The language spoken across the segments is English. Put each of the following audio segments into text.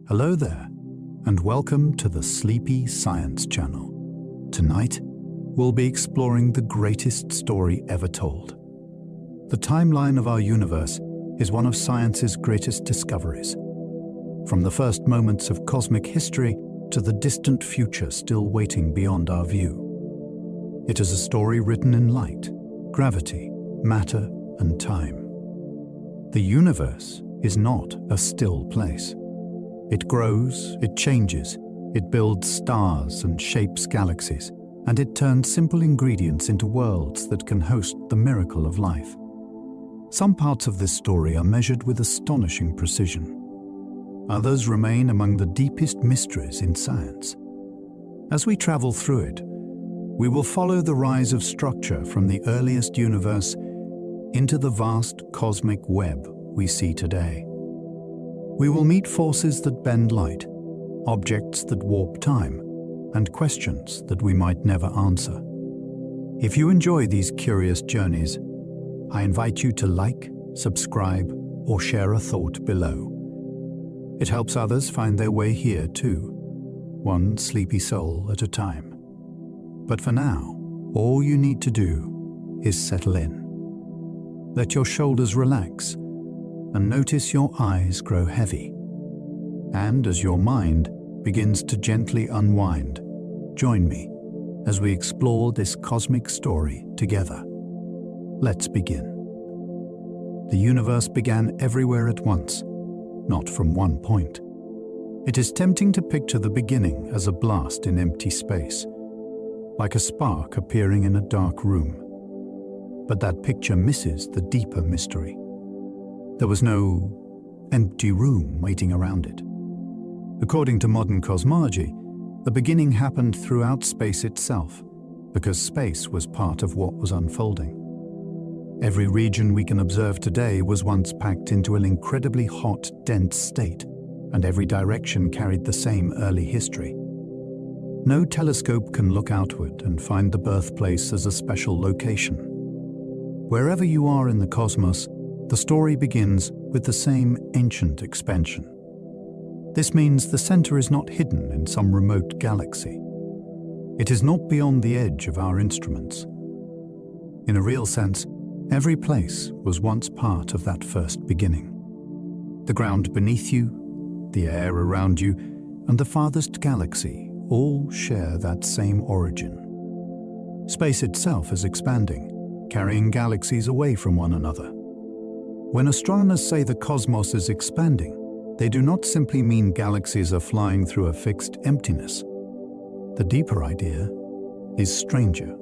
Hello there, and welcome to the Sleepy Science Channel. Tonight, we'll be exploring the greatest story ever told. The timeline of our universe is one of science's greatest discoveries. From the first moments of cosmic history to the distant future still waiting beyond our view. It is a story written in light, gravity, matter, and time. The universe is not a still place. It grows, it changes, it builds stars and shapes galaxies, and it turns simple ingredients into worlds that can host the miracle of life. Some parts of this story are measured with astonishing precision. Others remain among the deepest mysteries in science. As we travel through it, we will follow the rise of structure from the earliest universe into the vast cosmic web we see today. We will meet forces that bend light, objects that warp time, and questions that we might never answer. If you enjoy these curious journeys, I invite you to like, subscribe, or share a thought below. It helps others find their way here too, one sleepy soul at a time. But for now, all you need to do is settle in. Let your shoulders relax and notice your eyes grow heavy. And as your mind begins to gently unwind, join me as we explore this cosmic story together. Let's begin. The universe began everywhere at once, not from one point. It is tempting to picture the beginning as a blast in empty space, like a spark appearing in a dark room. But that picture misses the deeper mystery. There was no empty room waiting around it. According to modern cosmology, the beginning happened throughout space itself, because space was part of what was unfolding. Every region we can observe today was once packed into an incredibly hot, dense state, and every direction carried the same early history. No telescope can look outward and find the birthplace as a special location. Wherever you are in the cosmos, the story begins with the same ancient expansion. This means the center is not hidden in some remote galaxy. It is not beyond the edge of our instruments. In a real sense, every place was once part of that first beginning. The ground beneath you, the air around you, and the farthest galaxy all share that same origin. Space itself is expanding, carrying galaxies away from one another. When astronomers say the cosmos is expanding, they do not simply mean galaxies are flying through a fixed emptiness. The deeper idea is stranger.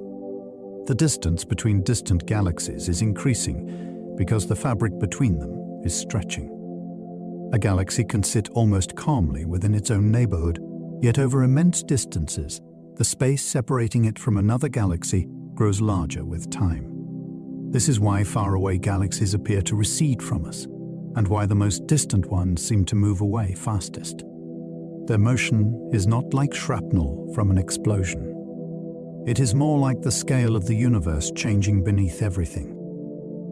The distance between distant galaxies is increasing because the fabric between them is stretching. A galaxy can sit almost calmly within its own neighborhood, yet over immense distances, the space separating it from another galaxy grows larger with time. This is why faraway galaxies appear to recede from us, and why the most distant ones seem to move away fastest. Their motion is not like shrapnel from an explosion. It is more like the scale of the universe changing beneath everything.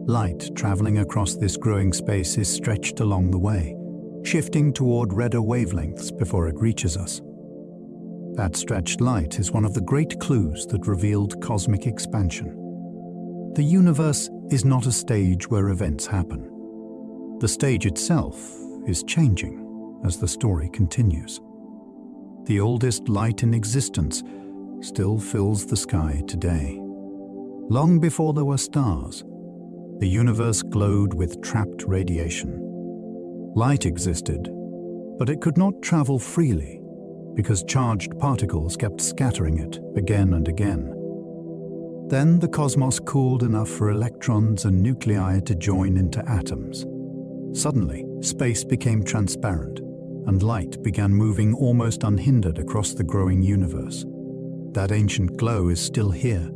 Light traveling across this growing space is stretched along the way, shifting toward redder wavelengths before it reaches us. That stretched light is one of the great clues that revealed cosmic expansion. The universe is not a stage where events happen. The stage itself is changing as the story continues. The oldest light in existence still fills the sky today. Long before there were stars, the universe glowed with trapped radiation. Light existed, but it could not travel freely because charged particles kept scattering it again and again. Then the cosmos cooled enough for electrons and nuclei to join into atoms. Suddenly, space became transparent, and light began moving almost unhindered across the growing universe. That ancient glow is still here,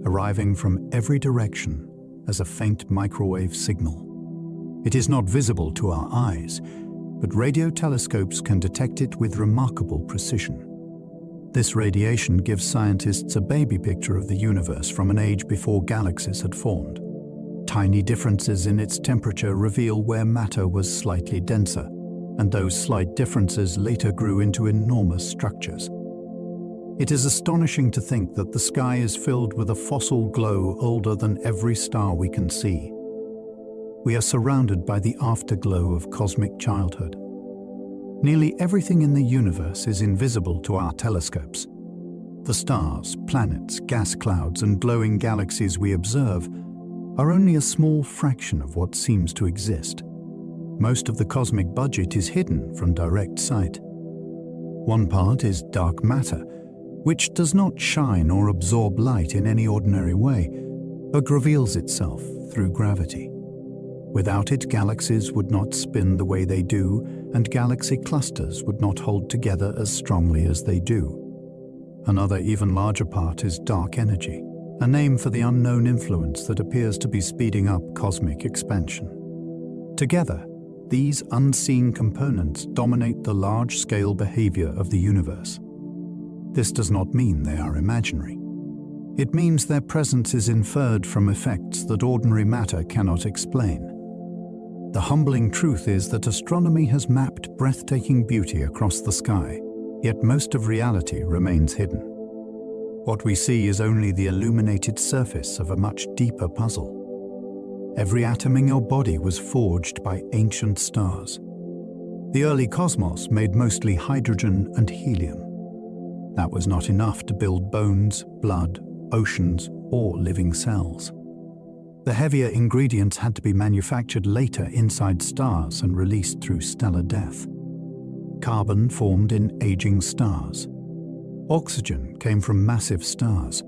arriving from every direction as a faint microwave signal. It is not visible to our eyes, but radio telescopes can detect it with remarkable precision. This radiation gives scientists a baby picture of the universe from an age before galaxies had formed. Tiny differences in its temperature reveal where matter was slightly denser, and those slight differences later grew into enormous structures. It is astonishing to think that the sky is filled with a fossil glow older than every star we can see. We are surrounded by the afterglow of cosmic childhood. Nearly everything in the universe is invisible to our telescopes. The stars, planets, gas clouds, and glowing galaxies we observe are only a small fraction of what seems to exist. Most of the cosmic budget is hidden from direct sight. One part is dark matter, which does not shine or absorb light in any ordinary way, but reveals itself through gravity. Without it, galaxies would not spin the way they do, and galaxy clusters would not hold together as strongly as they do. Another even larger part is dark energy, a name for the unknown influence that appears to be speeding up cosmic expansion. Together, these unseen components dominate the large-scale behavior of the universe. This does not mean they are imaginary. It means their presence is inferred from effects that ordinary matter cannot explain. The humbling truth is that astronomy has mapped breathtaking beauty across the sky, yet most of reality remains hidden. What we see is only the illuminated surface of a much deeper puzzle. Every atom in your body was forged by ancient stars. The early cosmos made mostly hydrogen and helium. That was not enough to build bones, blood, oceans, or living cells. The heavier ingredients had to be manufactured later inside stars and released through stellar death. Carbon formed in aging stars. Oxygen came from massive stars.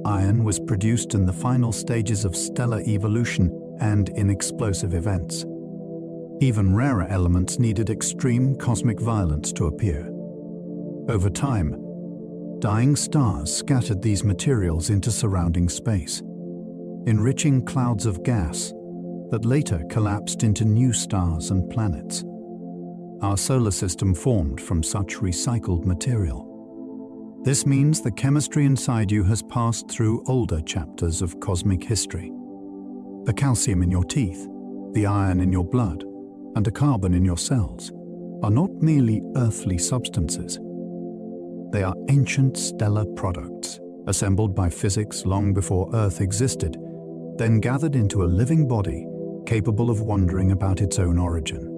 Iron was produced in the final stages of stellar evolution and in explosive events. Even rarer elements needed extreme cosmic violence to appear. Over time, dying stars scattered these materials into surrounding space, enriching clouds of gas that later collapsed into new stars and planets. Our solar system formed from such recycled material. This means the chemistry inside you has passed through older chapters of cosmic history. The calcium in your teeth, the iron in your blood, and the carbon in your cells are not merely earthly substances. They are ancient stellar products, assembled by physics long before Earth existed, then gathered into a living body capable of wondering about its own origin.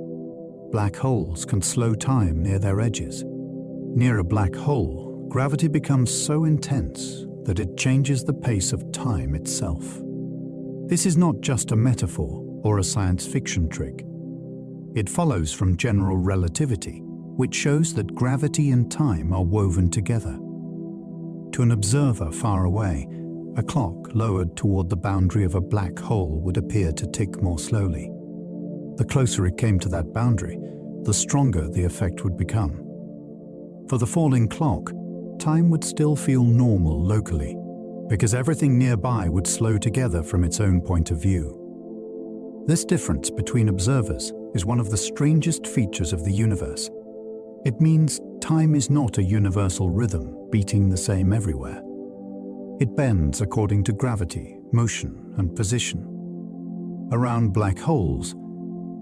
Black holes can slow time near their edges. Near a black hole, gravity becomes so intense that it changes the pace of time itself. This is not just a metaphor or a science fiction trick. It follows from general relativity, which shows that gravity and time are woven together. To an observer far away, a clock lowered toward the boundary of a black hole would appear to tick more slowly. The closer it came to that boundary, the stronger the effect would become. For the falling clock, time would still feel normal locally, because everything nearby would slow together from its own point of view. This difference between observers is one of the strangest features of the universe. It means time is not a universal rhythm beating the same everywhere. It bends according to gravity, motion, and position. Around black holes,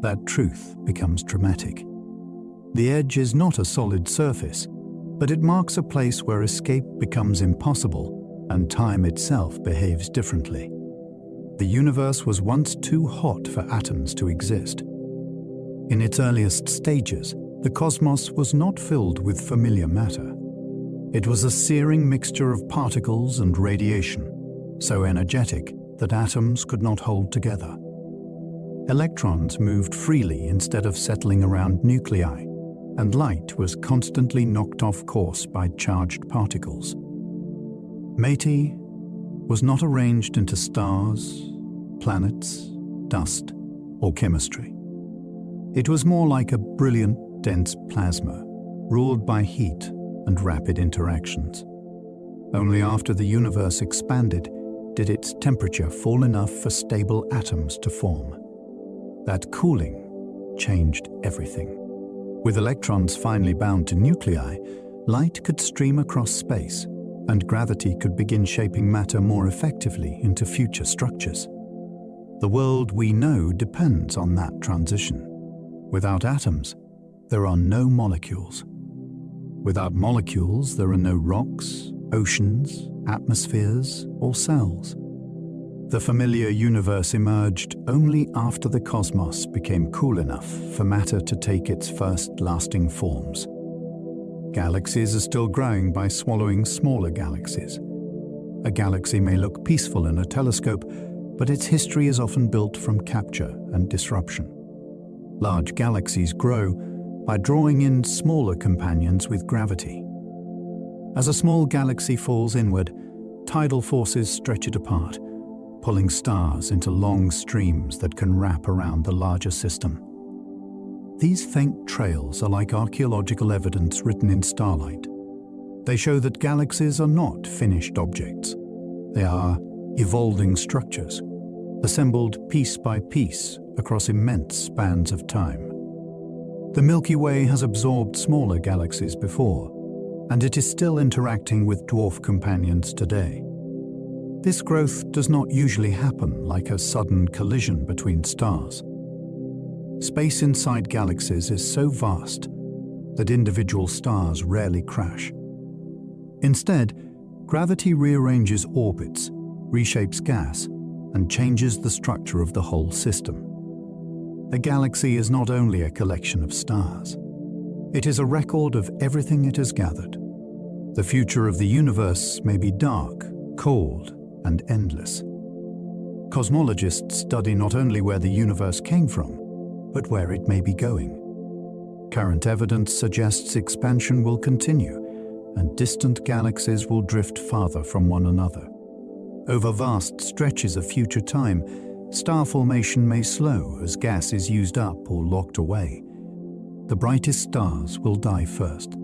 that truth becomes dramatic. The edge is not a solid surface, but it marks a place where escape becomes impossible and time itself behaves differently. The universe was once too hot for atoms to exist. In its earliest stages, the cosmos was not filled with familiar matter. It was a searing mixture of particles and radiation, so energetic that atoms could not hold together. Electrons moved freely instead of settling around nuclei, and light was constantly knocked off course by charged particles. Matter was not arranged into stars, planets, dust, or chemistry. It was more like a brilliant, dense plasma, ruled by heat and rapid interactions. Only after the universe expanded did its temperature fall enough for stable atoms to form. That cooling changed everything. With electrons finely bound to nuclei, light could stream across space, and gravity could begin shaping matter more effectively into future structures. The world we know depends on that transition. Without atoms, there are no molecules. Without molecules, there are no rocks, oceans, atmospheres, or cells. The familiar universe emerged only after the cosmos became cool enough for matter to take its first lasting forms. Galaxies are still growing by swallowing smaller galaxies. A galaxy may look peaceful in a telescope, but its history is often built from capture and disruption. Large galaxies grow by drawing in smaller companions with gravity. As a small galaxy falls inward, tidal forces stretch it apart, pulling stars into long streams that can wrap around the larger system. These faint trails are like archaeological evidence written in starlight. They show that galaxies are not finished objects. They are evolving structures, assembled piece by piece across immense spans of time. The Milky Way has absorbed smaller galaxies before, and it is still interacting with dwarf companions today. This growth does not usually happen like a sudden collision between stars. Space inside galaxies is so vast that individual stars rarely crash. Instead, gravity rearranges orbits, reshapes gas, and changes the structure of the whole system. A galaxy is not only a collection of stars. It is a record of everything it has gathered. The future of the universe may be dark, cold, and endless. Cosmologists study not only where the universe came from, but where it may be going. Current evidence suggests expansion will continue, and distant galaxies will drift farther from one another. Over vast stretches of future time, star formation may slow as gas is used up or locked away. The brightest stars will die first.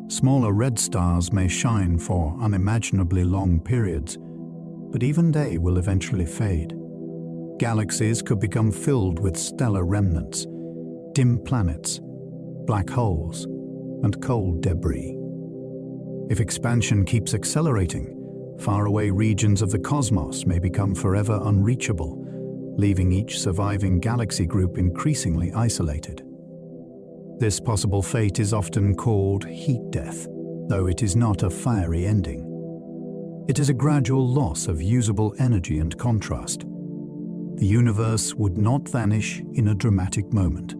Smaller red stars may shine for unimaginably long periods, but even they will eventually fade. Galaxies could become filled with stellar remnants, dim planets, black holes, and cold debris. If expansion keeps accelerating, faraway regions of the cosmos may become forever unreachable, leaving each surviving galaxy group increasingly isolated. This possible fate is often called heat death, though it is not a fiery ending. It is a gradual loss of usable energy and contrast. The universe would not vanish in a dramatic moment.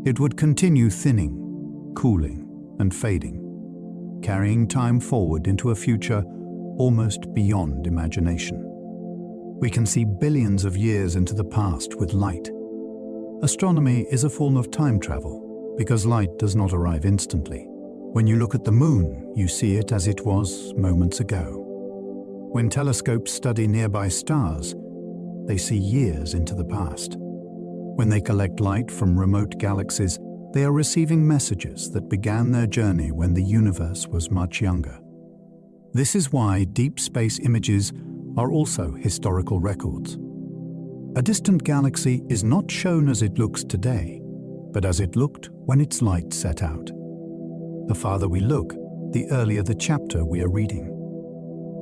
It would continue thinning, cooling, and fading, carrying time forward into a future almost beyond imagination. We can see billions of years into the past with light. Astronomy is a form of time travel because light does not arrive instantly. When you look at the moon, you see it as it was moments ago. When telescopes study nearby stars, they see years into the past. When they collect light from remote galaxies, they are receiving messages that began their journey when the universe was much younger. This is why deep space images are also historical records. A distant galaxy is not shown as it looks today, but as it looked when its light set out. The farther we look, the earlier the chapter we are reading.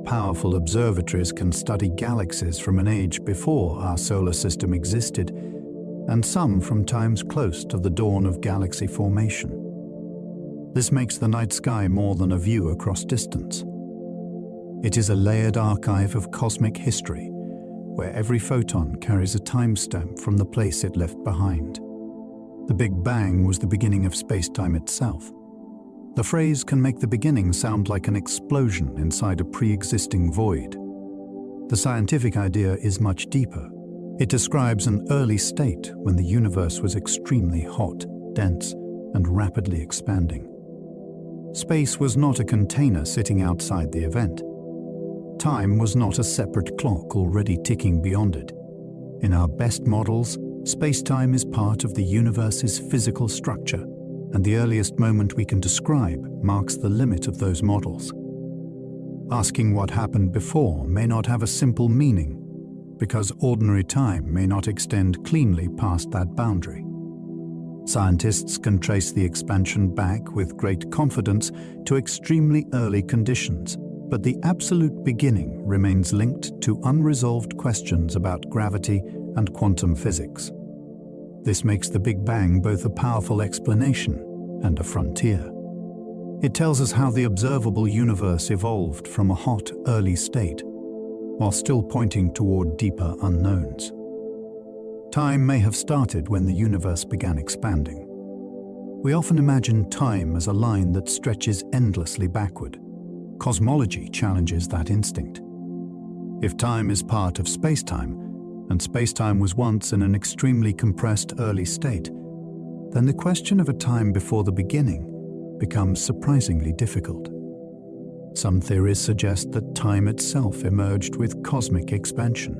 Powerful observatories can study galaxies from an age before our solar system existed, and some from times close to the dawn of galaxy formation. This makes the night sky more than a view across distance. It is a layered archive of cosmic history, where every photon carries a timestamp from the place it left behind. The Big Bang was the beginning of space-time itself. The phrase can make the beginning sound like an explosion inside a pre-existing void. The scientific idea is much deeper. It describes an early state when the universe was extremely hot, dense, and rapidly expanding. Space was not a container sitting outside the event. Time was not a separate clock already ticking beyond it. In our best models, space-time is part of the universe's physical structure, and the earliest moment we can describe marks the limit of those models. Asking what happened before may not have a simple meaning, because ordinary time may not extend cleanly past that boundary. Scientists can trace the expansion back with great confidence to extremely early conditions, but the absolute beginning remains linked to unresolved questions about gravity and quantum physics. This makes the Big Bang both a powerful explanation and a frontier. It tells us how the observable universe evolved from a hot, early state, while still pointing toward deeper unknowns. Time may have started when the universe began expanding. We often imagine time as a line that stretches endlessly backward. Cosmology challenges that instinct. If time is part of space-time, and space-time was once in an extremely compressed early state, then the question of a time before the beginning becomes surprisingly difficult. Some theories suggest that time itself emerged with cosmic expansion.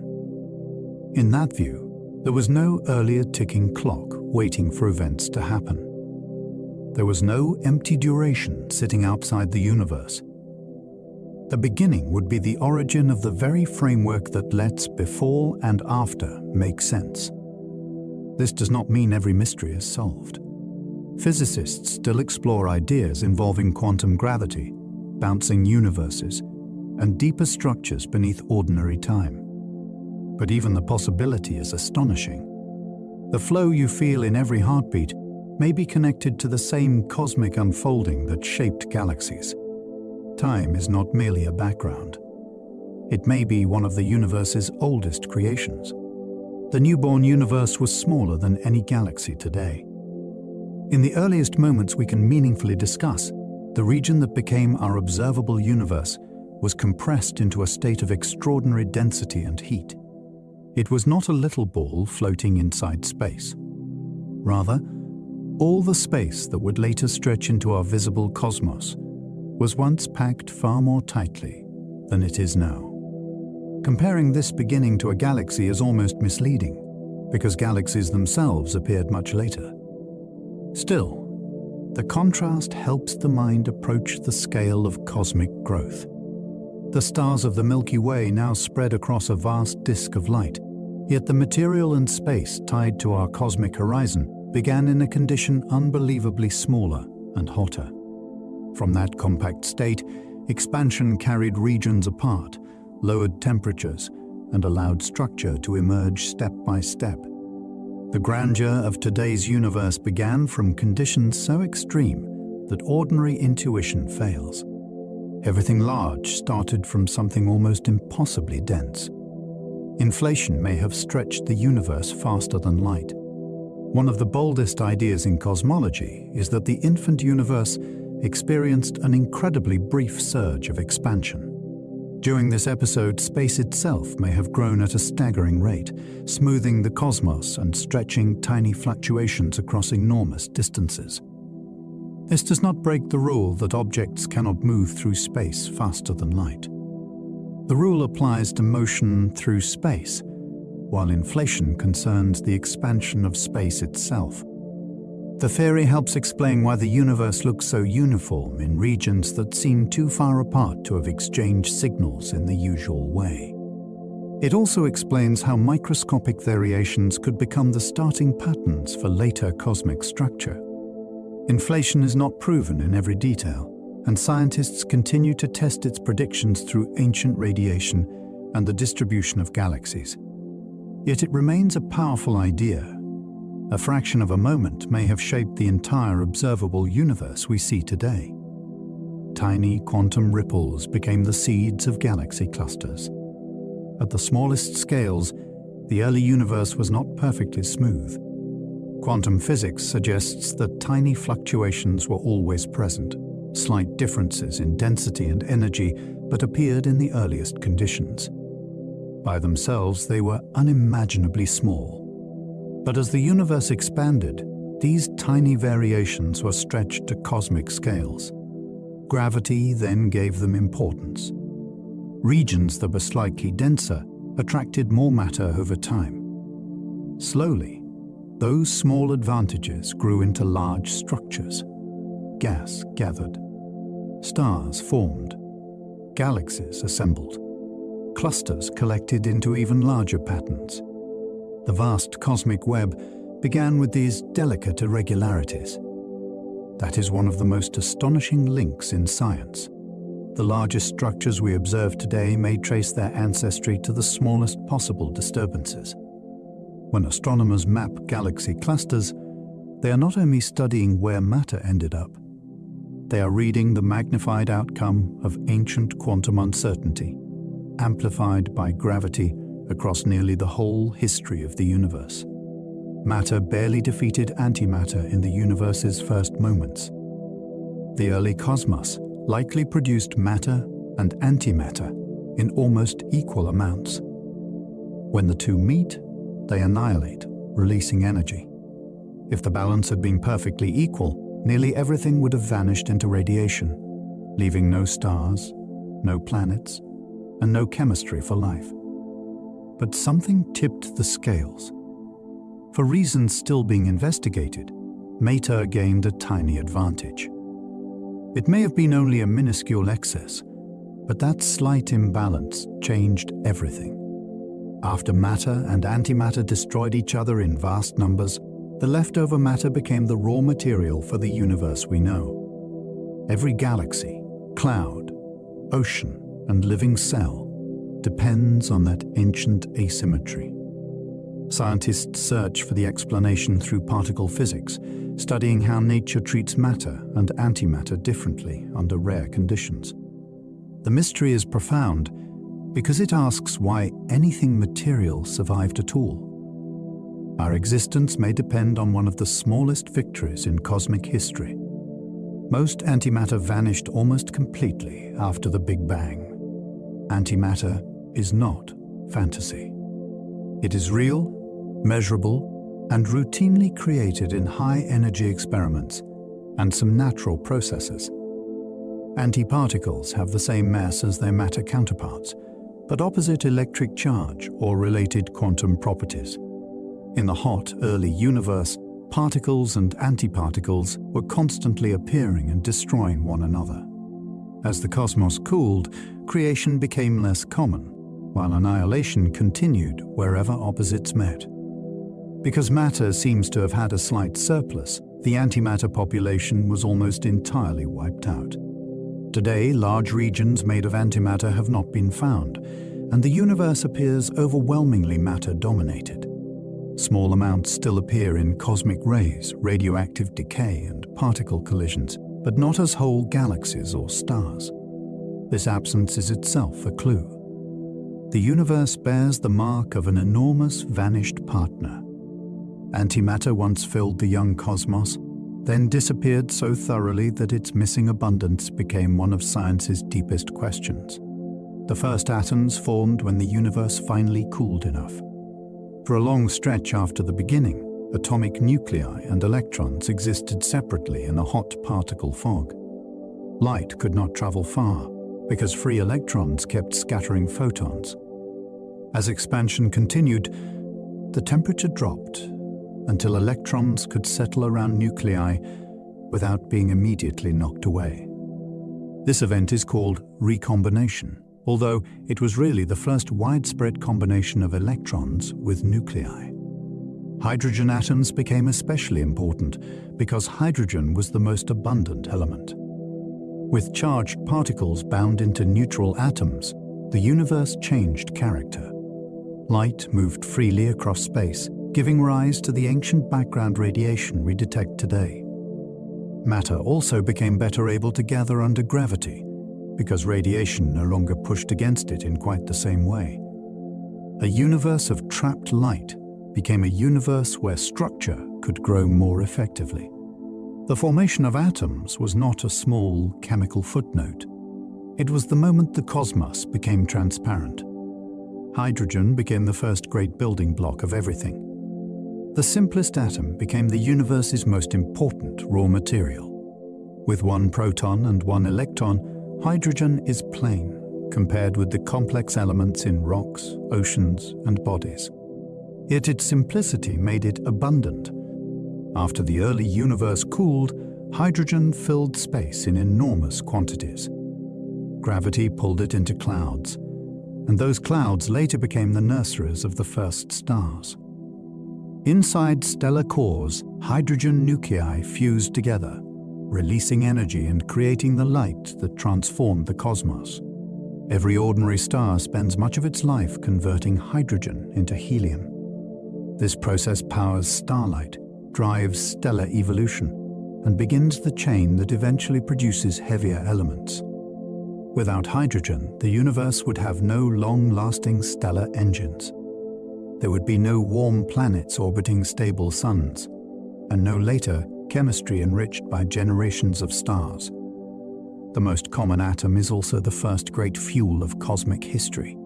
In that view, there was no earlier ticking clock waiting for events to happen. There was no empty duration sitting outside the universe. The beginning would be the origin of the very framework that lets before and after make sense. This does not mean every mystery is solved. Physicists still explore ideas involving quantum gravity, bouncing universes, and deeper structures beneath ordinary time. But even the possibility is astonishing. The flow you feel in every heartbeat may be connected to the same cosmic unfolding that shaped galaxies. Time is not merely a background. It may be one of the universe's oldest creations. The newborn universe was smaller than any galaxy today. In the earliest moments we can meaningfully discuss, the region that became our observable universe was compressed into a state of extraordinary density and heat. It was not a little ball floating inside space. Rather, all the space that would later stretch into our visible cosmos was once packed far more tightly than it is now. Comparing this beginning to a galaxy is almost misleading, because galaxies themselves appeared much later. Still, the contrast helps the mind approach the scale of cosmic growth. The stars of the Milky Way now spread across a vast disk of light, yet the material and space tied to our cosmic horizon began in a condition unbelievably smaller and hotter. From that compact state, expansion carried regions apart, lowered temperatures, and allowed structure to emerge step by step. The grandeur of today's universe began from conditions so extreme that ordinary intuition fails. Everything large started from something almost impossibly dense. Inflation may have stretched the universe faster than light. One of the boldest ideas in cosmology is that the infant universe experienced an incredibly brief surge of expansion. During this episode, space itself may have grown at a staggering rate, smoothing the cosmos and stretching tiny fluctuations across enormous distances. This does not break the rule that objects cannot move through space faster than light. The rule applies to motion through space, while inflation concerns the expansion of space itself. The theory helps explain why the universe looks so uniform in regions that seem too far apart to have exchanged signals in the usual way. It also explains how microscopic variations could become the starting patterns for later cosmic structure. Inflation is not proven in every detail, and scientists continue to test its predictions through ancient radiation and the distribution of galaxies. Yet it remains a powerful idea. A fraction of a moment may have shaped the entire observable universe we see today. Tiny quantum ripples became the seeds of galaxy clusters. At the smallest scales, the early universe was not perfectly smooth. Quantum physics suggests that tiny fluctuations were always present, slight differences in density and energy, but appeared in the earliest conditions. By themselves, they were unimaginably small. But as the universe expanded, these tiny variations were stretched to cosmic scales. Gravity then gave them importance. Regions that were slightly denser attracted more matter over time. Slowly, those small advantages grew into large structures. Gas gathered. Stars formed. Galaxies assembled. Clusters collected into even larger patterns. The vast cosmic web began with these delicate irregularities. That is one of the most astonishing links in science. The largest structures we observe today may trace their ancestry to the smallest possible disturbances. When astronomers map galaxy clusters, they are not only studying where matter ended up, they are reading the magnified outcome of ancient quantum uncertainty, amplified by gravity across nearly the whole history of the universe. Matter barely defeated antimatter in the universe's first moments. The early cosmos likely produced matter and antimatter in almost equal amounts. When the two meet, they annihilate, releasing energy. If the balance had been perfectly equal, nearly everything would have vanished into radiation, leaving no stars, no planets, and no chemistry for life. But something tipped the scales. For reasons still being investigated, matter gained a tiny advantage. It may have been only a minuscule excess, but that slight imbalance changed everything. After matter and antimatter destroyed each other in vast numbers, the leftover matter became the raw material for the universe we know. Every galaxy, cloud, ocean, and living cell depends on that ancient asymmetry. Scientists search for the explanation through particle physics, studying how nature treats matter and antimatter differently under rare conditions. The mystery is profound because it asks why anything material survived at all. Our existence may depend on one of the smallest victories in cosmic history. Most antimatter vanished almost completely after the Big Bang. Antimatter is not fantasy. It is real, measurable, and routinely created in high-energy experiments and some natural processes. Antiparticles have the same mass as their matter counterparts, but opposite electric charge or related quantum properties. In the hot, early universe, particles and antiparticles were constantly appearing and destroying one another. As the cosmos cooled, creation became less common, while annihilation continued wherever opposites met. Because matter seems to have had a slight surplus, the antimatter population was almost entirely wiped out. Today, large regions made of antimatter have not been found, and the universe appears overwhelmingly matter-dominated. Small amounts still appear in cosmic rays, radioactive decay, and particle collisions, but not as whole galaxies or stars. This absence is itself a clue. The universe bears the mark of an enormous vanished partner. Antimatter once filled the young cosmos, then disappeared so thoroughly that its missing abundance became one of science's deepest questions. The first atoms formed when the universe finally cooled enough. For a long stretch after the beginning, atomic nuclei and electrons existed separately in a hot particle fog. Light could not travel far because free electrons kept scattering photons. As expansion continued, the temperature dropped until electrons could settle around nuclei without being immediately knocked away. This event is called recombination, although it was really the first widespread combination of electrons with nuclei. Hydrogen atoms became especially important because hydrogen was the most abundant element. With charged particles bound into neutral atoms, the universe changed character. Light moved freely across space, giving rise to the ancient background radiation we detect today. Matter also became better able to gather under gravity, because radiation no longer pushed against it in quite the same way. A universe of trapped light became a universe where structure could grow more effectively. The formation of atoms was not a small chemical footnote. It was the moment the cosmos became transparent. Hydrogen became the first great building block of everything. The simplest atom became the universe's most important raw material. With one proton and one electron, hydrogen is plain compared with the complex elements in rocks, oceans, and bodies. Yet its simplicity made it abundant. After the early universe cooled, hydrogen filled space in enormous quantities. Gravity pulled it into clouds, and those clouds later became the nurseries of the first stars. Inside stellar cores, hydrogen nuclei fused together, releasing energy and creating the light that transformed the cosmos. Every ordinary star spends much of its life converting hydrogen into helium. This process powers starlight, drives stellar evolution, and begins the chain that eventually produces heavier elements. Without hydrogen, the universe would have no long-lasting stellar engines. There would be no warm planets orbiting stable suns, and no later chemistry enriched by generations of stars. The most common atom is also the first great fuel of cosmic history.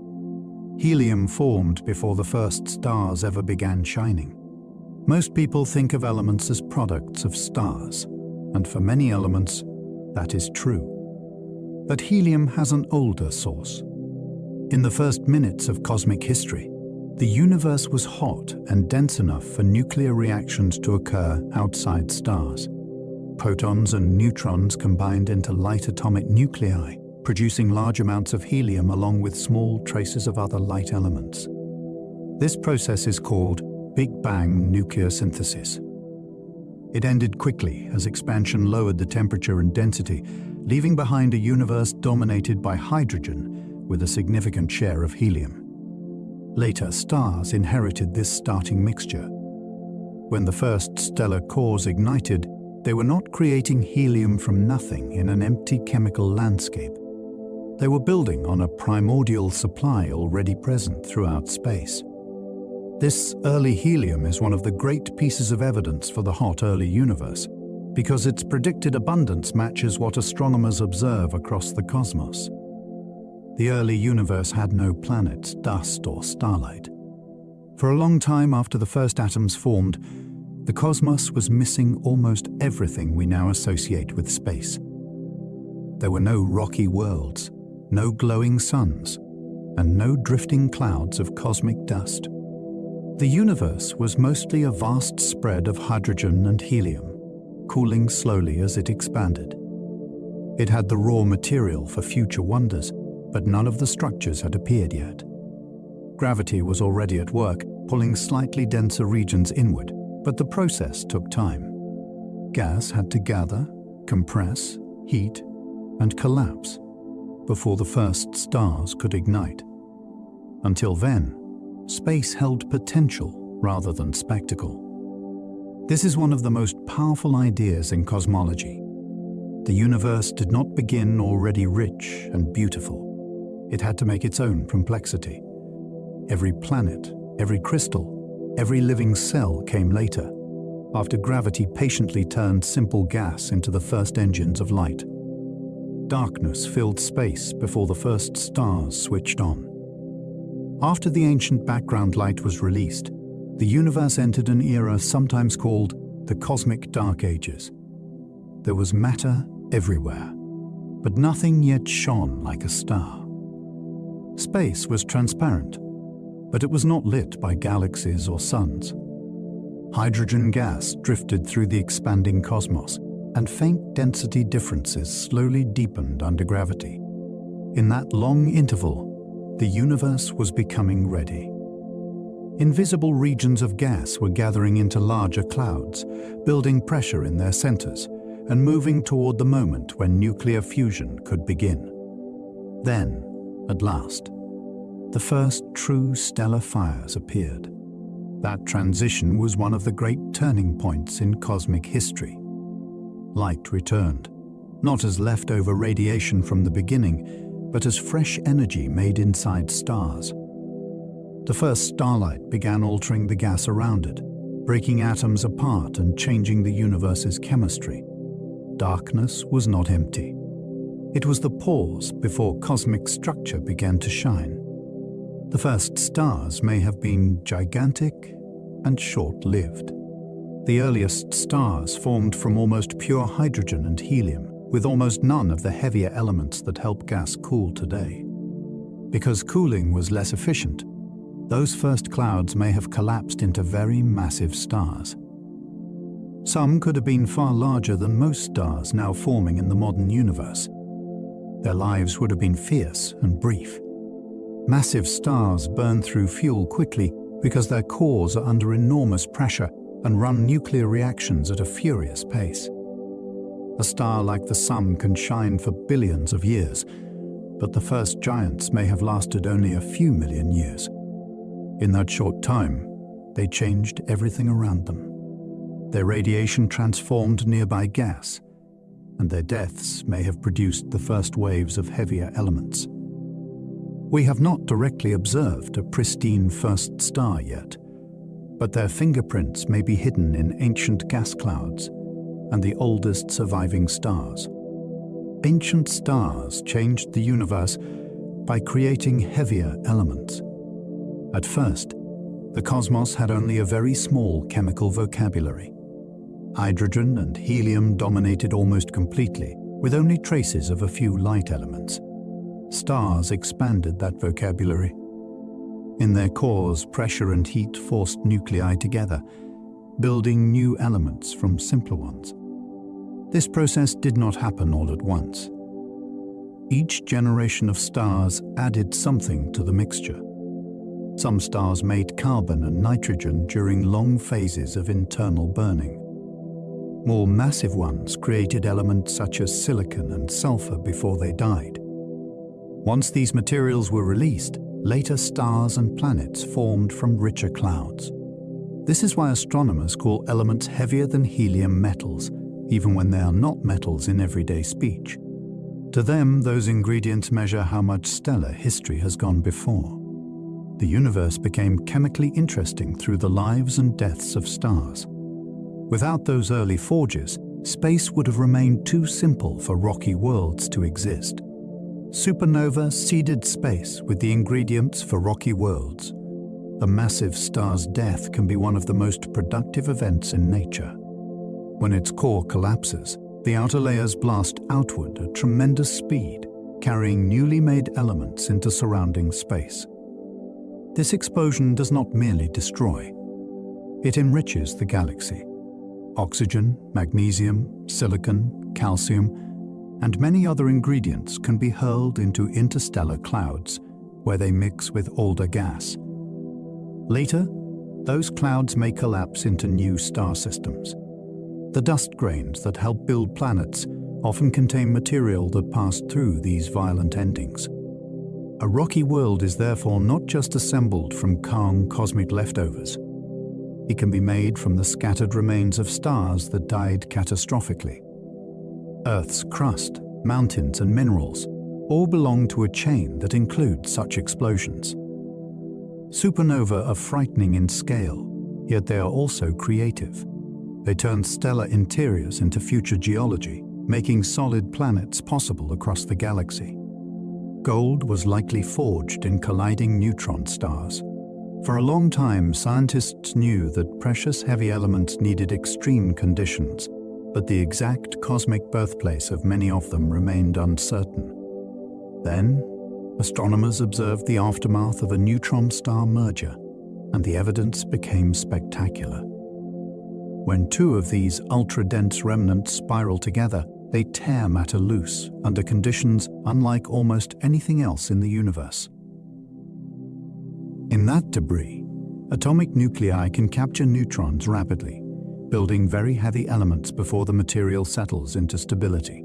Helium formed before the first stars ever began shining. Most people think of elements as products of stars, and for many elements, that is true. But helium has an older source. In the first minutes of cosmic history, the universe was hot and dense enough for nuclear reactions to occur outside stars. Protons and neutrons combined into light atomic nuclei, producing large amounts of helium along with small traces of other light elements. This process is called Big Bang nuclear synthesis. It ended quickly as expansion lowered the temperature and density, leaving behind a universe dominated by hydrogen with a significant share of helium. Later, stars inherited this starting mixture. When the first stellar cores ignited, they were not creating helium from nothing in an empty chemical landscape. They were building on a primordial supply already present throughout space. This early helium is one of the great pieces of evidence for the hot early universe, because its predicted abundance matches what astronomers observe across the cosmos. The early universe had no planets, dust, or starlight. For a long time after the first atoms formed, the cosmos was missing almost everything we now associate with space. There were no rocky worlds, no glowing suns, and no drifting clouds of cosmic dust. The universe was mostly a vast spread of hydrogen and helium, cooling slowly as it expanded. It had the raw material for future wonders, but none of the structures had appeared yet. Gravity was already at work, pulling slightly denser regions inward, but the process took time. Gas had to gather, compress, heat, and collapse before the first stars could ignite. Until then, space held potential rather than spectacle. This is one of the most powerful ideas in cosmology. The universe did not begin already rich and beautiful. It had to make its own complexity. Every planet, every crystal, every living cell came later, after gravity patiently turned simple gas into the first engines of light. Darkness filled space before the first stars switched on. After the ancient background light was released, the universe entered an era sometimes called the Cosmic Dark Ages. There was matter everywhere, but nothing yet shone like a star. Space was transparent, but it was not lit by galaxies or suns. Hydrogen gas drifted through the expanding cosmos, and faint density differences slowly deepened under gravity. In that long interval, the universe was becoming ready. Invisible regions of gas were gathering into larger clouds, building pressure in their centers, and moving toward the moment when nuclear fusion could begin. Then, at last, the first true stellar fires appeared. That transition was one of the great turning points in cosmic history. Light returned, not as leftover radiation from the beginning, but as fresh energy made inside stars. The first starlight began altering the gas around it, breaking atoms apart and changing the universe's chemistry. Darkness was not empty. It was the pause before cosmic structure began to shine. The first stars may have been gigantic and short-lived. The earliest stars formed from almost pure hydrogen and helium, with almost none of the heavier elements that help gas cool today. Because cooling was less efficient, those first clouds may have collapsed into very massive stars. Some could have been far larger than most stars now forming in the modern universe. Their lives would have been fierce and brief. Massive stars burn through fuel quickly because their cores are under enormous pressure and run nuclear reactions at a furious pace. A star like the Sun can shine for billions of years, but the first giants may have lasted only a few million years. In that short time, they changed everything around them. Their radiation transformed nearby gas, and their deaths may have produced the first waves of heavier elements. We have not directly observed a pristine first star yet, but their fingerprints may be hidden in ancient gas clouds and the oldest surviving stars. Ancient stars changed the universe by creating heavier elements. At first, the cosmos had only a very small chemical vocabulary. Hydrogen and helium dominated almost completely, with only traces of a few light elements. Stars expanded that vocabulary. In their cores, pressure and heat forced nuclei together, building new elements from simpler ones. This process did not happen all at once. Each generation of stars added something to the mixture. Some stars made carbon and nitrogen during long phases of internal burning. More massive ones created elements such as silicon and sulfur before they died. Once these materials were released, later stars and planets formed from richer clouds. This is why astronomers call elements heavier than helium metals, even when they are not metals in everyday speech. To them, those ingredients measure how much stellar history has gone before. The universe became chemically interesting through the lives and deaths of stars. Without those early forges, space would have remained too simple for rocky worlds to exist. Supernova seeded space with the ingredients for rocky worlds. A massive star's death can be one of the most productive events in nature. When its core collapses, the outer layers blast outward at tremendous speed, carrying newly made elements into surrounding space. This explosion does not merely destroy. It enriches the galaxy. Oxygen, magnesium, silicon, calcium, and many other ingredients can be hurled into interstellar clouds, where they mix with older gas. Later, those clouds may collapse into new star systems. The dust grains that help build planets often contain material that passed through these violent endings. A rocky world is therefore not just assembled from calm cosmic leftovers. It can be made from the scattered remains of stars that died catastrophically. Earth's crust, mountains, and minerals all belong to a chain that includes such explosions. Supernovae are frightening in scale, yet they are also creative. They turn stellar interiors into future geology, making solid planets possible across the galaxy. Gold was likely forged in colliding neutron stars. For a long time, scientists knew that precious heavy elements needed extreme conditions, but the exact cosmic birthplace of many of them remained uncertain. Then, astronomers observed the aftermath of a neutron star merger, and the evidence became spectacular. When two of these ultra-dense remnants spiral together, they tear matter loose under conditions unlike almost anything else in the universe. In that debris, atomic nuclei can capture neutrons rapidly, building very heavy elements before the material settles into stability.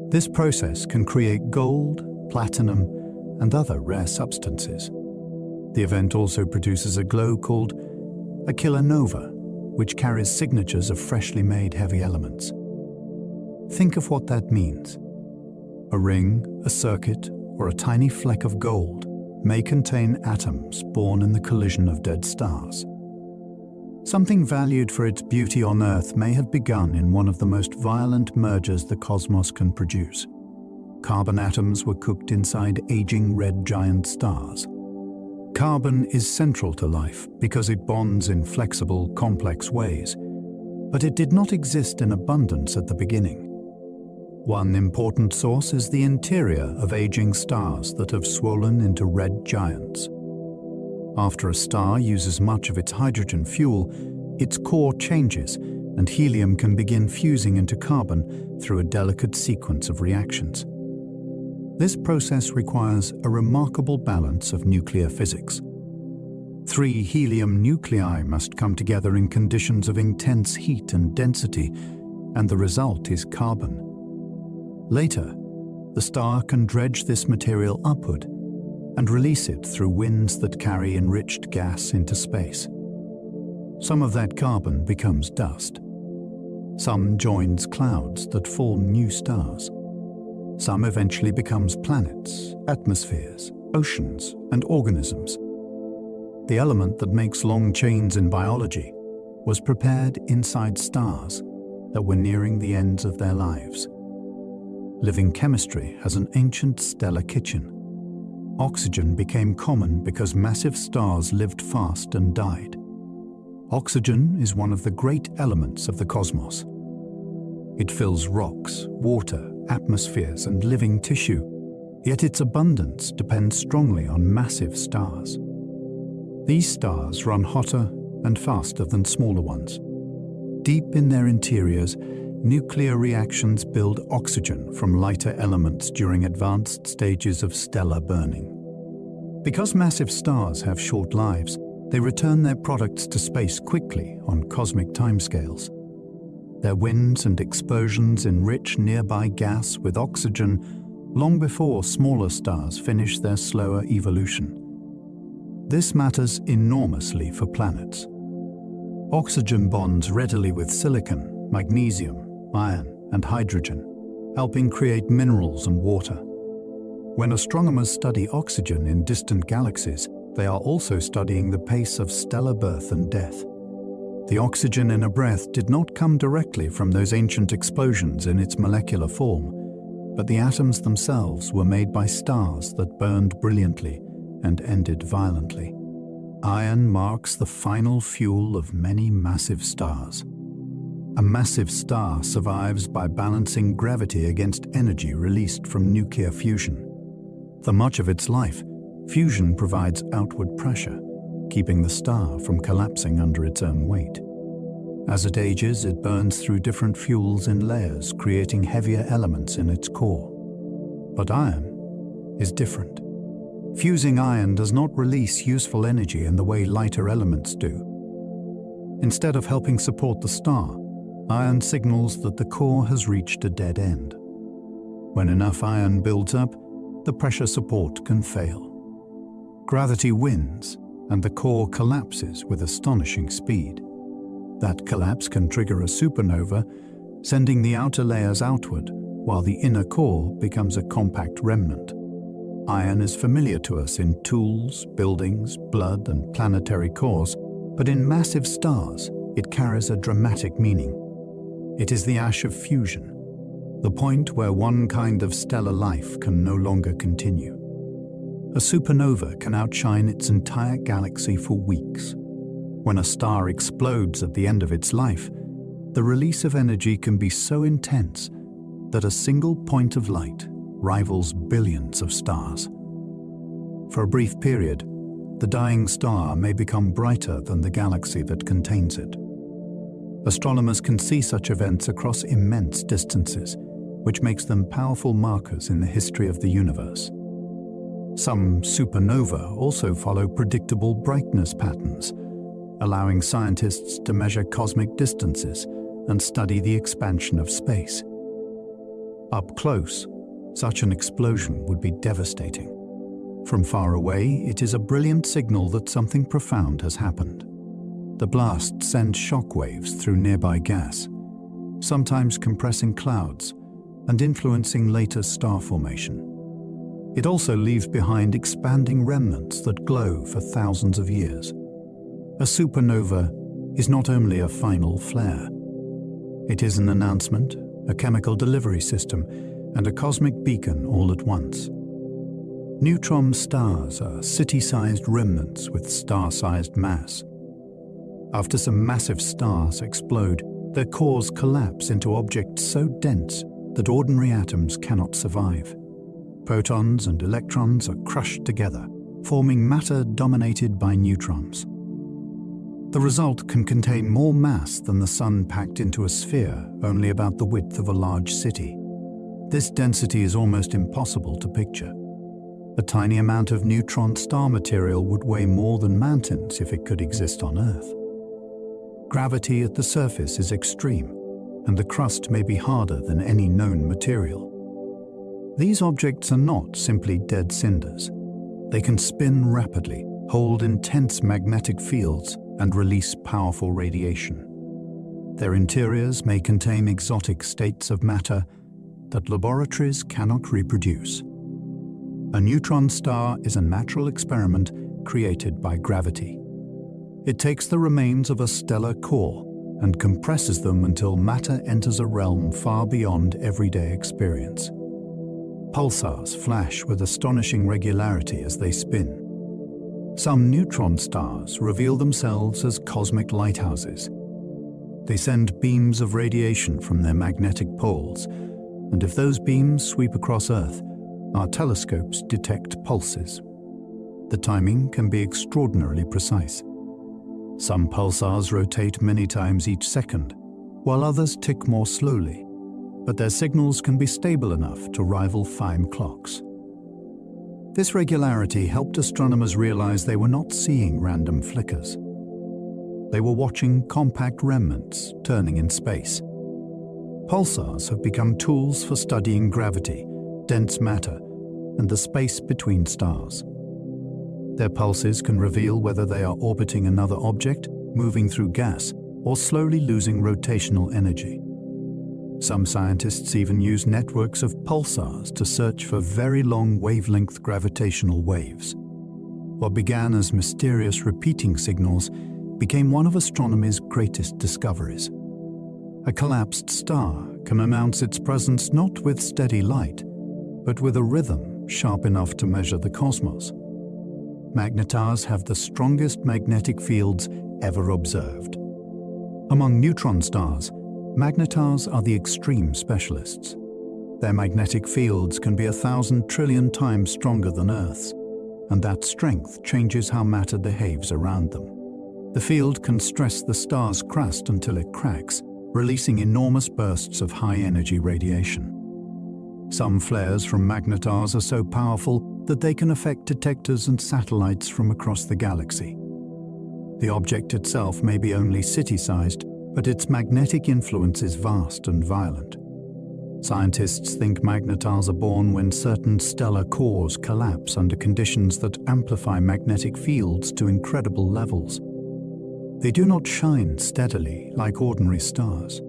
This process can create gold, platinum, and other rare substances. The event also produces a glow called a kilonova, which carries signatures of freshly made heavy elements. Think of what that means. A ring, a circuit, or a tiny fleck of gold may contain atoms born in the collision of dead stars. Something valued for its beauty on Earth may have begun in one of the most violent mergers the cosmos can produce. Carbon atoms were cooked inside aging red giant stars. Carbon is central to life because it bonds in flexible, complex ways, but it did not exist in abundance at the beginning. One important source is the interior of aging stars that have swollen into red giants. After a star uses much of its hydrogen fuel, its core changes and helium can begin fusing into carbon through a delicate sequence of reactions. This process requires a remarkable balance of nuclear physics. 3 helium nuclei must come together in conditions of intense heat and density, and the result is carbon. Later, the star can dredge this material upward and release it through winds that carry enriched gas into space. Some of that carbon becomes dust. Some joins clouds that form new stars. Some eventually becomes planets, atmospheres, oceans, and organisms. The element that makes long chains in biology was prepared inside stars that were nearing the ends of their lives. Living chemistry has an ancient stellar kitchen. Oxygen became common because massive stars lived fast and died. Oxygen is one of the great elements of the cosmos. It fills rocks, water, atmospheres, and living tissue, yet its abundance depends strongly on massive stars. These stars run hotter and faster than smaller ones. Deep in their interiors, nuclear reactions build oxygen from lighter elements during advanced stages of stellar burning. Because massive stars have short lives, they return their products to space quickly on cosmic timescales. Their winds and explosions enrich nearby gas with oxygen long before smaller stars finish their slower evolution. This matters enormously for planets. Oxygen bonds readily with silicon, magnesium, iron, and hydrogen, helping create minerals and water. When astronomers study oxygen in distant galaxies, they are also studying the pace of stellar birth and death. The oxygen in a breath did not come directly from those ancient explosions in its molecular form, but the atoms themselves were made by stars that burned brilliantly and ended violently. Iron marks the final fuel of many massive stars. A massive star survives by balancing gravity against energy released from nuclear fusion. For much of its life, fusion provides outward pressure, keeping the star from collapsing under its own weight. As it ages, it burns through different fuels in layers, creating heavier elements in its core. But iron is different. Fusing iron does not release useful energy in the way lighter elements do. Instead of helping support the star, iron signals that the core has reached a dead end. When enough iron builds up, the pressure support can fail. Gravity wins, and the core collapses with astonishing speed. That collapse can trigger a supernova, sending the outer layers outward, while the inner core becomes a compact remnant. Iron is familiar to us in tools, buildings, blood, and planetary cores, but in massive stars, it carries a dramatic meaning. It is the ash of fusion, the point where one kind of stellar life can no longer continue. A supernova can outshine its entire galaxy for weeks. When a star explodes at the end of its life, the release of energy can be so intense that a single point of light rivals billions of stars. For a brief period, the dying star may become brighter than the galaxy that contains it. Astronomers can see such events across immense distances, which makes them powerful markers in the history of the universe. Some supernovae also follow predictable brightness patterns, allowing scientists to measure cosmic distances and study the expansion of space. Up close, such an explosion would be devastating. From far away, it is a brilliant signal that something profound has happened. The blast sends shock waves through nearby gas, sometimes compressing clouds and influencing later star formation. It also leaves behind expanding remnants that glow for thousands of years. A supernova is not only a final flare. It is an announcement, a chemical delivery system, and a cosmic beacon all at once. Neutron stars are city-sized remnants with star-sized mass. After some massive stars explode, their cores collapse into objects so dense that ordinary atoms cannot survive. Protons and electrons are crushed together, forming matter dominated by neutrons. The result can contain more mass than the Sun packed into a sphere only about the width of a large city. This density is almost impossible to picture. A tiny amount of neutron star material would weigh more than mountains if it could exist on Earth. Gravity at the surface is extreme, and the crust may be harder than any known material. These objects are not simply dead cinders. They can spin rapidly, hold intense magnetic fields, and release powerful radiation. Their interiors may contain exotic states of matter that laboratories cannot reproduce. A neutron star is a natural experiment created by gravity. It takes the remains of a stellar core and compresses them until matter enters a realm far beyond everyday experience. Pulsars flash with astonishing regularity as they spin. Some neutron stars reveal themselves as cosmic lighthouses. They send beams of radiation from their magnetic poles, and if those beams sweep across Earth, our telescopes detect pulses. The timing can be extraordinarily precise. Some pulsars rotate many times each second, while others tick more slowly, but their signals can be stable enough to rival fine clocks. This regularity helped astronomers realize they were not seeing random flickers. They were watching compact remnants turning in space. Pulsars have become tools for studying gravity, dense matter, and the space between stars. Their pulses can reveal whether they are orbiting another object, moving through gas, or slowly losing rotational energy. Some scientists even use networks of pulsars to search for very long wavelength gravitational waves. What began as mysterious repeating signals became one of astronomy's greatest discoveries. A collapsed star can announce its presence not with steady light, but with a rhythm sharp enough to measure the cosmos. Magnetars have the strongest magnetic fields ever observed. Among neutron stars, magnetars are the extreme specialists. Their magnetic fields can be 1,000 trillion times stronger than Earth's, and that strength changes how matter behaves around them. The field can stress the star's crust until it cracks, releasing enormous bursts of high-energy radiation. Some flares from magnetars are so powerful that they can affect detectors and satellites from across the galaxy. The object itself may be only city-sized, but its magnetic influence is vast and violent. Scientists think magnetars are born when certain stellar cores collapse under conditions that amplify magnetic fields to incredible levels. They do not shine steadily like ordinary stars.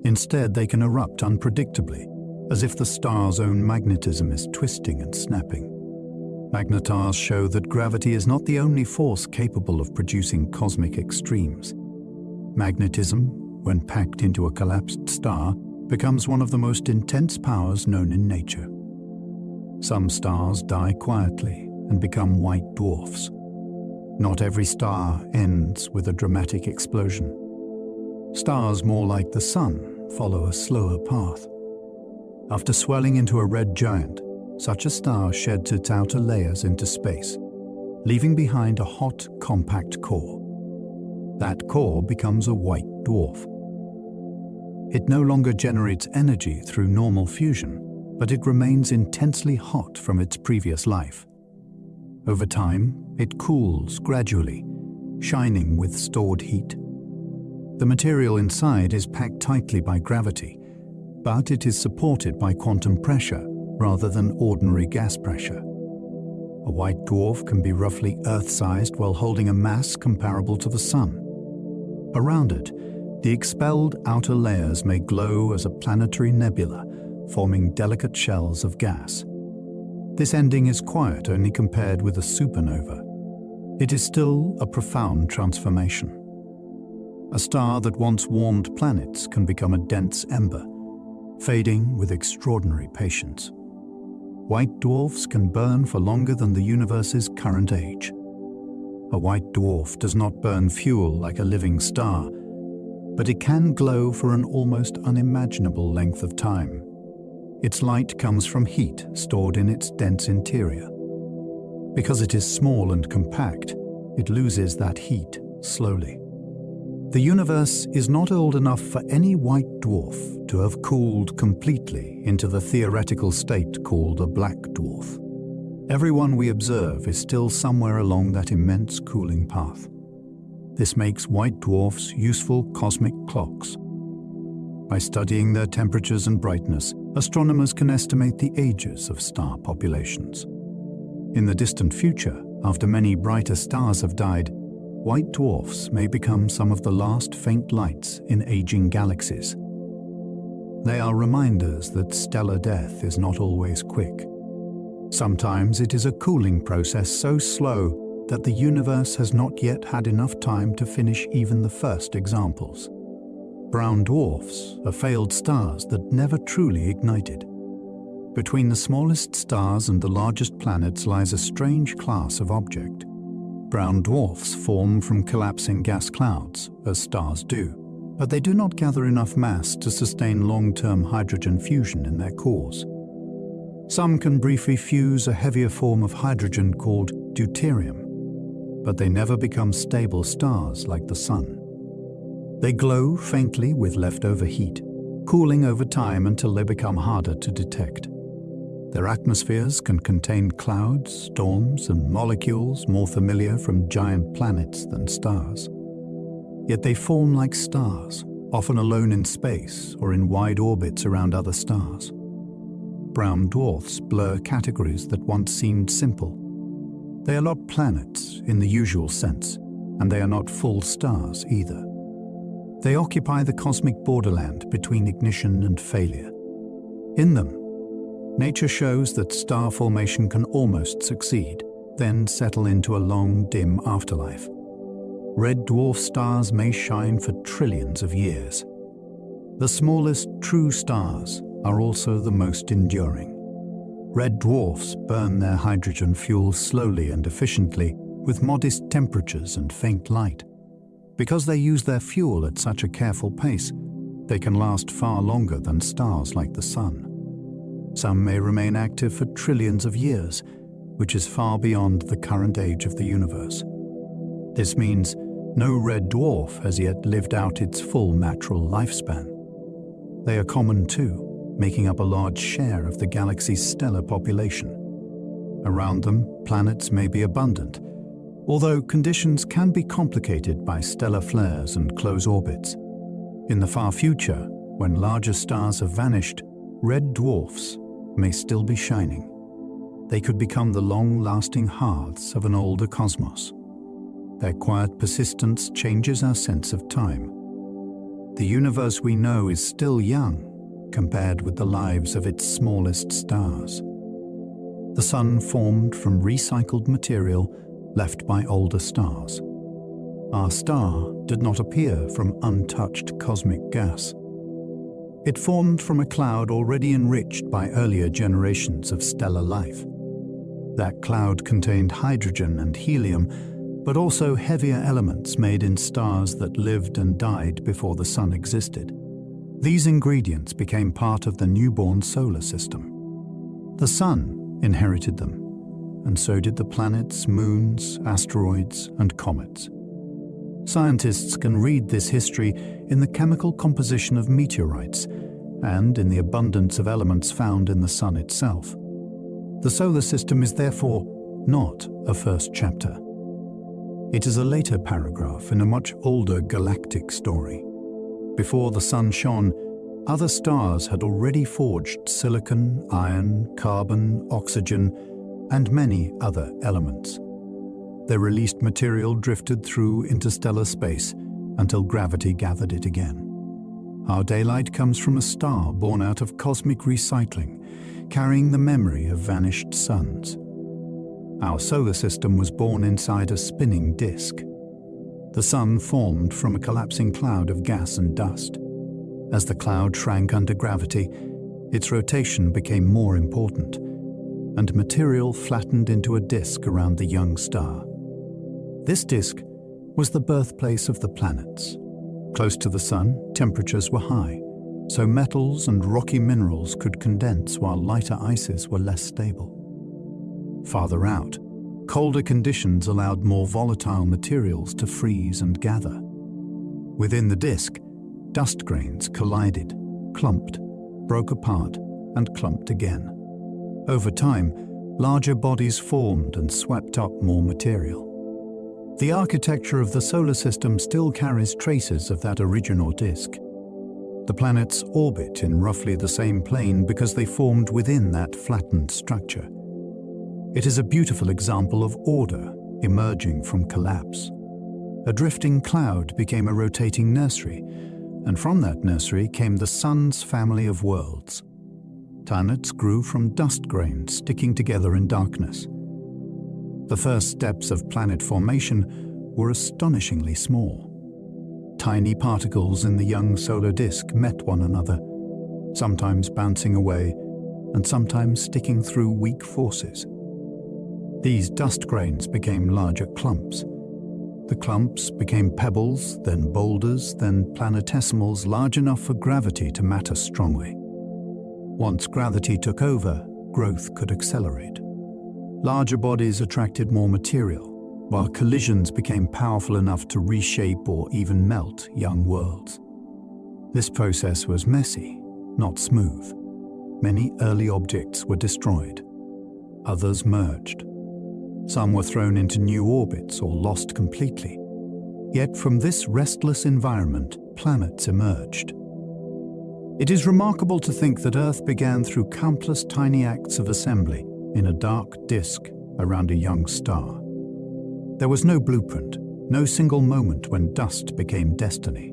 Instead, they can erupt unpredictably, as if the star's own magnetism is twisting and snapping. Magnetars show that gravity is not the only force capable of producing cosmic extremes. Magnetism, when packed into a collapsed star, becomes one of the most intense powers known in nature. Some stars die quietly and become white dwarfs. Not every star ends with a dramatic explosion. Stars more like the Sun follow a slower path. After swelling into a red giant, such a star sheds its outer layers into space, leaving behind a hot, compact core. That core becomes a white dwarf. It no longer generates energy through normal fusion, but it remains intensely hot from its previous life. Over time, it cools gradually, shining with stored heat. The material inside is packed tightly by gravity, but it is supported by quantum pressure rather than ordinary gas pressure. A white dwarf can be roughly Earth-sized while holding a mass comparable to the Sun. Around it, the expelled outer layers may glow as a planetary nebula, forming delicate shells of gas. This ending is quiet only compared with a supernova. It is still a profound transformation. A star that once warmed planets can become a dense ember, fading with extraordinary patience. White dwarfs can burn for longer than the universe's current age. A white dwarf does not burn fuel like a living star, but it can glow for an almost unimaginable length of time. Its light comes from heat stored in its dense interior. Because it is small and compact, it loses that heat slowly. The universe is not old enough for any white dwarf to have cooled completely into the theoretical state called a black dwarf. Everyone we observe is still somewhere along that immense cooling path. This makes white dwarfs useful cosmic clocks. By studying their temperatures and brightness, astronomers can estimate the ages of star populations. In the distant future, after many brighter stars have died, white dwarfs may become some of the last faint lights in aging galaxies. They are reminders that stellar death is not always quick. Sometimes it is a cooling process so slow that the universe has not yet had enough time to finish even the first examples. Brown dwarfs are failed stars that never truly ignited. Between the smallest stars and the largest planets lies a strange class of object. Brown dwarfs form from collapsing gas clouds, as stars do, but they do not gather enough mass to sustain long-term hydrogen fusion in their cores. Some can briefly fuse a heavier form of hydrogen called deuterium, but they never become stable stars like the Sun. They glow faintly with leftover heat, cooling over time until they become harder to detect. Their atmospheres can contain clouds, storms, and molecules more familiar from giant planets than stars. Yet they form like stars, often alone in space or in wide orbits around other stars. Brown dwarfs blur categories that once seemed simple. They are not planets in the usual sense, and they are not full stars either. They occupy the cosmic borderland between ignition and failure. In them, nature shows that star formation can almost succeed, then settle into a long, dim afterlife. Red dwarf stars may shine for trillions of years. The smallest true stars are also the most enduring. Red dwarfs burn their hydrogen fuel slowly and efficiently with modest temperatures and faint light. Because they use their fuel at such a careful pace, they can last far longer than stars like the Sun. Some may remain active for trillions of years, which is far beyond the current age of the universe. This means no red dwarf has yet lived out its full natural lifespan. They are common too, making up a large share of the galaxy's stellar population. Around them, planets may be abundant, although conditions can be complicated by stellar flares and close orbits. In the far future, when larger stars have vanished, red dwarfs may still be shining. They could become the long-lasting hearths of an older cosmos. Their quiet persistence changes our sense of time. The universe we know is still young compared with the lives of its smallest stars. The Sun formed from recycled material left by older stars. Our star did not appear from untouched cosmic gas. It formed from a cloud already enriched by earlier generations of stellar life. That cloud contained hydrogen and helium, but also heavier elements made in stars that lived and died before the Sun existed. These ingredients became part of the newborn solar system. The Sun inherited them, and so did the planets, moons, asteroids, and comets. Scientists can read this history in the chemical composition of meteorites and in the abundance of elements found in the Sun itself. The solar system is therefore not a first chapter. It is a later paragraph in a much older galactic story. Before the Sun shone, other stars had already forged silicon, iron, carbon, oxygen, and many other elements. Their released material drifted through interstellar space until gravity gathered it again. Our daylight comes from a star born out of cosmic recycling, carrying the memory of vanished suns. Our solar system was born inside a spinning disk. The Sun formed from a collapsing cloud of gas and dust. As the cloud shrank under gravity, its rotation became more important, and material flattened into a disk around the young star. This disk was the birthplace of the planets. Close to the Sun, temperatures were high, so metals and rocky minerals could condense while lighter ices were less stable. Farther out, colder conditions allowed more volatile materials to freeze and gather. Within the disk, dust grains collided, clumped, broke apart, and clumped again. Over time, larger bodies formed and swept up more material. The architecture of the solar system still carries traces of that original disk. The planets orbit in roughly the same plane because they formed within that flattened structure. It is a beautiful example of order emerging from collapse. A drifting cloud became a rotating nursery, and from that nursery came the Sun's family of worlds. Planets grew from dust grains sticking together in darkness. The first steps of planet formation were astonishingly small. Tiny particles in the young solar disk met one another, sometimes bouncing away and sometimes sticking through weak forces. These dust grains became larger clumps. The clumps became pebbles, then boulders, then planetesimals large enough for gravity to matter strongly. Once gravity took over, growth could accelerate. Larger bodies attracted more material, while collisions became powerful enough to reshape or even melt young worlds. This process was messy, not smooth. Many early objects were destroyed. Others merged. Some were thrown into new orbits or lost completely. Yet from this restless environment, planets emerged. It is remarkable to think that Earth began through countless tiny acts of assembly in a dark disk around a young star. There was no blueprint, no single moment when dust became destiny.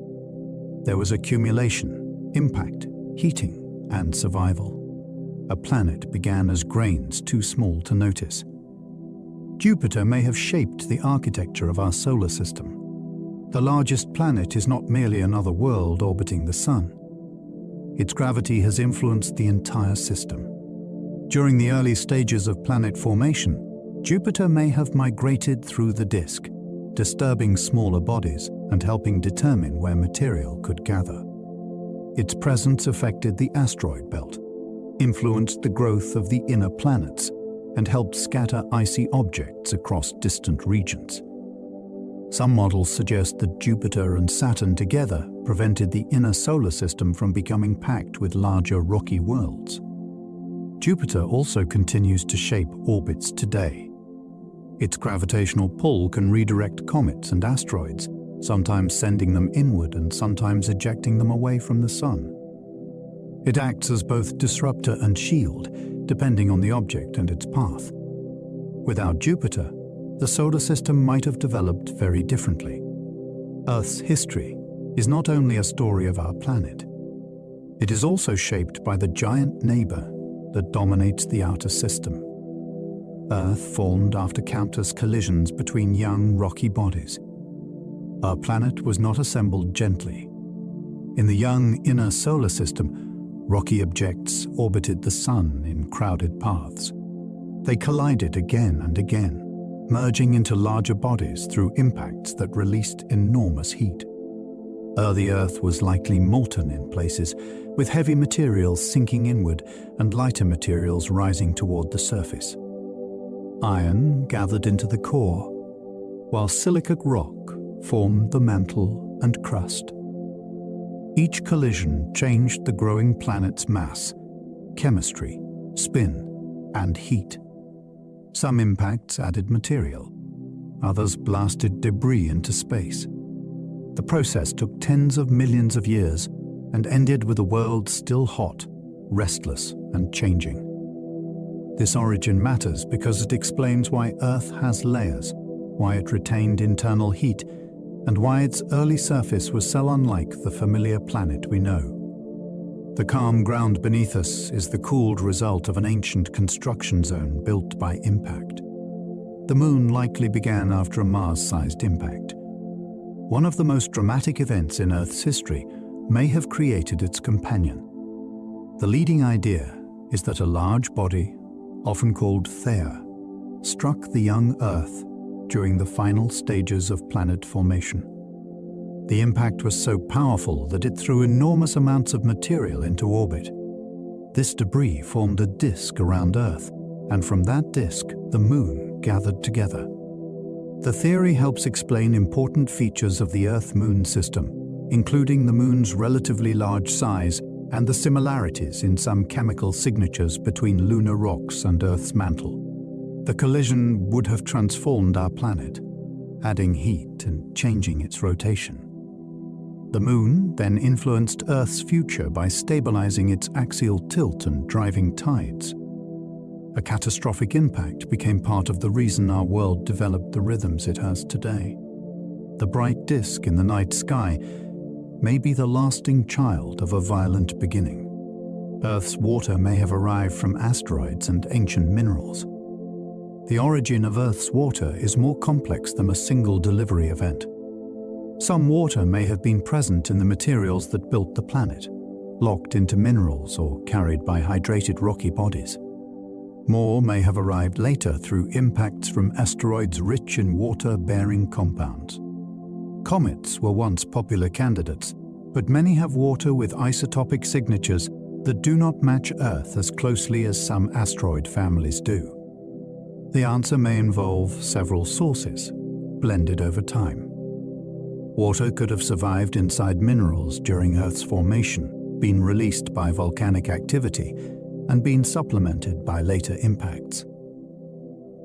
There was accumulation, impact, heating, and survival. A planet began as grains too small to notice. Jupiter may have shaped the architecture of our solar system. The largest planet is not merely another world orbiting the Sun. Its gravity has influenced the entire system. During the early stages of planet formation, Jupiter may have migrated through the disk, disturbing smaller bodies and helping determine where material could gather. Its presence affected the asteroid belt, influenced the growth of the inner planets, and helped scatter icy objects across distant regions. Some models suggest that Jupiter and Saturn together prevented the inner solar system from becoming packed with larger rocky worlds. Jupiter also continues to shape orbits today. Its gravitational pull can redirect comets and asteroids, sometimes sending them inward and sometimes ejecting them away from the Sun. It acts as both disruptor and shield, depending on the object and its path. Without Jupiter, the solar system might have developed very differently. Earth's history is not only a story of our planet. It is also shaped by the giant neighbor that dominates the outer system. Earth formed after countless collisions between young, rocky bodies. Our planet was not assembled gently. In the young inner solar system, rocky objects orbited the Sun in crowded paths. They collided again and again, merging into larger bodies through impacts that released enormous heat. The Earth was likely molten in places, with heavy materials sinking inward and lighter materials rising toward the surface. Iron gathered into the core, while silicate rock formed the mantle and crust. Each collision changed the growing planet's mass, chemistry, spin, and heat. Some impacts added material. Others blasted debris into space. The process took tens of millions of years and ended with a world still hot, restless, and changing. This origin matters because it explains why Earth has layers, why it retained internal heat, and why its early surface was so unlike the familiar planet we know. The calm ground beneath us is the cooled result of an ancient construction zone built by impact. The Moon likely began after a Mars-sized impact. One of the most dramatic events in Earth's history may have created its companion. The leading idea is that a large body, often called Theia, struck the young Earth during the final stages of planet formation. The impact was so powerful that it threw enormous amounts of material into orbit. This debris formed a disk around Earth, and from that disk, the Moon gathered together. The theory helps explain important features of the Earth-Moon system, including the Moon's relatively large size and the similarities in some chemical signatures between lunar rocks and Earth's mantle. The collision would have transformed our planet, adding heat and changing its rotation. The Moon then influenced Earth's future by stabilizing its axial tilt and driving tides. A catastrophic impact became part of the reason our world developed the rhythms it has today. the bright disk in the night sky may be the lasting child of a violent beginning. Earth's water may have arrived from asteroids and ancient minerals. The origin of Earth's water is more complex than a single delivery event. Some water may have been present in the materials that built the planet, locked into minerals or carried by hydrated rocky bodies. More may have arrived later through impacts from asteroids rich in water-bearing compounds. Comets were once popular candidates, but many have water with isotopic signatures that do not match Earth as closely as some asteroid families do. The answer may involve several sources, blended over time. Water could have survived inside minerals during Earth's formation, been released by volcanic activity, and been supplemented by later impacts.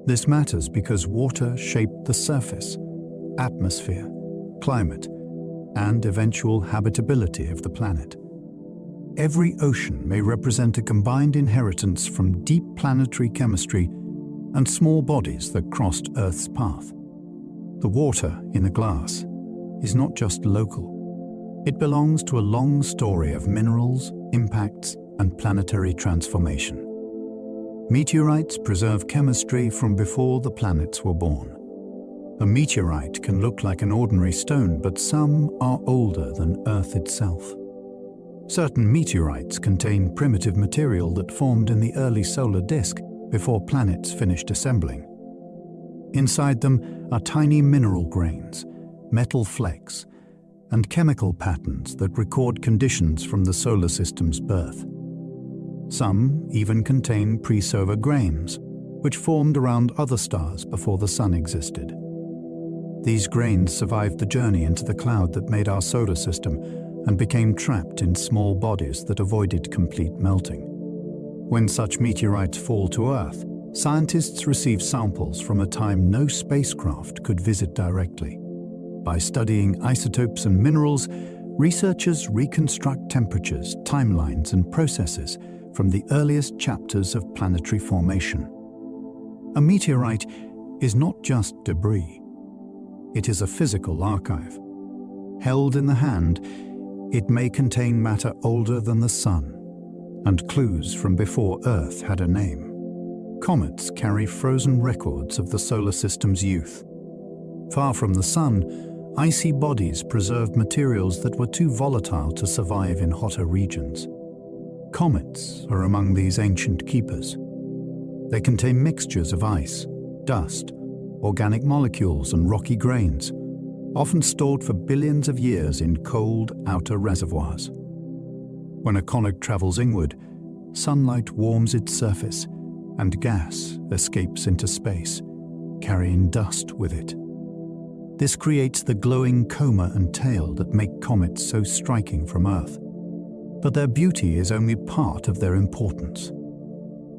This matters because water shaped the surface, atmosphere, climate, and eventual habitability of the planet. Every ocean may represent a combined inheritance from deep planetary chemistry and small bodies that crossed Earth's path. The water in a glass is not just local. It belongs to a long story of minerals, impacts, and planetary transformation. Meteorites preserve chemistry from before the planets were born. A meteorite can look like an ordinary stone, but some are older than Earth itself. Certain meteorites contain primitive material that formed in the early solar disk before planets finished assembling. Inside them are tiny mineral grains, metal flakes, and chemical patterns that record conditions from the solar system's birth. Some even contain pre-solar grains, which formed around other stars before the Sun existed. These grains survived the journey into the cloud that made our solar system and became trapped in small bodies that avoided complete melting. When such meteorites fall to Earth, scientists receive samples from a time no spacecraft could visit directly. By studying isotopes and minerals, researchers reconstruct temperatures, timelines, and processes from the earliest chapters of planetary formation. A meteorite is not just debris. It is a physical archive. Held in the hand, it may contain matter older than the Sun, and clues from before Earth had a name. Comets carry frozen records of the solar system's youth. Far from the Sun, icy bodies preserved materials that were too volatile to survive in hotter regions. Comets are among these ancient keepers. They contain mixtures of ice, dust, organic molecules, and rocky grains, often stored for billions of years in cold outer reservoirs. When a comet travels inward, sunlight warms its surface, and gas escapes into space, carrying dust with it. This creates the glowing coma and tail that make comets so striking from Earth. But their beauty is only part of their importance.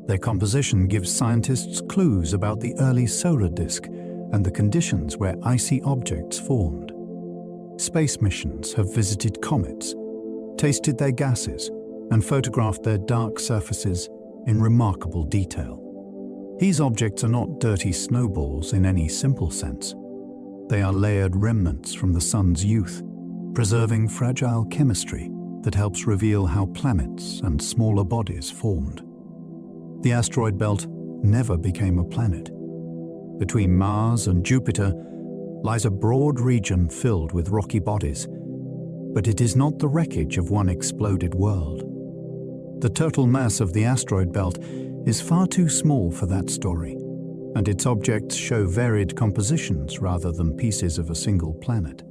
Their composition gives scientists clues about the early solar disk and the conditions where icy objects formed. Space missions have visited comets, tasted their gases, and photographed their dark surfaces in remarkable detail. These objects are not dirty snowballs in any simple sense. They are layered remnants from the Sun's youth, preserving fragile chemistry that helps reveal how planets and smaller bodies formed. The asteroid belt never became a planet. Between Mars and Jupiter lies a broad region filled with rocky bodies, but it is not the wreckage of one exploded world. The total mass of the asteroid belt is far too small for that story, and its objects show varied compositions rather than pieces of a single planet.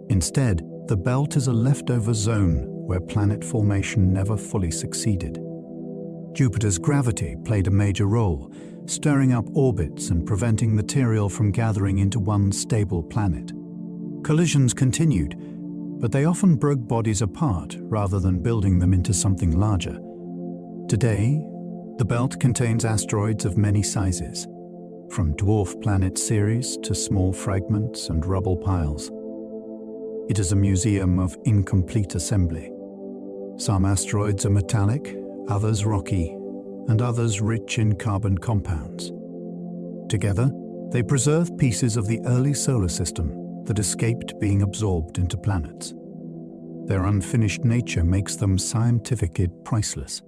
Instead, the belt is a leftover zone where planet formation never fully succeeded. Jupiter's gravity played a major role, stirring up orbits and preventing material from gathering into one stable planet. Collisions continued, but they often broke bodies apart rather than building them into something larger. Today, the belt contains asteroids of many sizes, from dwarf planet series to small fragments and rubble piles. It is a museum of incomplete assembly. Some asteroids are metallic, others rocky, and others rich in carbon compounds. Together, they preserve pieces of the early solar system that escaped being absorbed into planets. Their unfinished nature makes them scientifically priceless.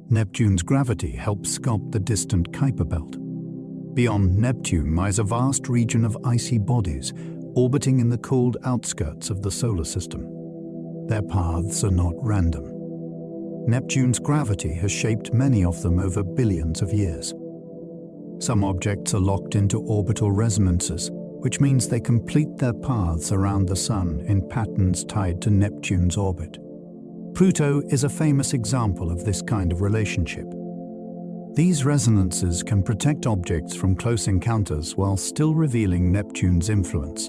Neptune's gravity helps sculpt the distant Kuiper belt. Beyond Neptune lies a vast region of icy bodies orbiting in the cold outskirts of the solar system. Their paths are not random. Neptune's gravity has shaped many of them over billions of years. Some objects are locked into orbital resonances, which means they complete their paths around the Sun in patterns tied to Neptune's orbit. Pluto is a famous example of this kind of relationship. These resonances can protect objects from close encounters while still revealing Neptune's influence.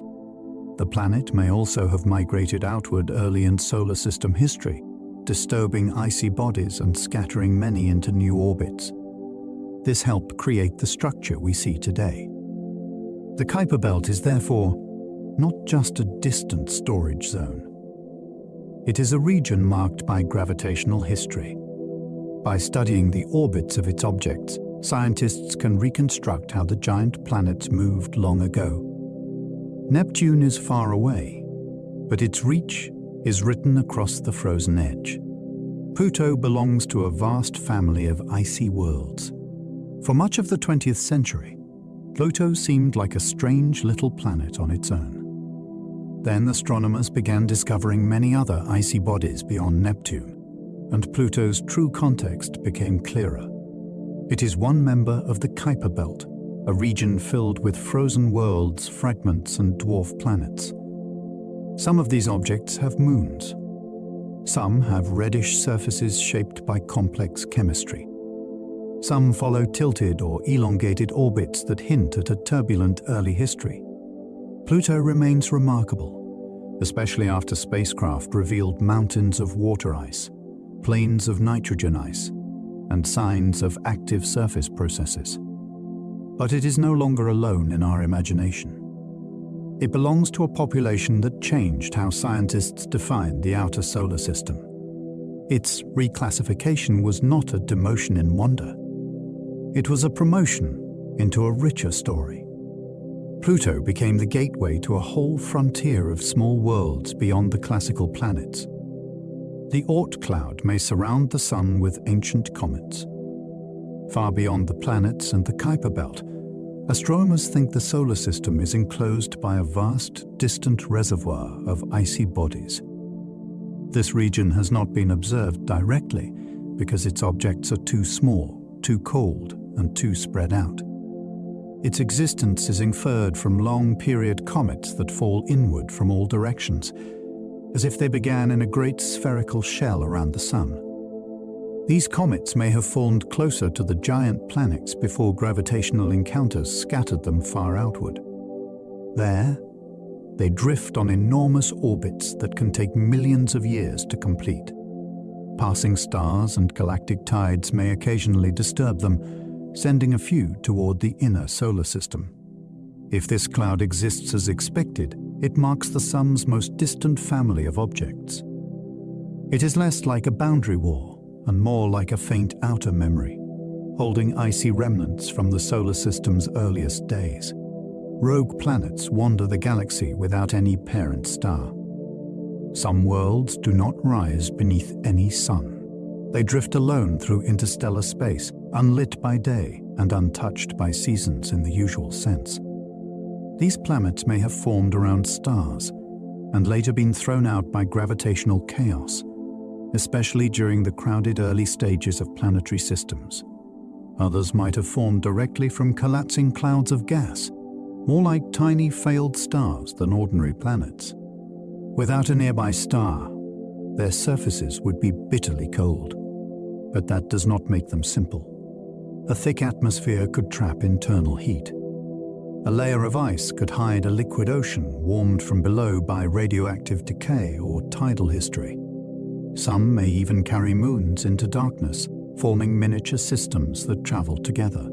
The planet may also have migrated outward early in solar system history, disturbing icy bodies and scattering many into new orbits. This helped create the structure we see today. The Kuiper belt is therefore not just a distant storage zone. It is a region marked by gravitational history. By studying the orbits of its objects, scientists can reconstruct how the giant planets moved long ago. Neptune is far away, but its reach is written across the frozen edge. Pluto belongs to a vast family of icy worlds. For much of the 20th century, Pluto seemed like a strange little planet on its own. Then astronomers began discovering many other icy bodies beyond Neptune, and Pluto's true context became clearer. It is one member of the Kuiper belt, a region filled with frozen worlds, fragments, and dwarf planets. Some of these objects have moons. Some have reddish surfaces shaped by complex chemistry. Some follow tilted or elongated orbits that hint at a turbulent early history. Pluto remains remarkable, especially after spacecraft revealed mountains of water ice, plains of nitrogen ice, and signs of active surface processes. But it is no longer alone in our imagination. It belongs to a population that changed how scientists define the outer solar system. Its reclassification was not a demotion in wonder. It was a promotion into a richer story. Pluto became the gateway to a whole frontier of small worlds beyond the classical planets. The Oort cloud may surround the Sun with ancient comets. Far beyond the planets and the Kuiper belt, astronomers think the solar system is enclosed by a vast, distant reservoir of icy bodies. This region has not been observed directly because its objects are too small, too cold, and too spread out. Its existence is inferred from long-period comets that fall inward from all directions, as if they began in a great spherical shell around the Sun. These comets may have formed closer to the giant planets before gravitational encounters scattered them far outward. There, they drift on enormous orbits that can take millions of years to complete. Passing stars and galactic tides may occasionally disturb them, sending a few toward the inner solar system. If this cloud exists as expected, it marks the Sun's most distant family of objects. It is less like a boundary wall and more like a faint outer memory, holding icy remnants from the solar system's earliest days. Rogue planets wander the galaxy without any parent star. Some worlds do not rise beneath any sun. They drift alone through interstellar space, unlit by day and untouched by seasons in the usual sense. These planets may have formed around stars and later been thrown out by gravitational chaos, especially during the crowded early stages of planetary systems. Others might have formed directly from collapsing clouds of gas, more like tiny failed stars than ordinary planets. Without a nearby star, their surfaces would be bitterly cold. But that does not make them simple. A thick atmosphere could trap internal heat. A layer of ice could hide a liquid ocean warmed from below by radioactive decay or tidal history. Some may even carry moons into darkness, forming miniature systems that travel together.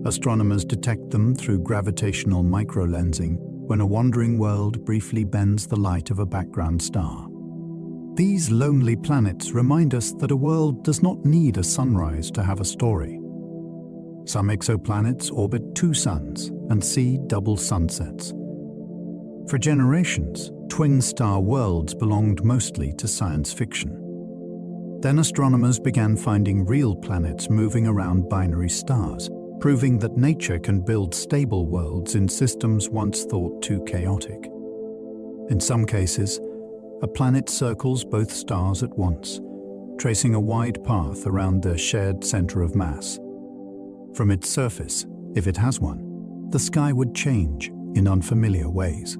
Astronomers detect them through gravitational microlensing when a wandering world briefly bends the light of a background star. These lonely planets remind us that a world does not need a sunrise to have a story. Some exoplanets orbit two suns and see double sunsets. For generations, twin star worlds belonged mostly to science fiction. Then astronomers began finding real planets moving around binary stars, proving that nature can build stable worlds in systems once thought too chaotic. In some cases, a planet circles both stars at once, tracing a wide path around their shared center of mass. From its surface, if it has one, the sky would change in unfamiliar ways.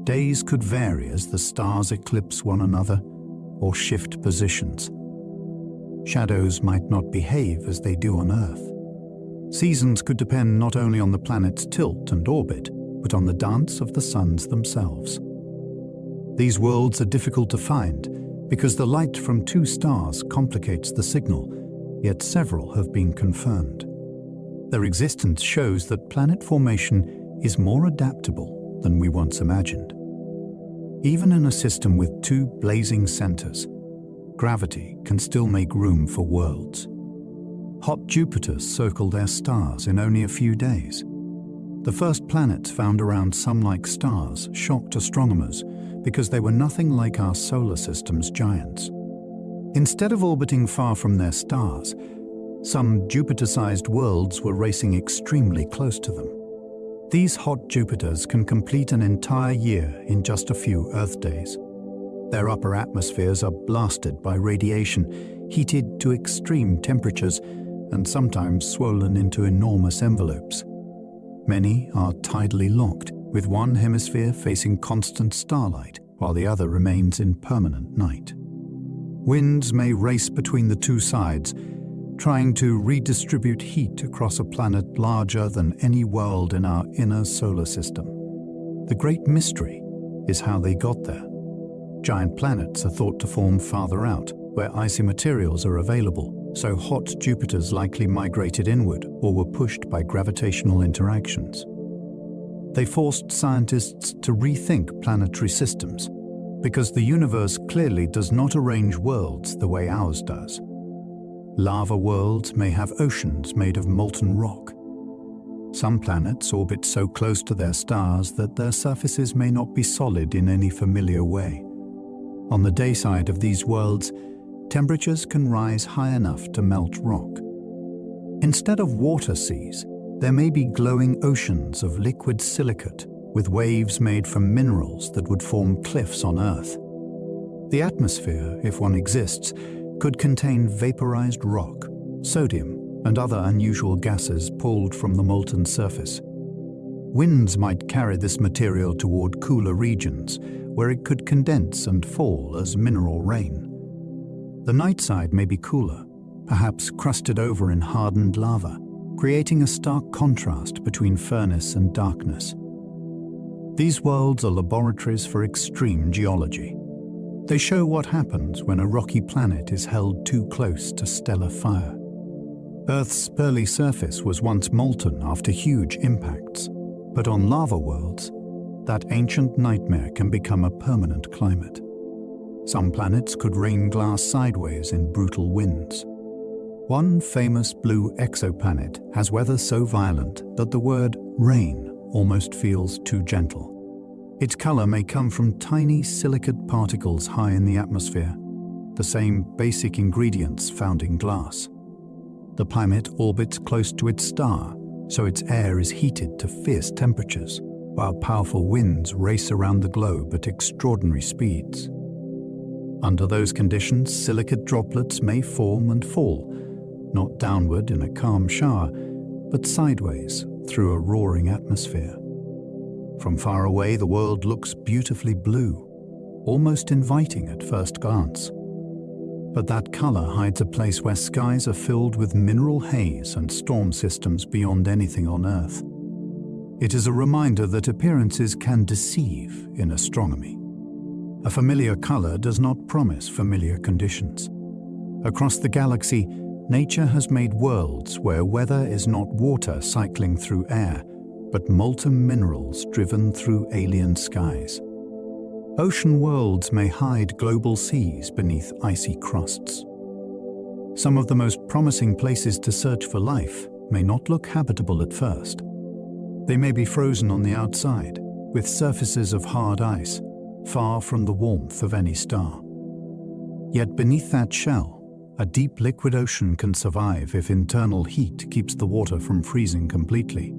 Days could vary as the stars eclipse one another or shift positions. Shadows might not behave as they do on Earth. Seasons could depend not only on the planet's tilt and orbit, but on the dance of the suns themselves. These worlds are difficult to find because the light from two stars complicates the signal, yet several have been confirmed. Their existence shows that planet formation is more adaptable than we once imagined. Even in a system with two blazing centers, gravity can still make room for worlds. Hot Jupiters circle their stars in only a few days. The first planets found around sun-like stars shocked astronomers because they were nothing like our solar system's giants. Instead of orbiting far from their stars, some Jupiter-sized worlds were racing extremely close to them. These hot Jupiters can complete an entire year in just a few Earth days. Their upper atmospheres are blasted by radiation, heated to extreme temperatures, and sometimes swollen into enormous envelopes. Many are tidally locked, with one hemisphere facing constant starlight, while the other remains in permanent night. Winds may race between the two sides, trying to redistribute heat across a planet larger than any world in our inner solar system. The great mystery is how they got there. Giant planets are thought to form farther out, where icy materials are available, so hot Jupiters likely migrated inward or were pushed by gravitational interactions. They forced scientists to rethink planetary systems, because the universe clearly does not arrange worlds the way ours does. Lava worlds may have oceans made of molten rock. Some planets orbit so close to their stars that their surfaces may not be solid in any familiar way. On the day side of these worlds, temperatures can rise high enough to melt rock. Instead of water seas, there may be glowing oceans of liquid silicate with waves made from minerals that would form cliffs on Earth. The atmosphere, if one exists, could contain vaporized rock, sodium, and other unusual gases pulled from the molten surface. Winds might carry this material toward cooler regions, where it could condense and fall as mineral rain. The night side may be cooler, perhaps crusted over in hardened lava, creating a stark contrast between furnace and darkness. These worlds are laboratories for extreme geology. They show what happens when a rocky planet is held too close to stellar fire. Earth's early surface was once molten after huge impacts, but on lava worlds, that ancient nightmare can become a permanent climate. Some planets could rain glass sideways in brutal winds. One famous blue exoplanet has weather so violent that the word rain almost feels too gentle. Its color may come from tiny silicate particles high in the atmosphere, the same basic ingredients found in glass. The planet orbits close to its star, so its air is heated to fierce temperatures, while powerful winds race around the globe at extraordinary speeds. Under those conditions, silicate droplets may form and fall, not downward in a calm shower, but sideways through a roaring atmosphere. From far away, the world looks beautifully blue, almost inviting at first glance. But that color hides a place where skies are filled with mineral haze and storm systems beyond anything on Earth. It is a reminder that appearances can deceive in astronomy. A familiar color does not promise familiar conditions. Across the galaxy, nature has made worlds where weather is not water cycling through air, but molten minerals driven through alien skies. Ocean worlds may hide global seas beneath icy crusts. Some of the most promising places to search for life may not look habitable at first. They may be frozen on the outside, with surfaces of hard ice, far from the warmth of any star. Yet beneath that shell, a deep liquid ocean can survive if internal heat keeps the water from freezing completely.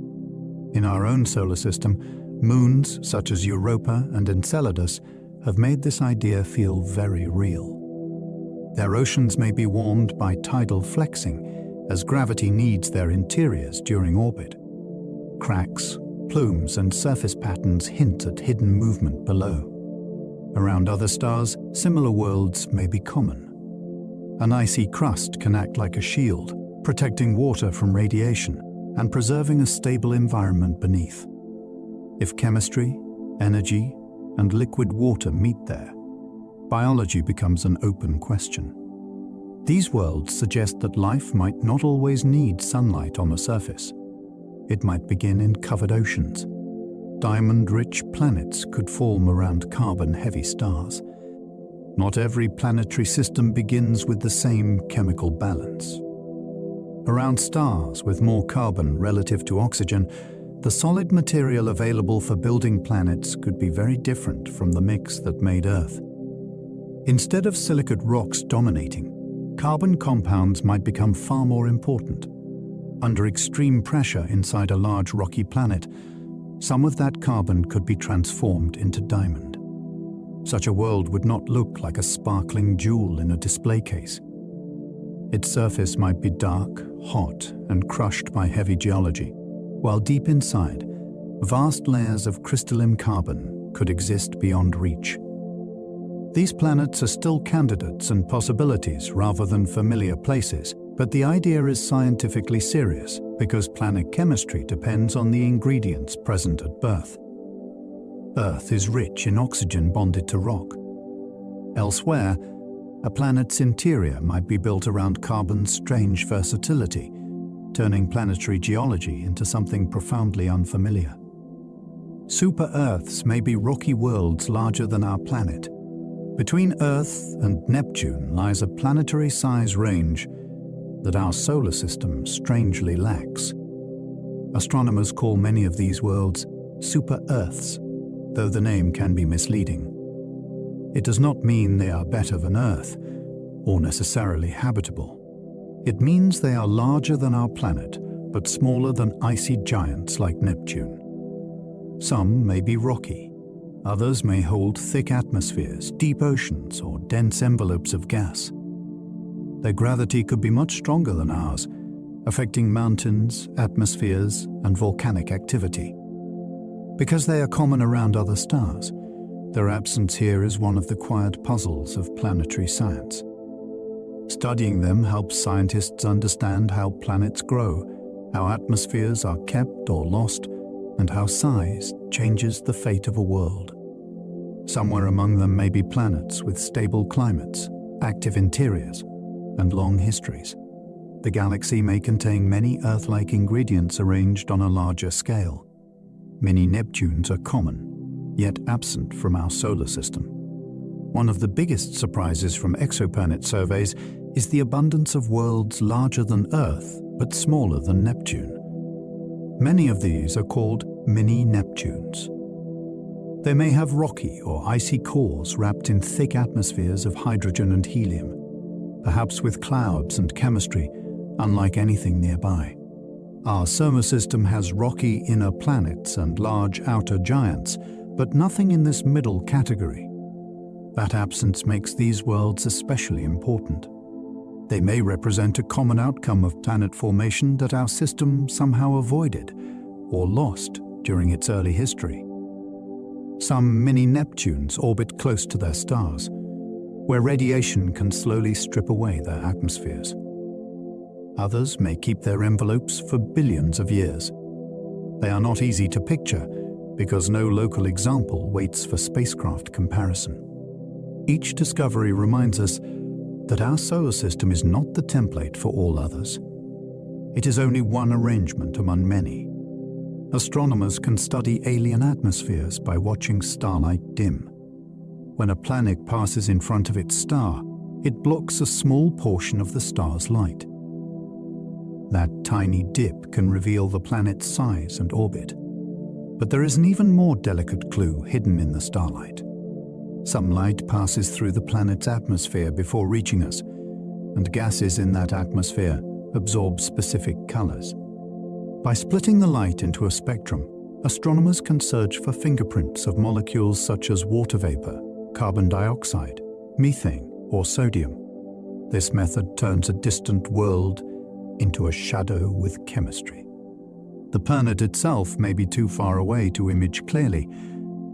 In our own solar system, moons such as Europa and Enceladus have made this idea feel very real. Their oceans may be warmed by tidal flexing, as gravity kneads their interiors during orbit. Cracks, plumes, and surface patterns hint at hidden movement below. Around other stars, similar worlds may be common. An icy crust can act like a shield, protecting water from radiation and preserving a stable environment beneath. If chemistry, energy, and liquid water meet there, biology becomes an open question. These worlds suggest that life might not always need sunlight on the surface. It might begin in covered oceans. Diamond-rich planets could form around carbon-heavy stars. Not every planetary system begins with the same chemical balance. Around stars with more carbon relative to oxygen, the solid material available for building planets could be very different from the mix that made Earth. Instead of silicate rocks dominating, carbon compounds might become far more important. Under extreme pressure inside a large rocky planet, some of that carbon could be transformed into diamond. Such a world would not look like a sparkling jewel in a display case. Its surface might be dark, hot, and crushed by heavy geology, while deep inside, vast layers of crystalline carbon could exist beyond reach. These planets are still candidates and possibilities rather than familiar places, but the idea is scientifically serious because planet chemistry depends on the ingredients present at birth. Earth is rich in oxygen bonded to rock. Elsewhere, a planet's interior might be built around carbon's strange versatility, turning planetary geology into something profoundly unfamiliar. Super-Earths may be rocky worlds larger than our planet. Between Earth and Neptune lies a planetary size range that our solar system strangely lacks. Astronomers call many of these worlds super-Earths, though the name can be misleading. It does not mean they are better than Earth, or necessarily habitable. It means they are larger than our planet, but smaller than icy giants like Neptune. Some may be rocky. Others may hold thick atmospheres, deep oceans, or dense envelopes of gas. Their gravity could be much stronger than ours, affecting mountains, atmospheres, and volcanic activity. Because they are common around other stars, their absence here is one of the quiet puzzles of planetary science. Studying them helps scientists understand how planets grow, how atmospheres are kept or lost, and how size changes the fate of a world. Somewhere among them may be planets with stable climates, active interiors, and long histories. The galaxy may contain many Earth-like ingredients arranged on a larger scale. Many Neptunes are common, yet absent from our solar system. One of the biggest surprises from exoplanet surveys is the abundance of worlds larger than Earth but smaller than Neptune. Many of these are called mini-Neptunes. They may have rocky or icy cores wrapped in thick atmospheres of hydrogen and helium, perhaps with clouds and chemistry unlike anything nearby. Our solar system has rocky inner planets and large outer giants, but nothing in this middle category. That absence makes these worlds especially important. They may represent a common outcome of planet formation that our system somehow avoided or lost during its early history. Some mini-Neptunes orbit close to their stars, where radiation can slowly strip away their atmospheres. Others may keep their envelopes for billions of years. They are not easy to picture because no local example waits for spacecraft comparison. Each discovery reminds us that our solar system is not the template for all others. It is only one arrangement among many. Astronomers can study alien atmospheres by watching starlight dim. When a planet passes in front of its star, it blocks a small portion of the star's light. That tiny dip can reveal the planet's size and orbit. But there is an even more delicate clue hidden in the starlight. Some light passes through the planet's atmosphere before reaching us, and gases in that atmosphere absorb specific colors. By splitting the light into a spectrum, astronomers can search for fingerprints of molecules such as water vapor, carbon dioxide, methane, or sodium. This method turns a distant world into a shadow with chemistry. The planet itself may be too far away to image clearly,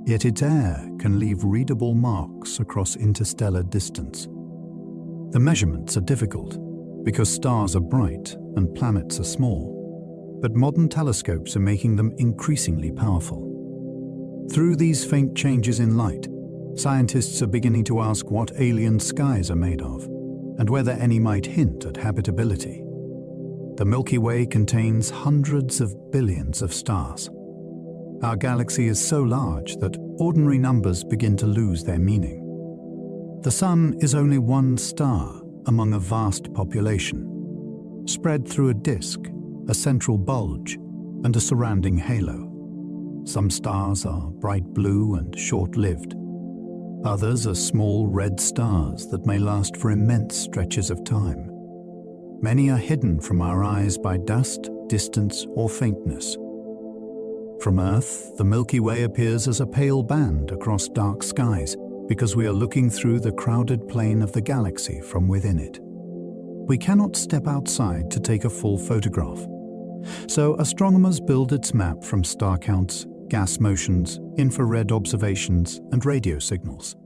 yet its air can leave readable marks across interstellar distance. The measurements are difficult because stars are bright and planets are small, but modern telescopes are making them increasingly powerful. Through these faint changes in light, scientists are beginning to ask what alien skies are made of, and whether any might hint at habitability. The Milky Way contains hundreds of billions of stars. Our galaxy is so large that ordinary numbers begin to lose their meaning. The Sun is only one star among a vast population, spread through a disk, a central bulge, and a surrounding halo. Some stars are bright blue and short-lived. Others are small red stars that may last for immense stretches of time. Many are hidden from our eyes by dust, distance, or faintness. From Earth, the Milky Way appears as a pale band across dark skies because we are looking through the crowded plane of the galaxy from within it. We cannot step outside to take a full photograph. So astronomers build its map from star counts, gas motions, infrared observations, and radio signals.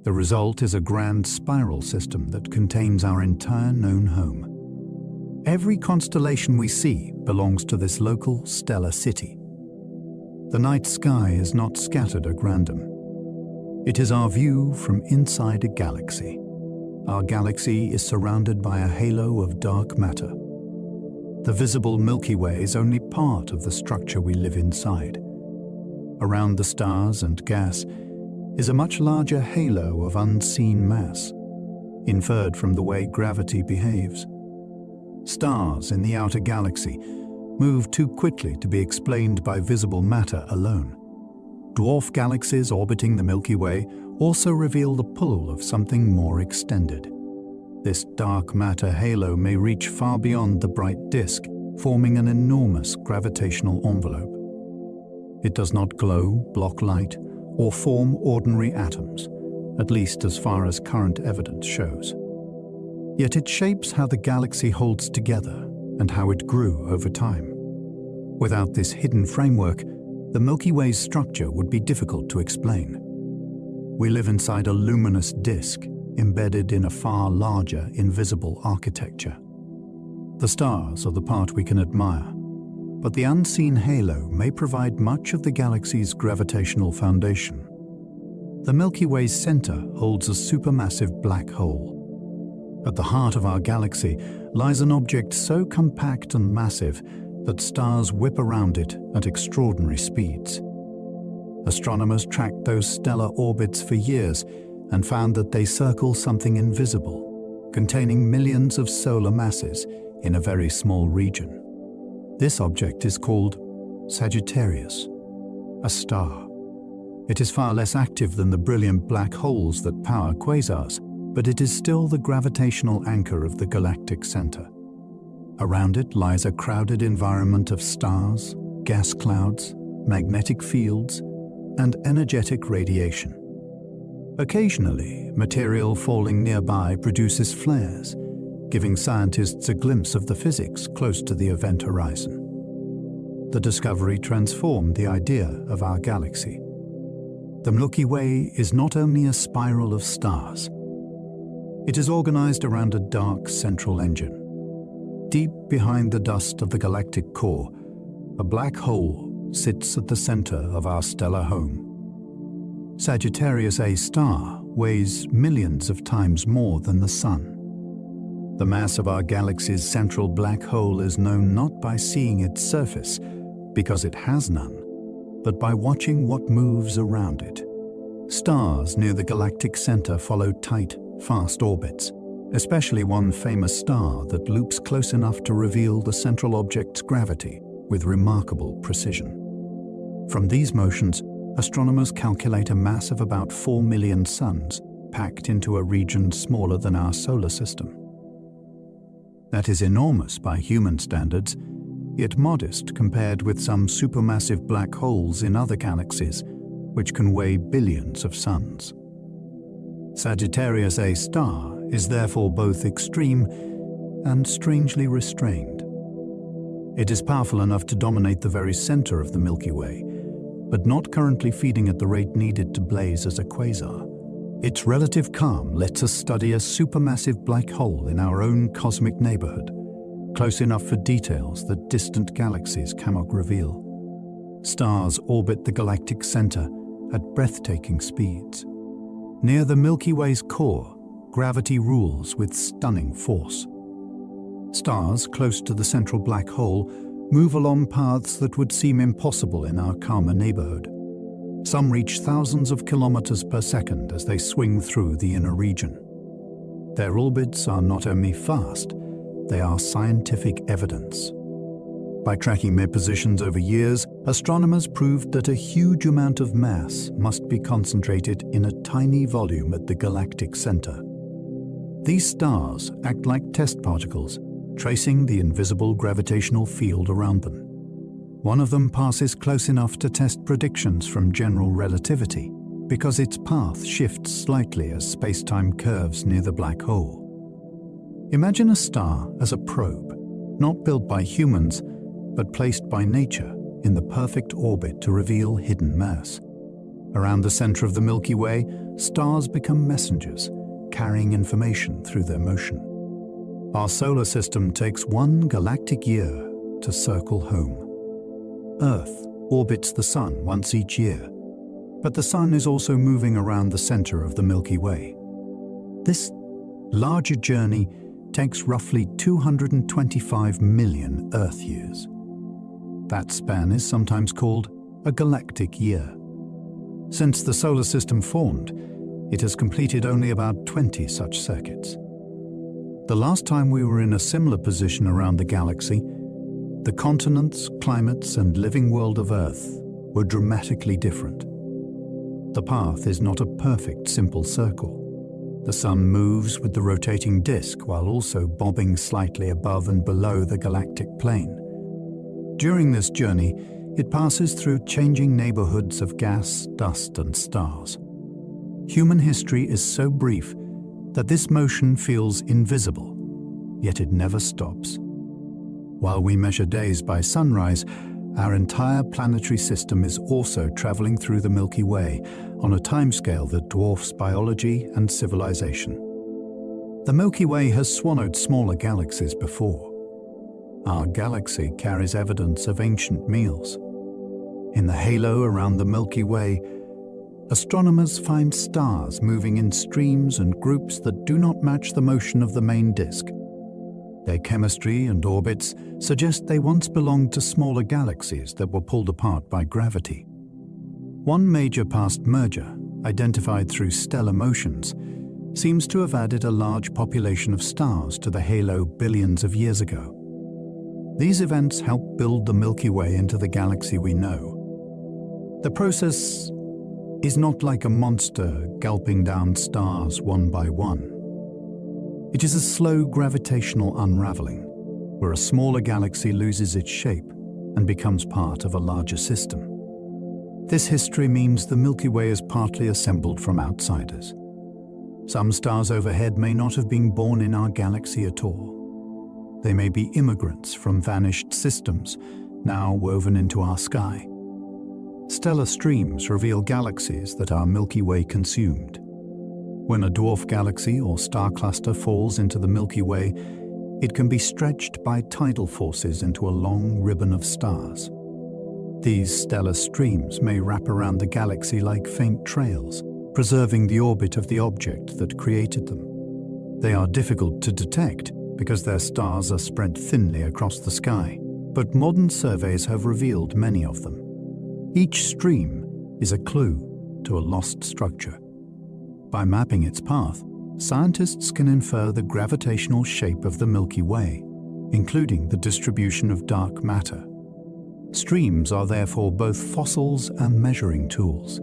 The result is a grand spiral system that contains our entire known home. Every constellation we see belongs to this local stellar city. The night sky is not scattered at random. It is our view from inside a galaxy. Our galaxy is surrounded by a halo of dark matter. The visible Milky Way is only part of the structure we live inside. Around the stars and gas is a much larger halo of unseen mass, inferred from the way gravity behaves. Stars in the outer galaxy move too quickly to be explained by visible matter alone. Dwarf galaxies orbiting the Milky Way also reveal the pull of something more extended. This dark matter halo may reach far beyond the bright disk, forming an enormous gravitational envelope. It does not glow, block light, or form ordinary atoms, at least as far as current evidence shows. Yet it shapes how the galaxy holds together and how it grew over time. Without this hidden framework, the Milky Way's structure would be difficult to explain. We live inside a luminous disk, embedded in a far larger, invisible architecture. The stars are the part we can admire, but the unseen halo may provide much of the galaxy's gravitational foundation. The Milky Way's center holds a supermassive black hole. At the heart of our galaxy lies an object so compact and massive that stars whip around it at extraordinary speeds. Astronomers tracked those stellar orbits for years and found that they circle something invisible, containing millions of solar masses in a very small region. This object is called Sagittarius, a star. It is far less active than the brilliant black holes that power quasars, but it is still the gravitational anchor of the galactic center. Around it lies a crowded environment of stars, gas clouds, magnetic fields, and energetic radiation. Occasionally, material falling nearby produces flares, giving scientists a glimpse of the physics close to the event horizon. The discovery transformed the idea of our galaxy. The Milky Way is not only a spiral of stars. It is organized around a dark central engine. Deep behind the dust of the galactic core, a black hole sits at the center of our stellar home. Sagittarius A star weighs millions of times more than the Sun. The mass of our galaxy's central black hole is known not by seeing its surface, because it has none, but by watching what moves around it. Stars near the galactic center follow tight, fast orbits, especially one famous star that loops close enough to reveal the central object's gravity with remarkable precision. From these motions, astronomers calculate a mass of about 4 million suns packed into a region smaller than our solar system. That is enormous by human standards, yet modest compared with some supermassive black holes in other galaxies, which can weigh billions of suns. Sagittarius A star is therefore both extreme and strangely restrained. It is powerful enough to dominate the very center of the Milky Way, but not currently feeding at the rate needed to blaze as a quasar. Its relative calm lets us study a supermassive black hole in our own cosmic neighborhood, close enough for details that distant galaxies cannot reveal. Stars orbit the galactic center at breathtaking speeds. Near the Milky Way's core, gravity rules with stunning force. Stars close to the central black hole move along paths that would seem impossible in our calmer neighborhood. Some reach thousands of kilometers per second as they swing through the inner region. Their orbits are not only fast, they are scientific evidence. By tracking their positions over years, astronomers proved that a huge amount of mass must be concentrated in a tiny volume at the galactic center. These stars act like test particles, tracing the invisible gravitational field around them. One of them passes close enough to test predictions from general relativity because its path shifts slightly as space-time curves near the black hole. Imagine a star as a probe, not built by humans, but placed by nature in the perfect orbit to reveal hidden mass. Around the center of the Milky Way, stars become messengers, carrying information through their motion. Our solar system takes 1 galactic year to circle home. Earth orbits the Sun once each year, but the Sun is also moving around the center of the Milky Way. This larger journey takes roughly 225 million Earth years. That span is sometimes called a galactic year. Since the solar system formed, it has completed only about 20 such circuits. The last time we were in a similar position around the galaxy, the continents, climates, and living world of Earth were dramatically different. The path is not a perfect, simple circle. The Sun moves with the rotating disk while also bobbing slightly above and below the galactic plane. During this journey, it passes through changing neighborhoods of gas, dust, and stars. Human history is so brief that this motion feels invisible, yet it never stops. While we measure days by sunrise, our entire planetary system is also traveling through the Milky Way on a timescale that dwarfs biology and civilization. The Milky Way has swallowed smaller galaxies before. Our galaxy carries evidence of ancient meals. In the halo around the Milky Way, astronomers find stars moving in streams and groups that do not match the motion of the main disk. Their chemistry and orbits suggest they once belonged to smaller galaxies that were pulled apart by gravity. One major past merger, identified through stellar motions, seems to have added a large population of stars to the halo billions of years ago. These events help build the Milky Way into the galaxy we know. The process is not like a monster gulping down stars one by one. It is a slow gravitational unraveling, where a smaller galaxy loses its shape and becomes part of a larger system. This history means the Milky Way is partly assembled from outsiders. Some stars overhead may not have been born in our galaxy at all. They may be immigrants from vanished systems, now woven into our sky. Stellar streams reveal galaxies that our Milky Way consumed. When a dwarf galaxy or star cluster falls into the Milky Way, it can be stretched by tidal forces into a long ribbon of stars. These stellar streams may wrap around the galaxy like faint trails, preserving the orbit of the object that created them. They are difficult to detect because their stars are spread thinly across the sky, but modern surveys have revealed many of them. Each stream is a clue to a lost structure. By mapping its path, scientists can infer the gravitational shape of the Milky Way, including the distribution of dark matter. Streams are therefore both fossils and measuring tools.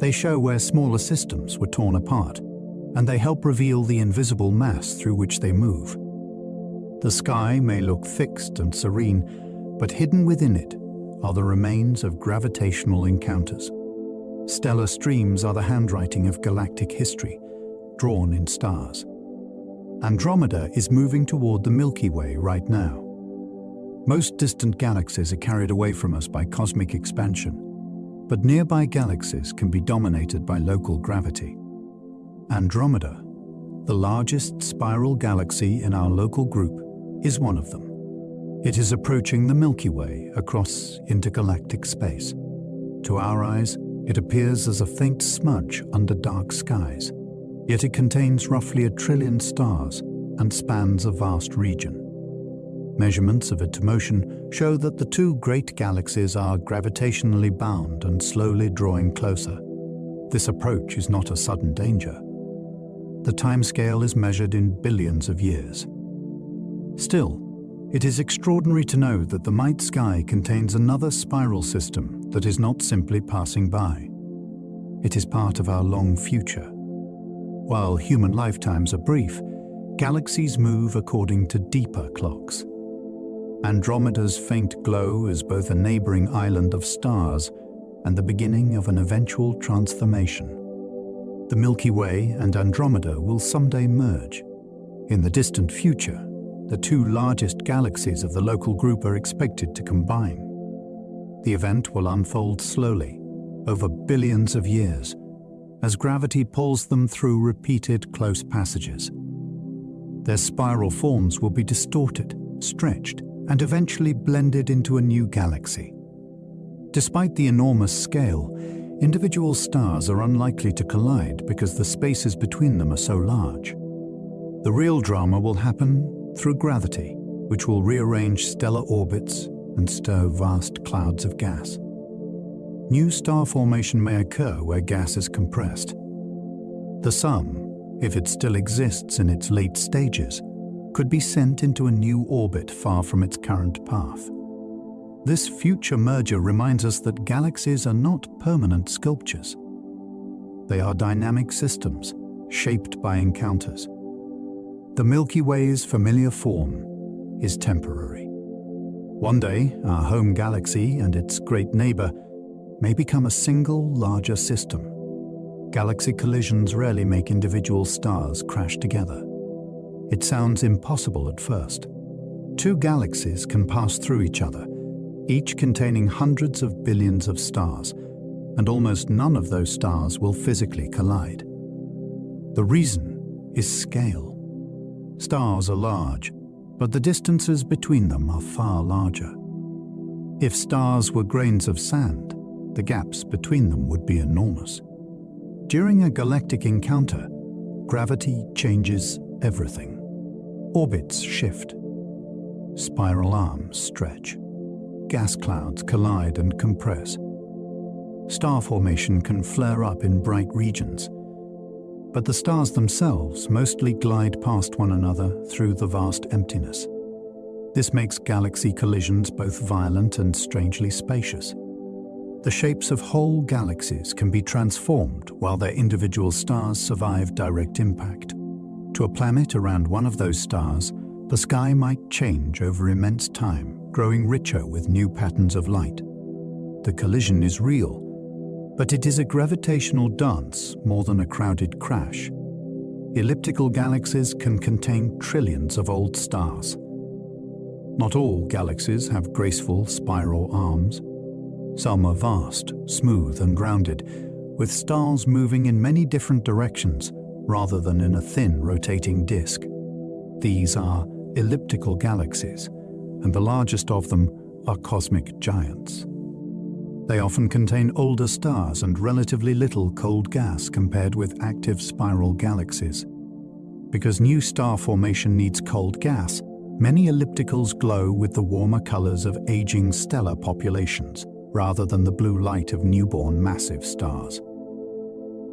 They show where smaller systems were torn apart, and they help reveal the invisible mass through which they move. The sky may look fixed and serene, but hidden within it are the remains of gravitational encounters. Stellar streams are the handwriting of galactic history, drawn in stars. Andromeda is moving toward the Milky Way right now. Most distant galaxies are carried away from us by cosmic expansion, but nearby galaxies can be dominated by local gravity. Andromeda, the largest spiral galaxy in our local group, is one of them. It is approaching the Milky Way across intergalactic space. To our eyes, it appears as a faint smudge under dark skies, yet it contains roughly 1 trillion stars and spans a vast region. Measurements of its motion show that the two great galaxies are gravitationally bound and slowly drawing closer. This approach is not a sudden danger. The timescale is measured in billions of years. Still, it is extraordinary to know that the night sky contains another spiral system that is not simply passing by. It is part of our long future. While human lifetimes are brief, galaxies move according to deeper clocks. Andromeda's faint glow is both a neighboring island of stars and the beginning of an eventual transformation. The Milky Way and Andromeda will someday merge. In the distant future, the two largest galaxies of the local group are expected to combine. The event will unfold slowly, over billions of years, as gravity pulls them through repeated close passages. Their spiral forms will be distorted, stretched, and eventually blended into a new galaxy. Despite the enormous scale, individual stars are unlikely to collide because the spaces between them are so large. The real drama will happen through gravity, which will rearrange stellar orbits and stir vast clouds of gas. New star formation may occur where gas is compressed. The Sun, if it still exists in its late stages, could be sent into a new orbit far from its current path. This future merger reminds us that galaxies are not permanent sculptures. They are dynamic systems, shaped by encounters. The Milky Way's familiar form is temporary. One day, our home galaxy and its great neighbor may become a single larger system. Galaxy collisions rarely make individual stars crash together. It sounds impossible at first. Two galaxies can pass through each other, each containing hundreds of billions of stars, and almost none of those stars will physically collide. The reason is scale. Stars are large, but the distances between them are far larger. If stars were grains of sand, the gaps between them would be enormous. During a galactic encounter, gravity changes everything. Orbits shift. Spiral arms stretch. Gas clouds collide and compress. Star formation can flare up in bright regions, but the stars themselves mostly glide past one another through the vast emptiness. This makes galaxy collisions both violent and strangely spacious. The shapes of whole galaxies can be transformed while their individual stars survive direct impact. To a planet around one of those stars, the sky might change over immense time, growing richer with new patterns of light. The collision is real, but it is a gravitational dance more than a crowded crash. Elliptical galaxies can contain trillions of old stars. Not all galaxies have graceful spiral arms. Some are vast, smooth and rounded, with stars moving in many different directions rather than in a thin rotating disk. These are elliptical galaxies, and the largest of them are cosmic giants. They often contain older stars and relatively little cold gas compared with active spiral galaxies. Because new star formation needs cold gas, many ellipticals glow with the warmer colors of aging stellar populations, rather than the blue light of newborn massive stars.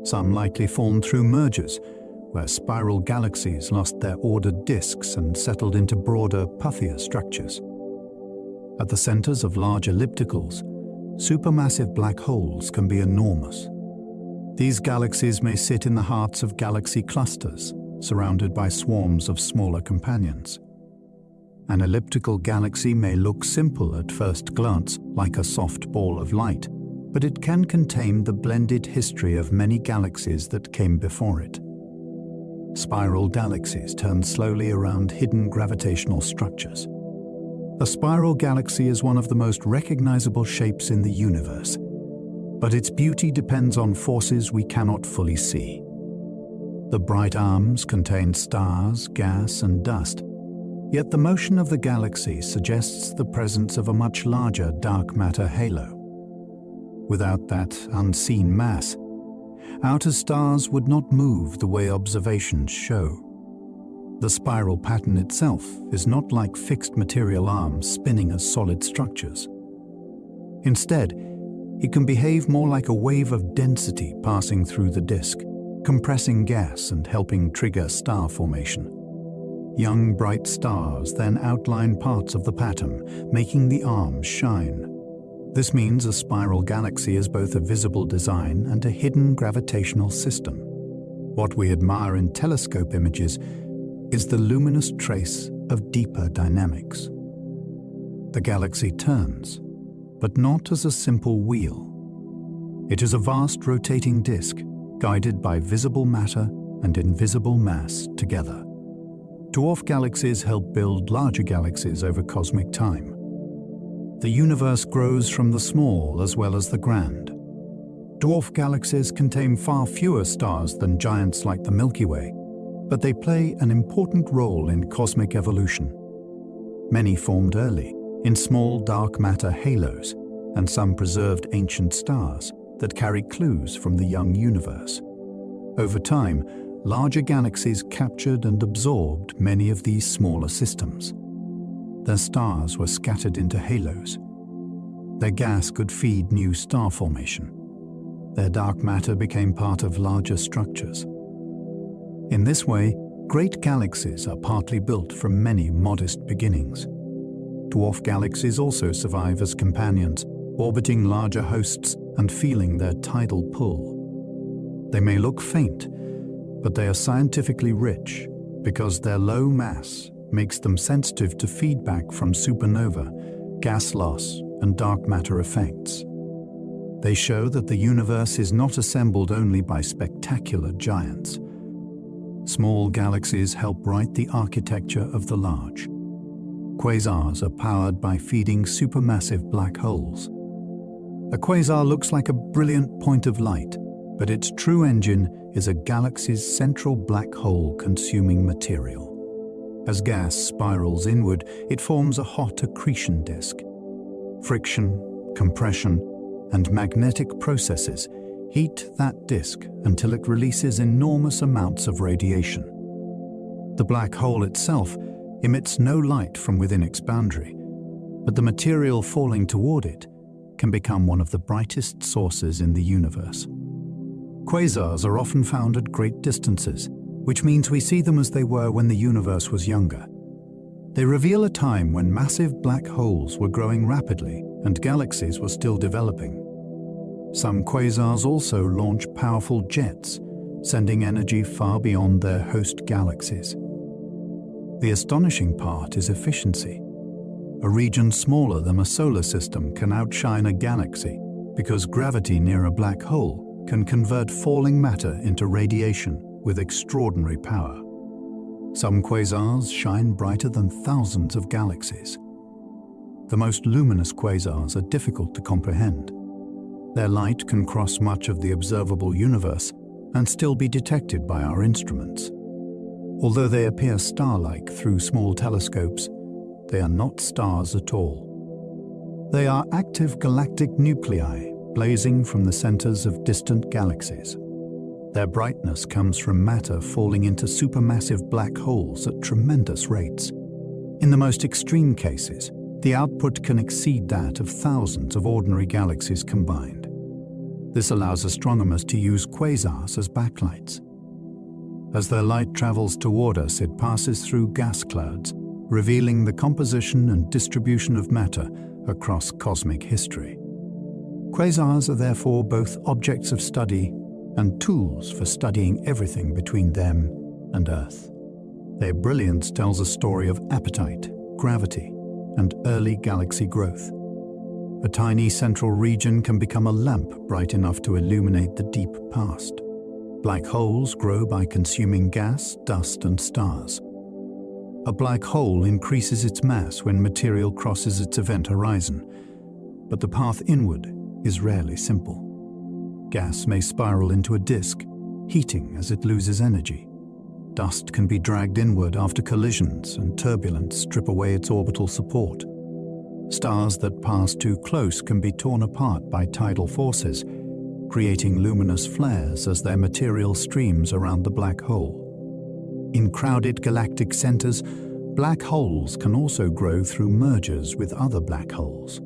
Some likely formed through mergers, where spiral galaxies lost their ordered disks and settled into broader, puffier structures. At the centers of large ellipticals, supermassive black holes can be enormous. These galaxies may sit in the hearts of galaxy clusters, surrounded by swarms of smaller companions. An elliptical galaxy may look simple at first glance, like a soft ball of light, but it can contain the blended history of many galaxies that came before it. Spiral galaxies turn slowly around hidden gravitational structures. A spiral galaxy is one of the most recognizable shapes in the universe, but its beauty depends on forces we cannot fully see. The bright arms contain stars, gas, and dust, yet the motion of the galaxy suggests the presence of a much larger dark matter halo. Without that unseen mass, outer stars would not move the way observations show. The spiral pattern itself is not like fixed material arms spinning as solid structures. Instead, it can behave more like a wave of density passing through the disk, compressing gas and helping trigger star formation. Young bright stars then outline parts of the pattern, making the arms shine. This means a spiral galaxy is both a visible design and a hidden gravitational system. What we admire in telescope images is the luminous trace of deeper dynamics. The galaxy turns, but not as a simple wheel. It is a vast rotating disk, guided by visible matter and invisible mass together. Dwarf galaxies help build larger galaxies over cosmic time. The universe grows from the small as well as the grand. Dwarf galaxies contain far fewer stars than giants like the Milky Way, but they play an important role in cosmic evolution. Many formed early, in small dark matter halos, and some preserved ancient stars that carry clues from the young universe. Over time, larger galaxies captured and absorbed many of these smaller systems. Their stars were scattered into halos. Their gas could feed new star formation. Their dark matter became part of larger structures. In this way, great galaxies are partly built from many modest beginnings. Dwarf galaxies also survive as companions, orbiting larger hosts and feeling their tidal pull. They may look faint, but they are scientifically rich because their low mass makes them sensitive to feedback from supernova, gas loss, and dark matter effects. They show that the universe is not assembled only by spectacular giants. Small galaxies help write the architecture of the large. Quasars are powered by feeding supermassive black holes. A quasar looks like a brilliant point of light, but its true engine is a galaxy's central black hole consuming material. As gas spirals inward, it forms a hot accretion disk. Friction, compression, and magnetic processes heat that disk until it releases enormous amounts of radiation. The black hole itself emits no light from within its boundary, but the material falling toward it can become one of the brightest sources in the universe. Quasars are often found at great distances, which means we see them as they were when the universe was younger. They reveal a time when massive black holes were growing rapidly and galaxies were still developing. Some quasars also launch powerful jets, sending energy far beyond their host galaxies. The astonishing part is efficiency. A region smaller than a solar system can outshine a galaxy because gravity near a black hole can convert falling matter into radiation with extraordinary power. Some quasars shine brighter than thousands of galaxies. The most luminous quasars are difficult to comprehend. Their light can cross much of the observable universe and still be detected by our instruments. Although they appear star-like through small telescopes, they are not stars at all. They are active galactic nuclei blazing from the centers of distant galaxies. Their brightness comes from matter falling into supermassive black holes at tremendous rates. In the most extreme cases, the output can exceed that of thousands of ordinary galaxies combined. This allows astronomers to use quasars as backlights. As their light travels toward us, it passes through gas clouds, revealing the composition and distribution of matter across cosmic history. Quasars are therefore both objects of study and tools for studying everything between them and Earth. Their brilliance tells a story of appetite, gravity, and early galaxy growth. A tiny central region can become a lamp bright enough to illuminate the deep past. Black holes grow by consuming gas, dust, and stars. A black hole increases its mass when material crosses its event horizon, but the path inward is rarely simple. Gas may spiral into a disk, heating as it loses energy. Dust can be dragged inward after collisions, and turbulence strip away its orbital support. Stars that pass too close can be torn apart by tidal forces, creating luminous flares as their material streams around the black hole. In crowded galactic centers, black holes can also grow through mergers with other black holes.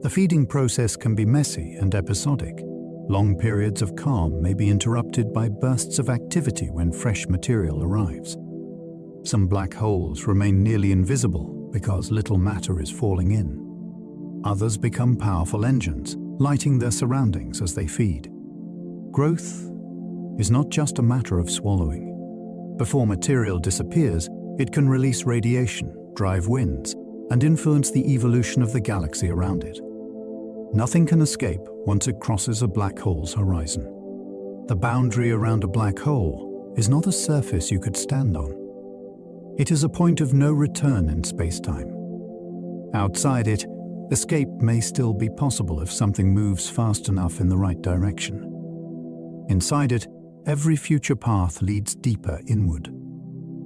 The feeding process can be messy and episodic. Long periods of calm may be interrupted by bursts of activity when fresh material arrives. Some black holes remain nearly invisible because little matter is falling in. Others become powerful engines, lighting their surroundings as they feed. Growth is not just a matter of swallowing. Before material disappears, it can release radiation, drive winds, and influence the evolution of the galaxy around it. Nothing can escape once it crosses a black hole's horizon. The boundary around a black hole is not a surface you could stand on. It is a point of no return in space-time. Outside it, escape may still be possible if something moves fast enough in the right direction. Inside it, every future path leads deeper inward.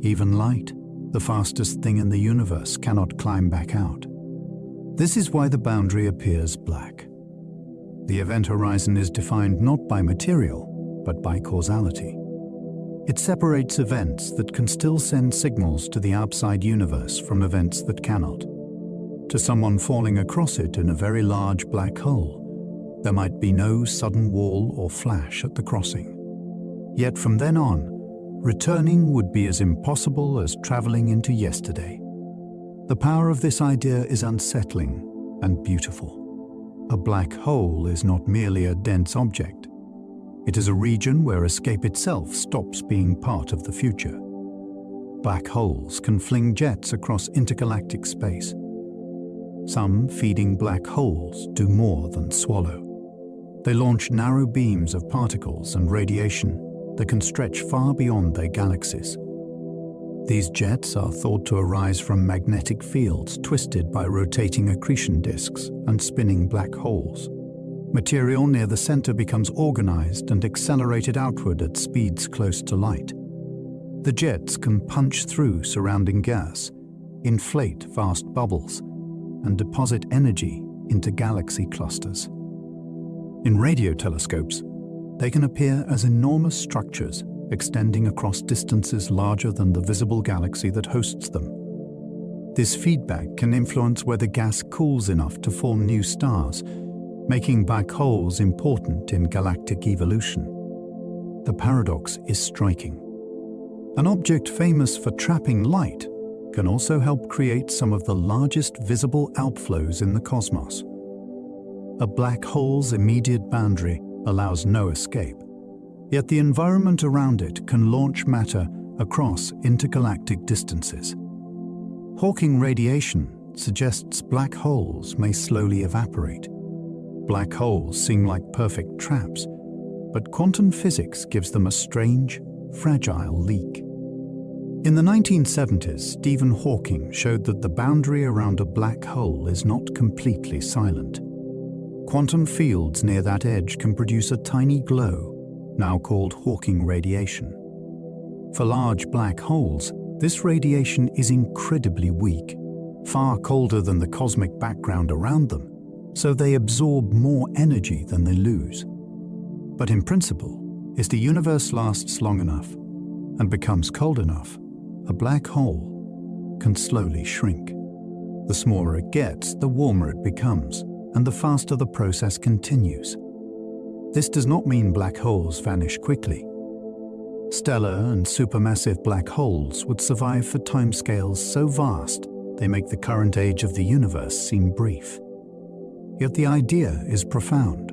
Even light, the fastest thing in the universe, cannot climb back out. This is why the boundary appears black. The event horizon is defined not by material, but by causality. It separates events that can still send signals to the outside universe from events that cannot. To someone falling across it in a very large black hole, there might be no sudden wall or flash at the crossing. Yet from then on, returning would be as impossible as traveling into yesterday. The power of this idea is unsettling and beautiful. A black hole is not merely a dense object. It is a region where escape itself stops being part of the future. Black holes can fling jets across intergalactic space. Some feeding black holes do more than swallow. They launch narrow beams of particles and radiation that can stretch far beyond their galaxies. These jets are thought to arise from magnetic fields twisted by rotating accretion disks and spinning black holes. Material near the center becomes organized and accelerated outward at speeds close to light. The jets can punch through surrounding gas, inflate vast bubbles, and deposit energy into galaxy clusters. In radio telescopes, they can appear as enormous structures extending across distances larger than the visible galaxy that hosts them. This feedback can influence whether gas cools enough to form new stars, making black holes important in galactic evolution. The paradox is striking. An object famous for trapping light can also help create some of the largest visible outflows in the cosmos. A black hole's immediate boundary allows no escape, yet the environment around it can launch matter across intergalactic distances. Hawking radiation suggests black holes may slowly evaporate. Black holes seem like perfect traps, but quantum physics gives them a strange, fragile leak. In the 1970s, Stephen Hawking showed that the boundary around a black hole is not completely silent. Quantum fields near that edge can produce a tiny glow, now called Hawking radiation. For large black holes, this radiation is incredibly weak, far colder than the cosmic background around them, so they absorb more energy than they lose. But in principle, if the universe lasts long enough and becomes cold enough, a black hole can slowly shrink. The smaller it gets, the warmer it becomes, and the faster the process continues. This does not mean black holes vanish quickly. Stellar and supermassive black holes would survive for timescales so vast they make the current age of the universe seem brief. Yet the idea is profound.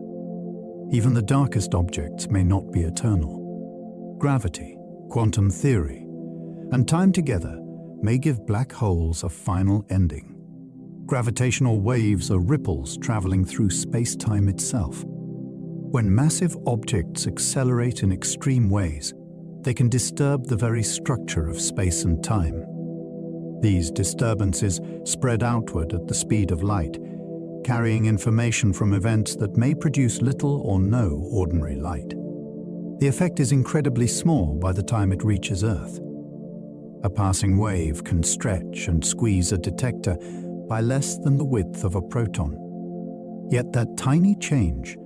Even the darkest objects may not be eternal. Gravity, quantum theory, and time together may give black holes a final ending. Gravitational waves are ripples traveling through space-time itself. When massive objects accelerate in extreme ways, they can disturb the very structure of space and time. These disturbances spread outward at the speed of light, carrying information from events that may produce little or no ordinary light. The effect is incredibly small by the time it reaches Earth. A passing wave can stretch and squeeze a detector by less than the width of a proton. Yet that tiny change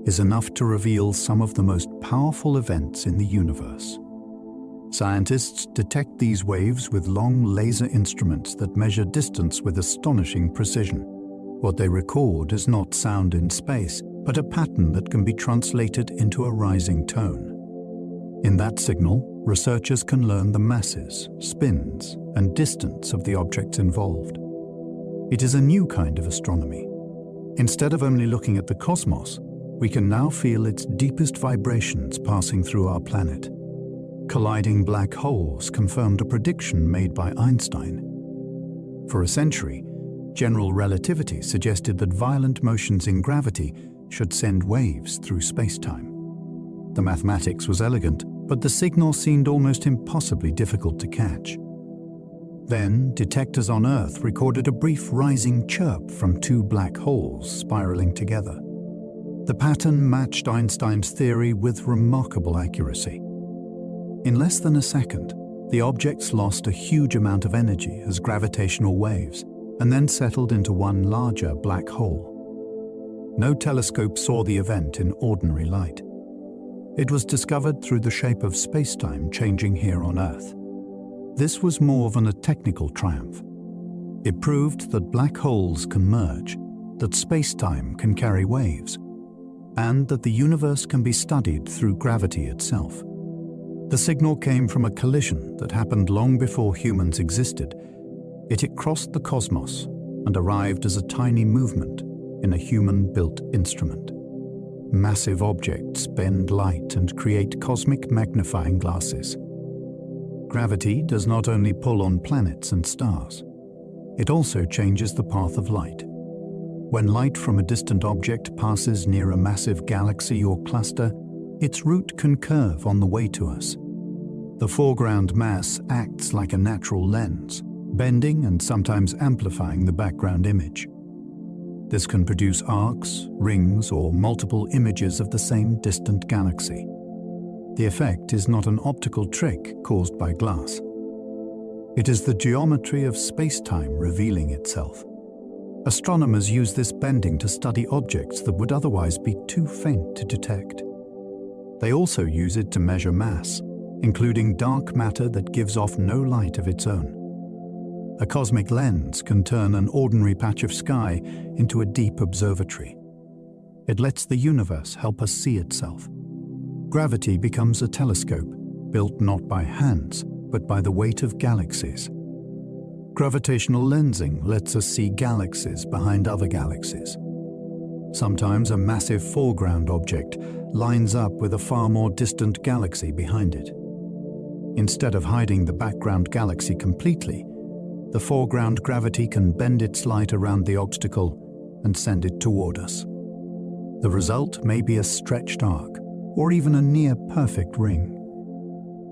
is enough to reveal some of the most powerful events in the universe. Scientists detect these waves with long laser instruments that measure distance with astonishing precision. What they record is not sound in space, but a pattern that can be translated into a rising tone. In that signal, researchers can learn the masses, spins, and distance of the objects involved. It is a new kind of astronomy. Instead of only looking at the cosmos, we can now feel its deepest vibrations passing through our planet. Colliding black holes confirmed a prediction made by Einstein. For a century, general relativity suggested that violent motions in gravity should send waves through space-time. The mathematics was elegant, but the signal seemed almost impossibly difficult to catch. Then, detectors on Earth recorded a brief rising chirp from two black holes spiraling together. The pattern matched Einstein's theory with remarkable accuracy. In less than a second, the objects lost a huge amount of energy as gravitational waves and then settled into one larger black hole. No telescope saw the event in ordinary light. It was discovered through the shape of space-time changing here on Earth. This was more than a technical triumph. It proved that black holes can merge, that space-time can carry waves, and that the universe can be studied through gravity itself. The signal came from a collision that happened long before humans existed, yet it crossed the cosmos and arrived as a tiny movement in a human-built instrument. Massive objects bend light and create cosmic magnifying glasses. Gravity does not only pull on planets and stars, it also changes the path of light. When light from a distant object passes near a massive galaxy or cluster, its route can curve on the way to us. The foreground mass acts like a natural lens, bending and sometimes amplifying the background image. This can produce arcs, rings, or multiple images of the same distant galaxy. The effect is not an optical trick caused by glass. It is the geometry of space-time revealing itself. Astronomers use this bending to study objects that would otherwise be too faint to detect. They also use it to measure mass, including dark matter that gives off no light of its own. A cosmic lens can turn an ordinary patch of sky into a deep observatory. It lets the universe help us see itself. Gravity becomes a telescope, built not by hands, but by the weight of galaxies. Gravitational lensing lets us see galaxies behind other galaxies. Sometimes a massive foreground object lines up with a far more distant galaxy behind it. Instead of hiding the background galaxy completely, the foreground gravity can bend its light around the obstacle and send it toward us. The result may be a stretched arc, or even a near-perfect ring.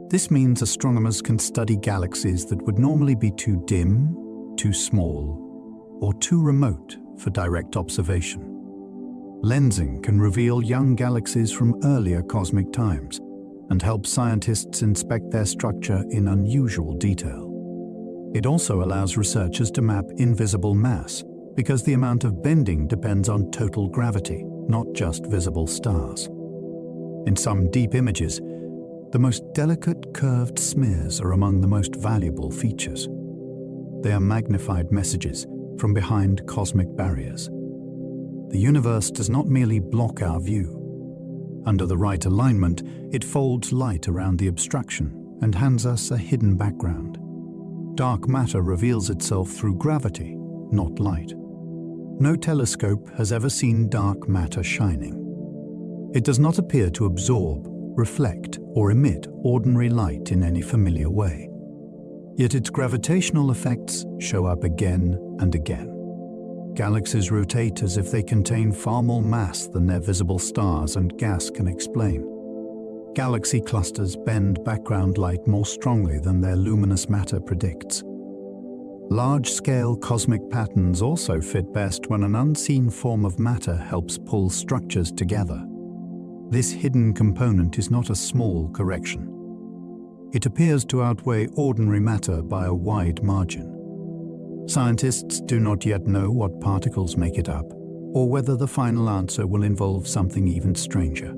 This means astronomers can study galaxies that would normally be too dim, too small, or too remote for direct observation. Lensing can reveal young galaxies from earlier cosmic times and help scientists inspect their structure in unusual detail. It also allows researchers to map invisible mass, because the amount of bending depends on total gravity, not just visible stars. In some deep images, the most delicate curved smears are among the most valuable features. They are magnified messages from behind cosmic barriers. The universe does not merely block our view. Under the right alignment, it folds light around the obstruction and hands us a hidden background. Dark matter reveals itself through gravity, not light. No telescope has ever seen dark matter shining. It does not appear to absorb, reflect, or emit ordinary light in any familiar way. Yet its gravitational effects show up again and again. Galaxies rotate as if they contain far more mass than their visible stars and gas can explain. Galaxy clusters bend background light more strongly than their luminous matter predicts. Large-scale cosmic patterns also fit best when an unseen form of matter helps pull structures together. This hidden component is not a small correction. It appears to outweigh ordinary matter by a wide margin. Scientists do not yet know what particles make it up, or whether the final answer will involve something even stranger.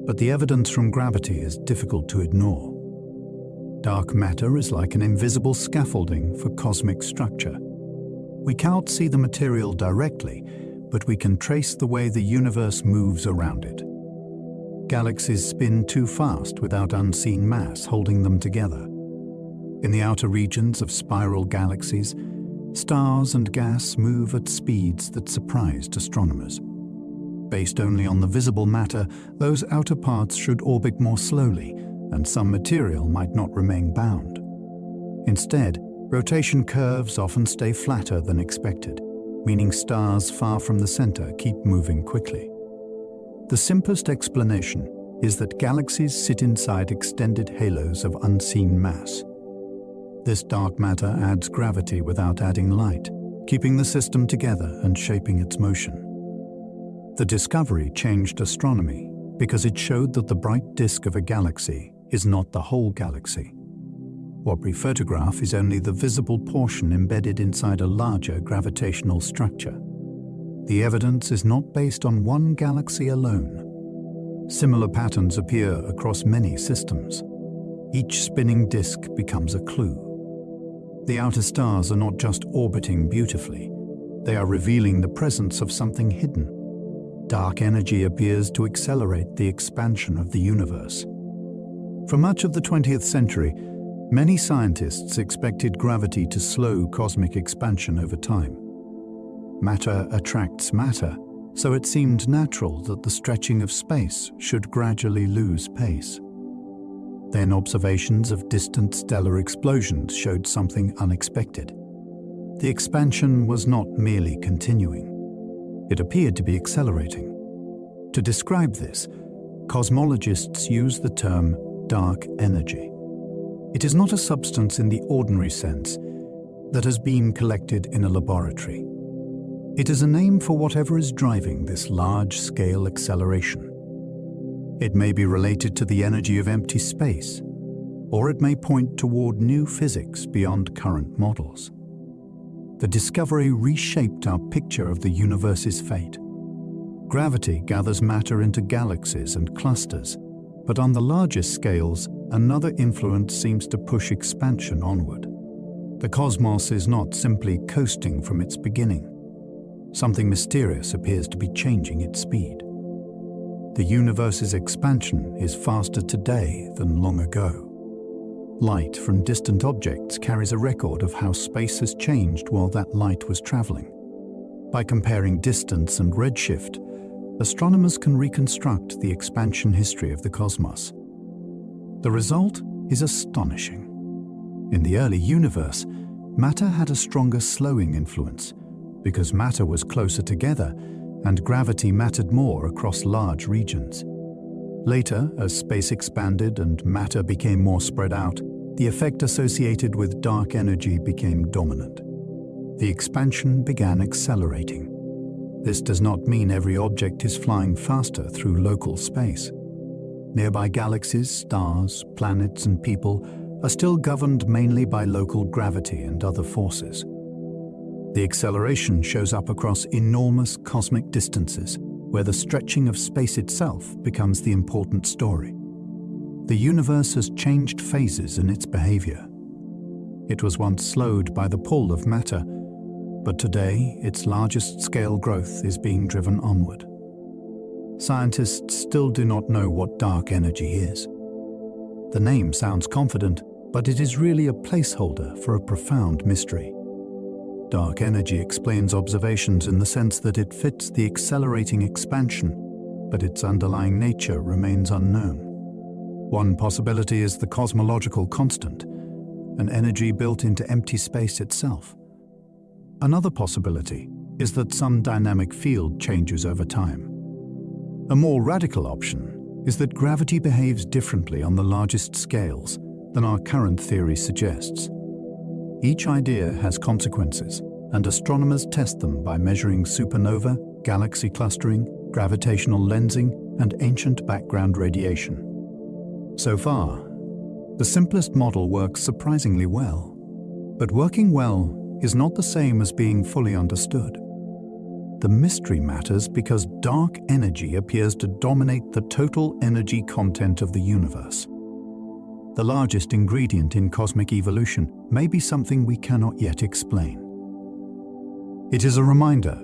But the evidence from gravity is difficult to ignore. Dark matter is like an invisible scaffolding for cosmic structure. We can't see the material directly, but we can trace the way the universe moves around it. Galaxies spin too fast without unseen mass holding them together. In the outer regions of spiral galaxies, stars and gas move at speeds that surprised astronomers. Based only on the visible matter, those outer parts should orbit more slowly, and some material might not remain bound. Instead, rotation curves often stay flatter than expected, meaning stars far from the center keep moving quickly. The simplest explanation is that galaxies sit inside extended halos of unseen mass. This dark matter adds gravity without adding light, keeping the system together and shaping its motion. The discovery changed astronomy because it showed that the bright disk of a galaxy is not the whole galaxy. What we photograph is only the visible portion embedded inside a larger gravitational structure. The evidence is not based on one galaxy alone. Similar patterns appear across many systems. Each spinning disk becomes a clue. The outer stars are not just orbiting beautifully, they are revealing the presence of something hidden. Dark energy appears to accelerate the expansion of the universe. For much of the 20th century, many scientists expected gravity to slow cosmic expansion over time. Matter attracts matter, so it seemed natural that the stretching of space should gradually lose pace. Then observations of distant stellar explosions showed something unexpected. The expansion was not merely continuing. It appeared to be accelerating. To describe this, cosmologists use the term dark energy. It is not a substance in the ordinary sense that has been collected in a laboratory. It is a name for whatever is driving this large-scale acceleration. It may be related to the energy of empty space, or it may point toward new physics beyond current models. The discovery reshaped our picture of the universe's fate. Gravity gathers matter into galaxies and clusters, but on the largest scales, another influence seems to push expansion onward. The cosmos is not simply coasting from its beginning. Something mysterious appears to be changing its speed. The universe's expansion is faster today than long ago. Light from distant objects carries a record of how space has changed while that light was traveling. By comparing distance and redshift, astronomers can reconstruct the expansion history of the cosmos. The result is astonishing. In the early universe, matter had a stronger slowing influence because matter was closer together and gravity mattered more across large regions. Later, as space expanded and matter became more spread out, the effect associated with dark energy became dominant. The expansion began accelerating. This does not mean every object is flying faster through local space. Nearby galaxies, stars, planets, and people are still governed mainly by local gravity and other forces. The acceleration shows up across enormous cosmic distances, where the stretching of space itself becomes the important story. The universe has changed phases in its behavior. It was once slowed by the pull of matter, but today its largest scale growth is being driven onward. scientists still do not know what dark energy is. The name sounds confident, but it is really a placeholder for a profound mystery. Dark energy explains observations in the sense that it fits the accelerating expansion, but its underlying nature remains unknown. One possibility is the cosmological constant, an energy built into empty space itself. Another possibility is that some dynamic field changes over time. A more radical option is that gravity behaves differently on the largest scales than our current theory suggests. Each idea has consequences, and astronomers test them by measuring supernova, galaxy clustering, gravitational lensing, and ancient background radiation. So far, the simplest model works surprisingly well. But working well is not the same as being fully understood. The mystery matters because dark energy appears to dominate the total energy content of the universe. The largest ingredient in cosmic evolution may be something we cannot yet explain. It is a reminder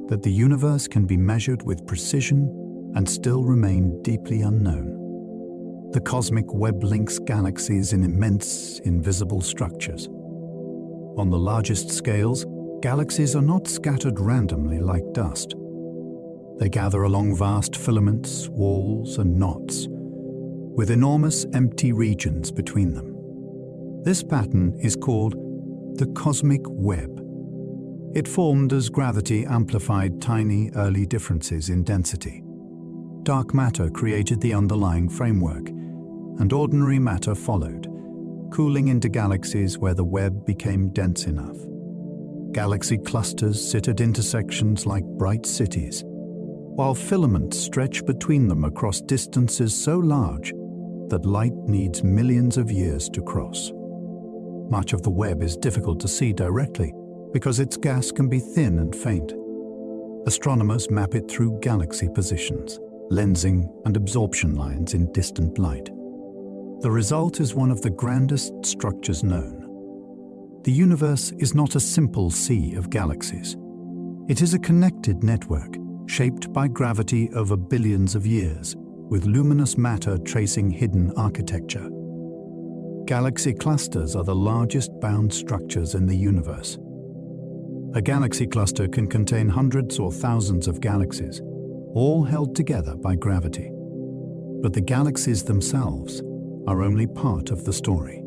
that the universe can be measured with precision and still remain deeply unknown. The cosmic web links galaxies in immense, invisible structures. On the largest scales, galaxies are not scattered randomly like dust. They gather along vast filaments, walls, and knots, with enormous empty regions between them. This pattern is called the cosmic web. It formed as gravity amplified tiny early differences in density. Dark matter created the underlying framework, and ordinary matter followed, cooling into galaxies where the web became dense enough. Galaxy clusters sit at intersections like bright cities, while filaments stretch between them across distances so large that light needs millions of years to cross. Much of the web is difficult to see directly because its gas can be thin and faint. Astronomers map it through galaxy positions, lensing and absorption lines in distant light. The result is one of the grandest structures known. The universe is not a simple sea of galaxies. It is a connected network, shaped by gravity over billions of years, with luminous matter tracing hidden architecture. Galaxy clusters are the largest bound structures in the universe. A galaxy cluster can contain hundreds or thousands of galaxies, all held together by gravity. But the galaxies themselves are only part of the story.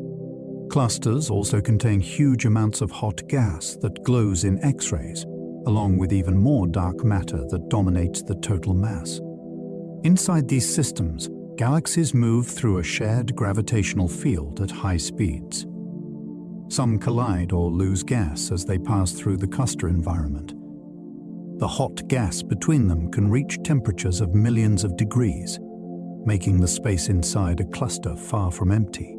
Clusters also contain huge amounts of hot gas that glows in X-rays, along with even more dark matter that dominates the total mass. Inside these systems, galaxies move through a shared gravitational field at high speeds. Some collide or lose gas as they pass through the cluster environment. The hot gas between them can reach temperatures of millions of degrees, making the space inside a cluster far from empty.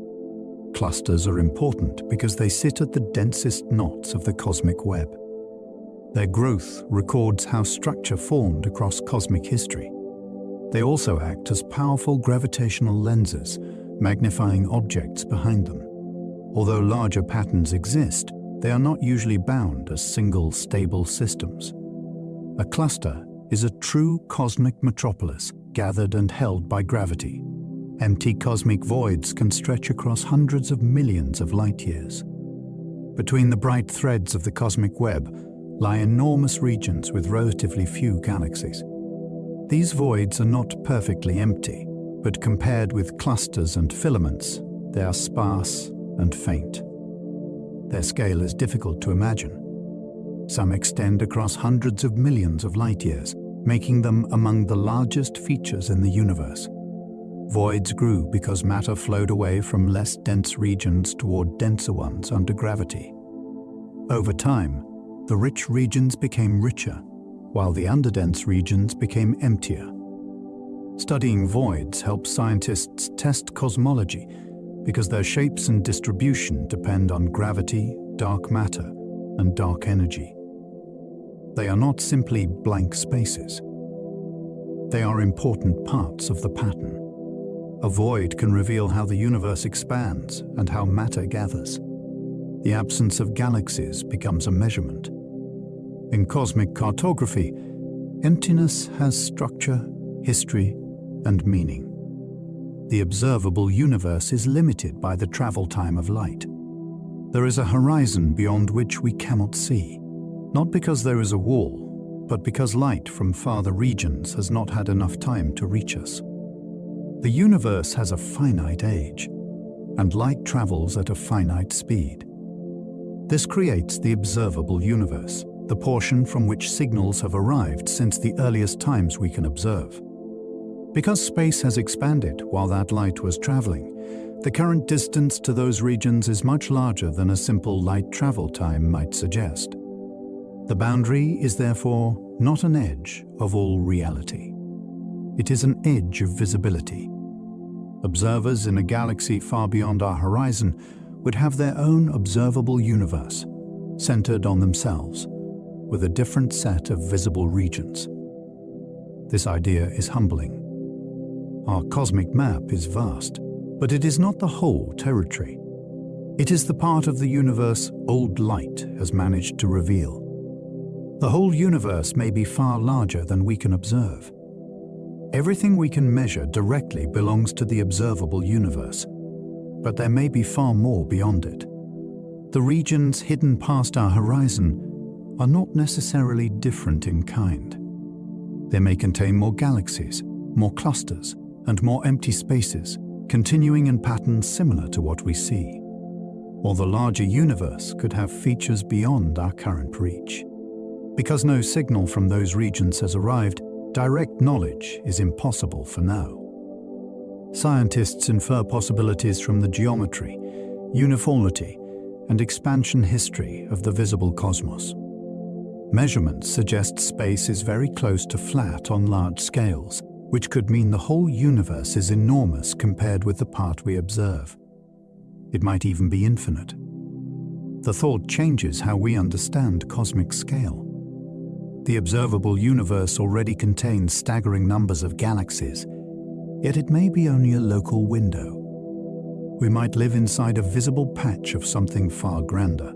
Clusters are important because they sit at the densest knots of the cosmic web. Their growth records how structure formed across cosmic history. They also act as powerful gravitational lenses, magnifying objects behind them. Although larger patterns exist, they are not usually bound as single, stable systems. A cluster is a true cosmic metropolis, gathered and held by gravity. Empty cosmic voids can stretch across hundreds of millions of light years. Between the bright threads of the cosmic web lie enormous regions with relatively few galaxies. These voids are not perfectly empty, but compared with clusters and filaments, they are sparse and faint. Their scale is difficult to imagine. Some extend across hundreds of millions of light years, making them among the largest features in the universe. Voids grew because matter flowed away from less dense regions toward denser ones under gravity. Over time, the rich regions became richer, while the underdense regions became emptier. Studying voids helps scientists test cosmology because their shapes and distribution depend on gravity, dark matter, and dark energy. They are not simply blank spaces. They are important parts of the pattern. A void can reveal how the universe expands and how matter gathers. The absence of galaxies becomes a measurement. In cosmic cartography, emptiness has structure history, and meaning. The observable universe is limited by the travel time of light. There is a horizon beyond which we cannot see, not because there is a wall, but because light from farther regions has not had enough time to reach us. The universe has a finite age, and light travels at a finite speed. This creates the observable universe, the portion from which signals have arrived since the earliest times we can observe. Because space has expanded while that light was traveling, the current distance to those regions is much larger than a simple light travel time might suggest. The boundary is therefore not an edge of all reality. It is an edge of visibility. Observers in a galaxy far beyond our horizon would have their own observable universe, centered on themselves, with a different set of visible regions. This idea is humbling. Our cosmic map is vast, but it is not the whole territory. It is the part of the universe old light has managed to reveal. The whole universe may be far larger than we can observe. Everything we can measure directly belongs to the observable universe, but there may be far more beyond it. The regions hidden past our horizon are not necessarily different in kind. They may contain more galaxies, more clusters, and more empty spaces, continuing in patterns similar to what we see. Or the larger universe could have features beyond our current reach. Because no signal from those regions has arrived, direct knowledge is impossible for now. Scientists infer possibilities from the geometry, uniformity, and expansion history of the visible cosmos. Measurements suggest space is very close to flat on large scales, which could mean the whole universe is enormous compared with the part we observe. It might even be infinite. The thought changes how we understand cosmic scale. The observable universe already contains staggering numbers of galaxies, yet it may be only a local window. We might live inside a visible patch of something far grander.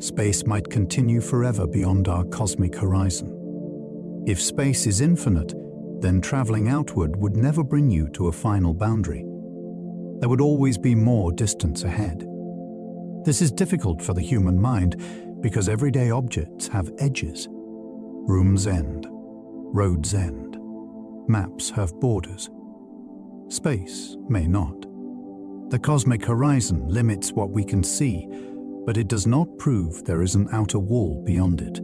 Space might continue forever beyond our cosmic horizon. If space is infinite, then traveling outward would never bring you to a final boundary. There would always be more distance ahead. This is difficult for the human mind because everyday objects have edges. Rooms end, roads end, maps have borders. Space may not. The cosmic horizon limits what we can see, but it does not prove there is an outer wall beyond it.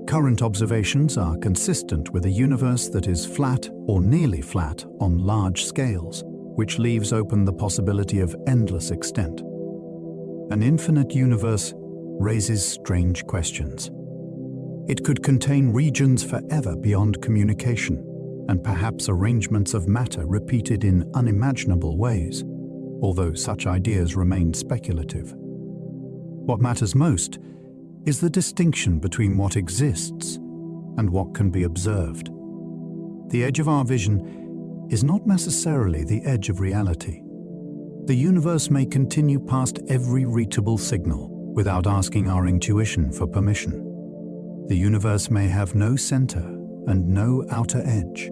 Current observations are consistent with a universe that is flat or nearly flat on large scales, which leaves open the possibility of endless extent. An infinite universe raises strange questions. It could contain regions forever beyond communication, and perhaps arrangements of matter repeated in unimaginable ways, although such ideas remain speculative. What matters most is the distinction between what exists and what can be observed. The edge of our vision is not necessarily the edge of reality. The universe may continue past every reachable signal without asking our intuition for permission. The universe may have no center and no outer edge.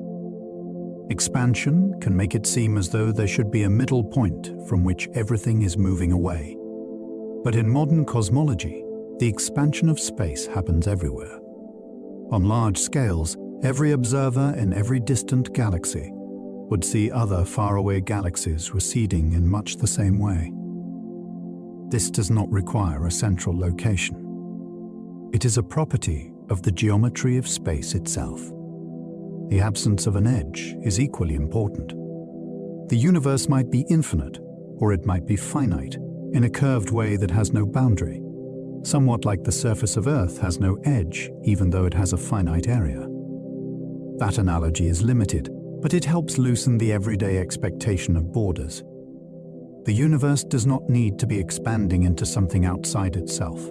Expansion can make it seem as though there should be a middle point from which everything is moving away. But in modern cosmology, the expansion of space happens everywhere. On large scales, every observer in every distant galaxy would see other faraway galaxies receding in much the same way. This does not require a central location. It is a property of the geometry of space itself. The absence of an edge is equally important. The universe might be infinite, or it might be finite, in a curved way that has no boundary, somewhat like the surface of Earth has no edge, even though it has a finite area. That analogy is limited, but it helps loosen the everyday expectation of borders. The universe does not need to be expanding into something outside itself.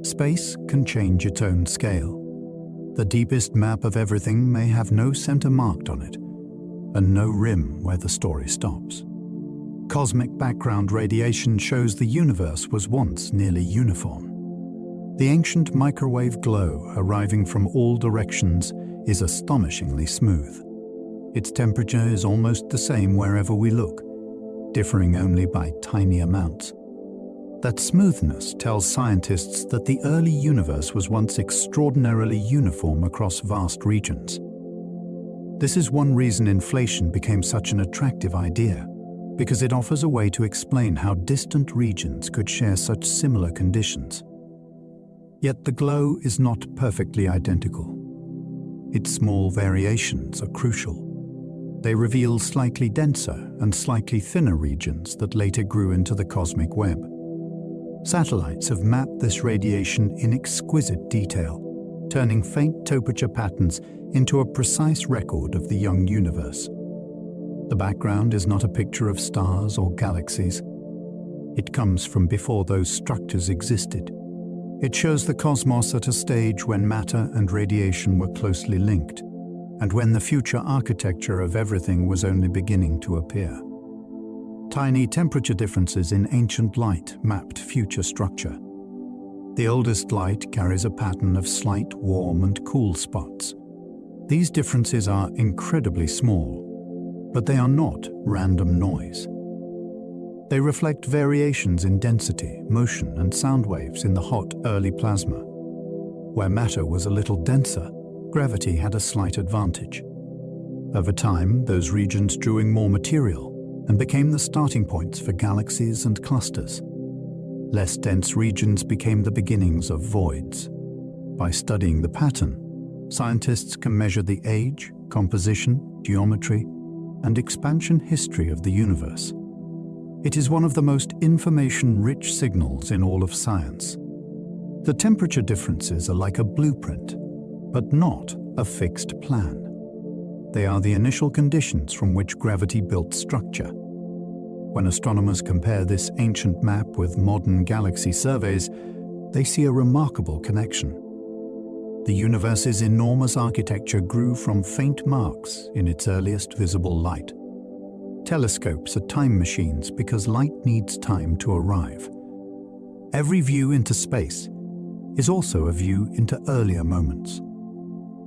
Space can change its own scale. The deepest map of everything may have no center marked on it, and no rim where the story stops. Cosmic background radiation shows the universe was once nearly uniform. The ancient microwave glow arriving from all directions is astonishingly smooth. Its temperature is almost the same wherever we look, differing only by tiny amounts. That smoothness tells scientists that the early universe was once extraordinarily uniform across vast regions. This is one reason inflation became such an attractive idea, because it offers a way to explain how distant regions could share such similar conditions. Yet the glow is not perfectly identical. Its small variations are crucial. They reveal slightly denser and slightly thinner regions that later grew into the cosmic web. Satellites have mapped this radiation in exquisite detail, turning faint temperature patterns into a precise record of the young universe. The background is not a picture of stars or galaxies. It comes from before those structures existed. It shows the cosmos at a stage when matter and radiation were closely linked, and when the future architecture of everything was only beginning to appear. Tiny temperature differences in ancient light mapped future structure. The oldest light carries a pattern of slight warm and cool spots. These differences are incredibly small, but they are not random noise. They reflect variations in density, motion, and sound waves in the hot early plasma. Where matter was a little denser, gravity had a slight advantage. Over time, those regions drew in more material and became the starting points for galaxies and clusters. Less dense regions became the beginnings of voids. By studying the pattern, scientists can measure the age, composition, geometry, and expansion history of the universe. It is one of the most information-rich signals in all of science. The temperature differences are like a blueprint, but not a fixed plan. They are the initial conditions from which gravity built structure. When astronomers compare this ancient map with modern galaxy surveys, they see a remarkable connection. The universe's enormous architecture grew from faint marks in its earliest visible light. Telescopes are time machines because light needs time to arrive. Every view into space is also a view into earlier moments.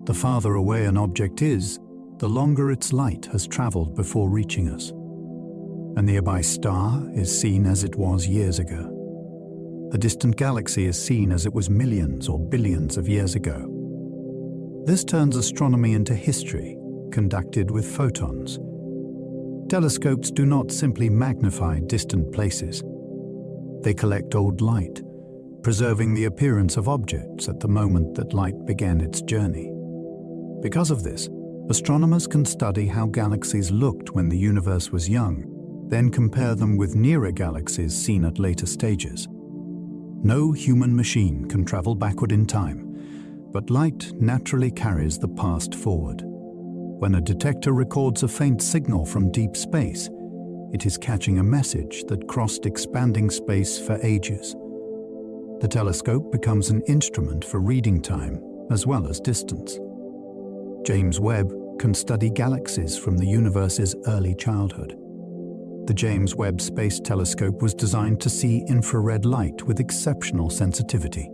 The farther away an object is, the longer its light has traveled before reaching us. A nearby star is seen as it was years ago. A distant galaxy is seen as it was millions or billions of years ago. This turns astronomy into history, conducted with photons. Telescopes do not simply magnify distant places. They collect old light, preserving the appearance of objects at the moment that light began its journey. Because of this, astronomers can study how galaxies looked when the universe was young, then compare them with nearer galaxies seen at later stages. No human machine can travel backward in time, but light naturally carries the past forward. When a detector records a faint signal from deep space, it is catching a message that crossed expanding space for ages. The telescope becomes an instrument for reading time as well as distance. James Webb can study galaxies from the universe's early childhood. The James Webb Space Telescope was designed to see infrared light with exceptional sensitivity.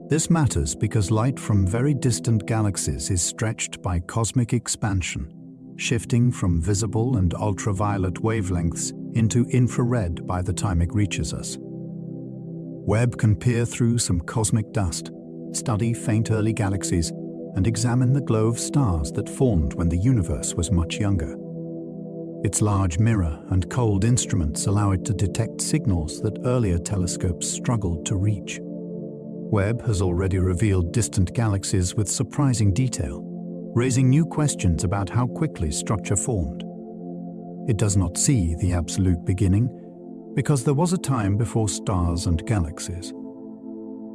This matters because light from very distant galaxies is stretched by cosmic expansion, shifting from visible and ultraviolet wavelengths into infrared by the time it reaches us. Webb can peer through some cosmic dust, study faint early galaxies, and examine the glow of stars that formed when the universe was much younger. Its large mirror and cold instruments allow it to detect signals that earlier telescopes struggled to reach. Webb has already revealed distant galaxies with surprising detail, raising new questions about how quickly structure formed. It does not see the absolute beginning, because there was a time before stars and galaxies.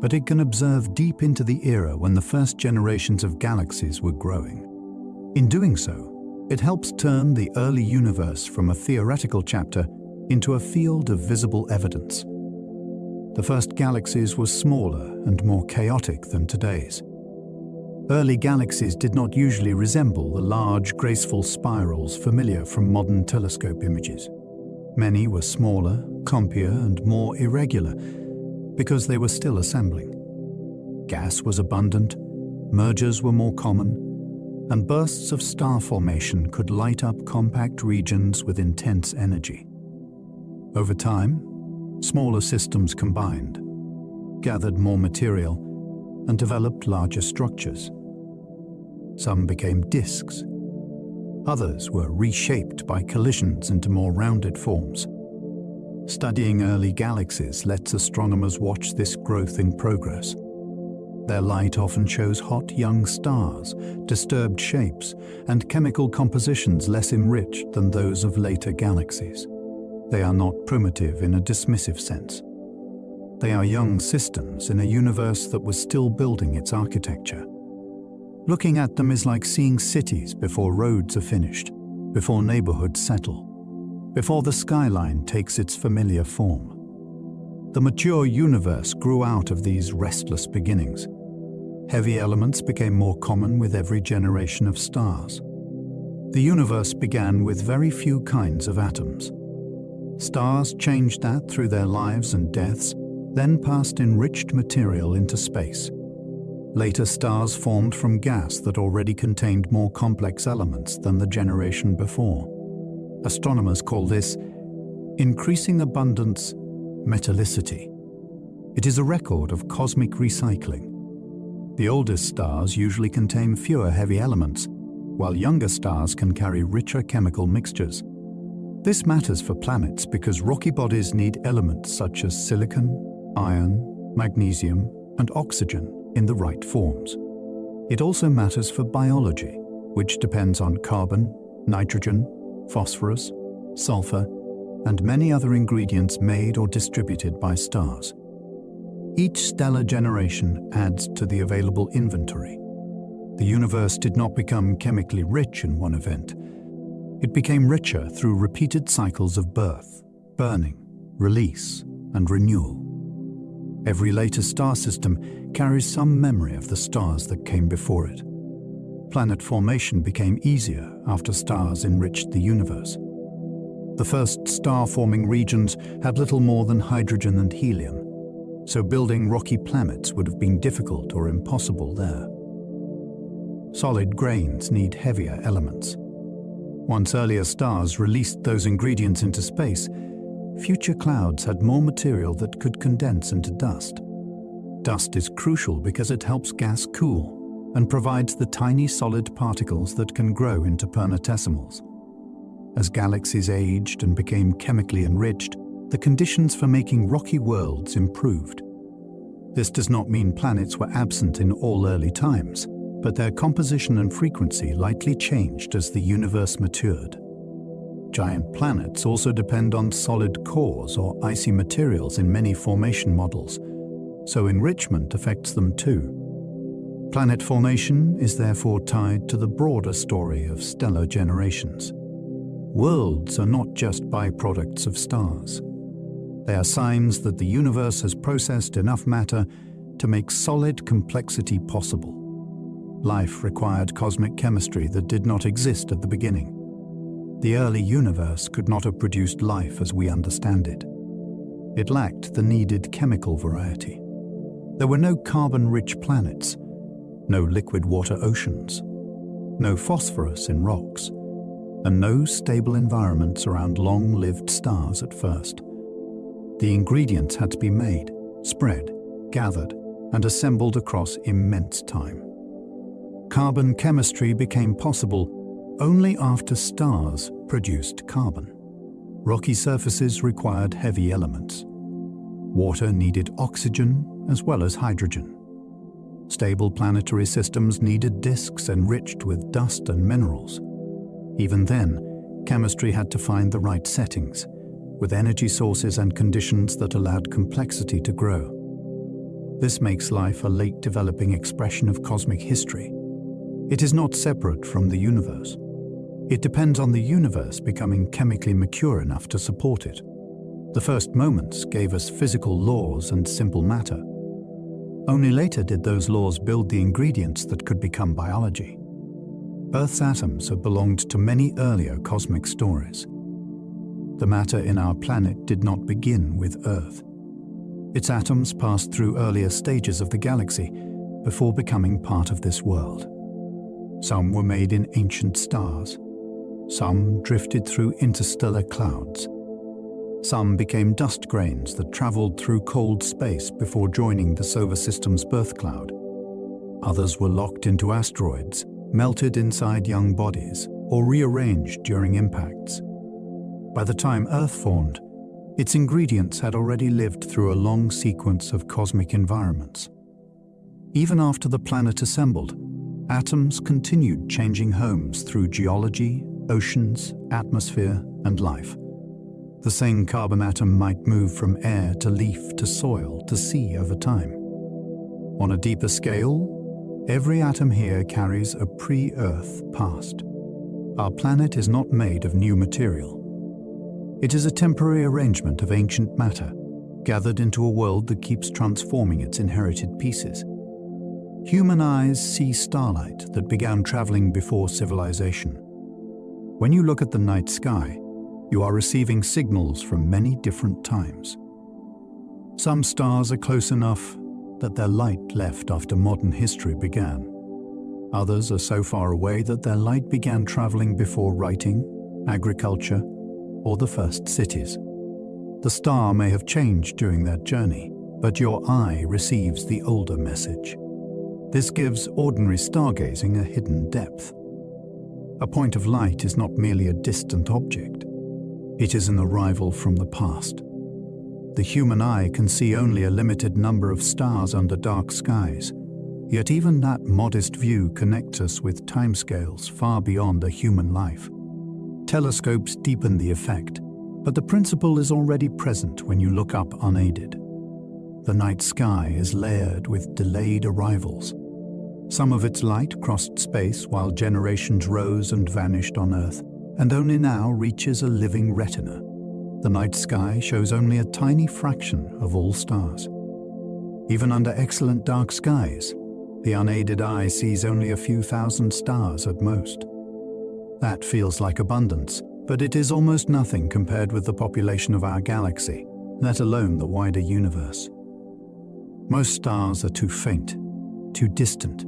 But it can observe deep into the era when the first generations of galaxies were growing. In doing so, it helps turn the early universe from a theoretical chapter into a field of visible evidence. The first galaxies were smaller and more chaotic than today's. Early galaxies did not usually resemble the large, graceful spirals familiar from modern telescope images. Many were smaller, clumpier, and more irregular because they were still assembling. Gas was abundant, mergers were more common, and bursts of star formation could light up compact regions with intense energy. Over time, smaller systems combined, gathered more material, and developed larger structures. Some became disks. Others were reshaped by collisions into more rounded forms. Studying early galaxies lets astronomers watch this growth in progress. Their light often shows hot young stars, disturbed shapes, and chemical compositions less enriched than those of later galaxies. They are not primitive in a dismissive sense. They are young systems in a universe that was still building its architecture. Looking at them is like seeing cities before roads are finished, before neighborhoods settle, before the skyline takes its familiar form. The mature universe grew out of these restless beginnings. Heavy elements became more common with every generation of stars. The universe began with very few kinds of atoms. Stars changed that through their lives and deaths, then passed enriched material into space. Later stars formed from gas that already contained more complex elements than the generation before. Astronomers call this increasing abundance metallicity. It is a record of cosmic recycling. The oldest stars usually contain fewer heavy elements, while younger stars can carry richer chemical mixtures. This matters for planets because rocky bodies need elements such as silicon, iron, magnesium, and oxygen in the right forms. It also matters for biology, which depends on carbon, nitrogen, phosphorus, sulfur, and many other ingredients made or distributed by stars. Each stellar generation adds to the available inventory. The universe did not become chemically rich in one event. It became richer through repeated cycles of birth, burning, release, and renewal. Every later star system carries some memory of the stars that came before it. Planet formation became easier after stars enriched the universe. The first star-forming regions had little more than hydrogen and helium, so building rocky planets would have been difficult or impossible there. Solid grains need heavier elements. Once earlier stars released those ingredients into space, future clouds had more material that could condense into dust. Dust is crucial because it helps gas cool and provides the tiny solid particles that can grow into planetesimals. As galaxies aged and became chemically enriched, the conditions for making rocky worlds improved. This does not mean planets were absent in all early times, but their composition and frequency lightly changed as the universe matured. Giant planets also depend on solid cores or icy materials in many formation models, so enrichment affects them too. Planet formation is therefore tied to the broader story of stellar generations. Worlds are not just byproducts of stars. They are signs that the universe has processed enough matter to make solid complexity possible. Life required cosmic chemistry that did not exist at the beginning. The early universe could not have produced life as we understand it. It lacked the needed chemical variety. There were no carbon-rich planets, no liquid water oceans, no phosphorus in rocks, and no stable environments around long-lived stars at first. The ingredients had to be made, spread, gathered, and assembled across immense time. Carbon chemistry became possible only after stars produced carbon. Rocky surfaces required heavy elements. Water needed oxygen as well as hydrogen. Stable planetary systems needed disks enriched with dust and minerals. Even then, chemistry had to find the right settings, with energy sources and conditions that allowed complexity to grow. This makes life a late-developing expression of cosmic history. It is not separate from the universe. It depends on the universe becoming chemically mature enough to support it. The first moments gave us physical laws and simple matter. Only later did those laws build the ingredients that could become biology. Earth's atoms have belonged to many earlier cosmic stories. The matter in our planet did not begin with Earth. Its atoms passed through earlier stages of the galaxy before becoming part of this world. Some were made in ancient stars. Some drifted through interstellar clouds. Some became dust grains that traveled through cold space before joining the solar system's birth cloud. Others were locked into asteroids, melted inside young bodies, or rearranged during impacts. By the time Earth formed, its ingredients had already lived through a long sequence of cosmic environments. Even after the planet assembled, atoms continued changing homes through geology, oceans, atmosphere, and life. The same carbon atom might move from air to leaf to soil to sea over time. On a deeper scale, every atom here carries a pre-Earth past. Our planet is not made of new material. It is a temporary arrangement of ancient matter, gathered into a world that keeps transforming its inherited pieces. Human eyes see starlight that began traveling before civilization. When you look at the night sky, you are receiving signals from many different times. Some stars are close enough that their light left after modern history began. Others are so far away that their light began traveling before writing, agriculture, or the first cities. The star may have changed during that journey, but your eye receives the older message. This gives ordinary stargazing a hidden depth. A point of light is not merely a distant object. It is an arrival from the past. The human eye can see only a limited number of stars under dark skies, yet even that modest view connects us with timescales far beyond a human life. Telescopes deepen the effect, but the principle is already present when you look up unaided. The night sky is layered with delayed arrivals. Some of its light crossed space while generations rose and vanished on Earth, and only now reaches a living retina. The night sky shows only a tiny fraction of all stars. Even under excellent dark skies, the unaided eye sees only a few thousand stars at most. That feels like abundance, but it is almost nothing compared with the population of our galaxy, let alone the wider universe. Most stars are too faint, too distant,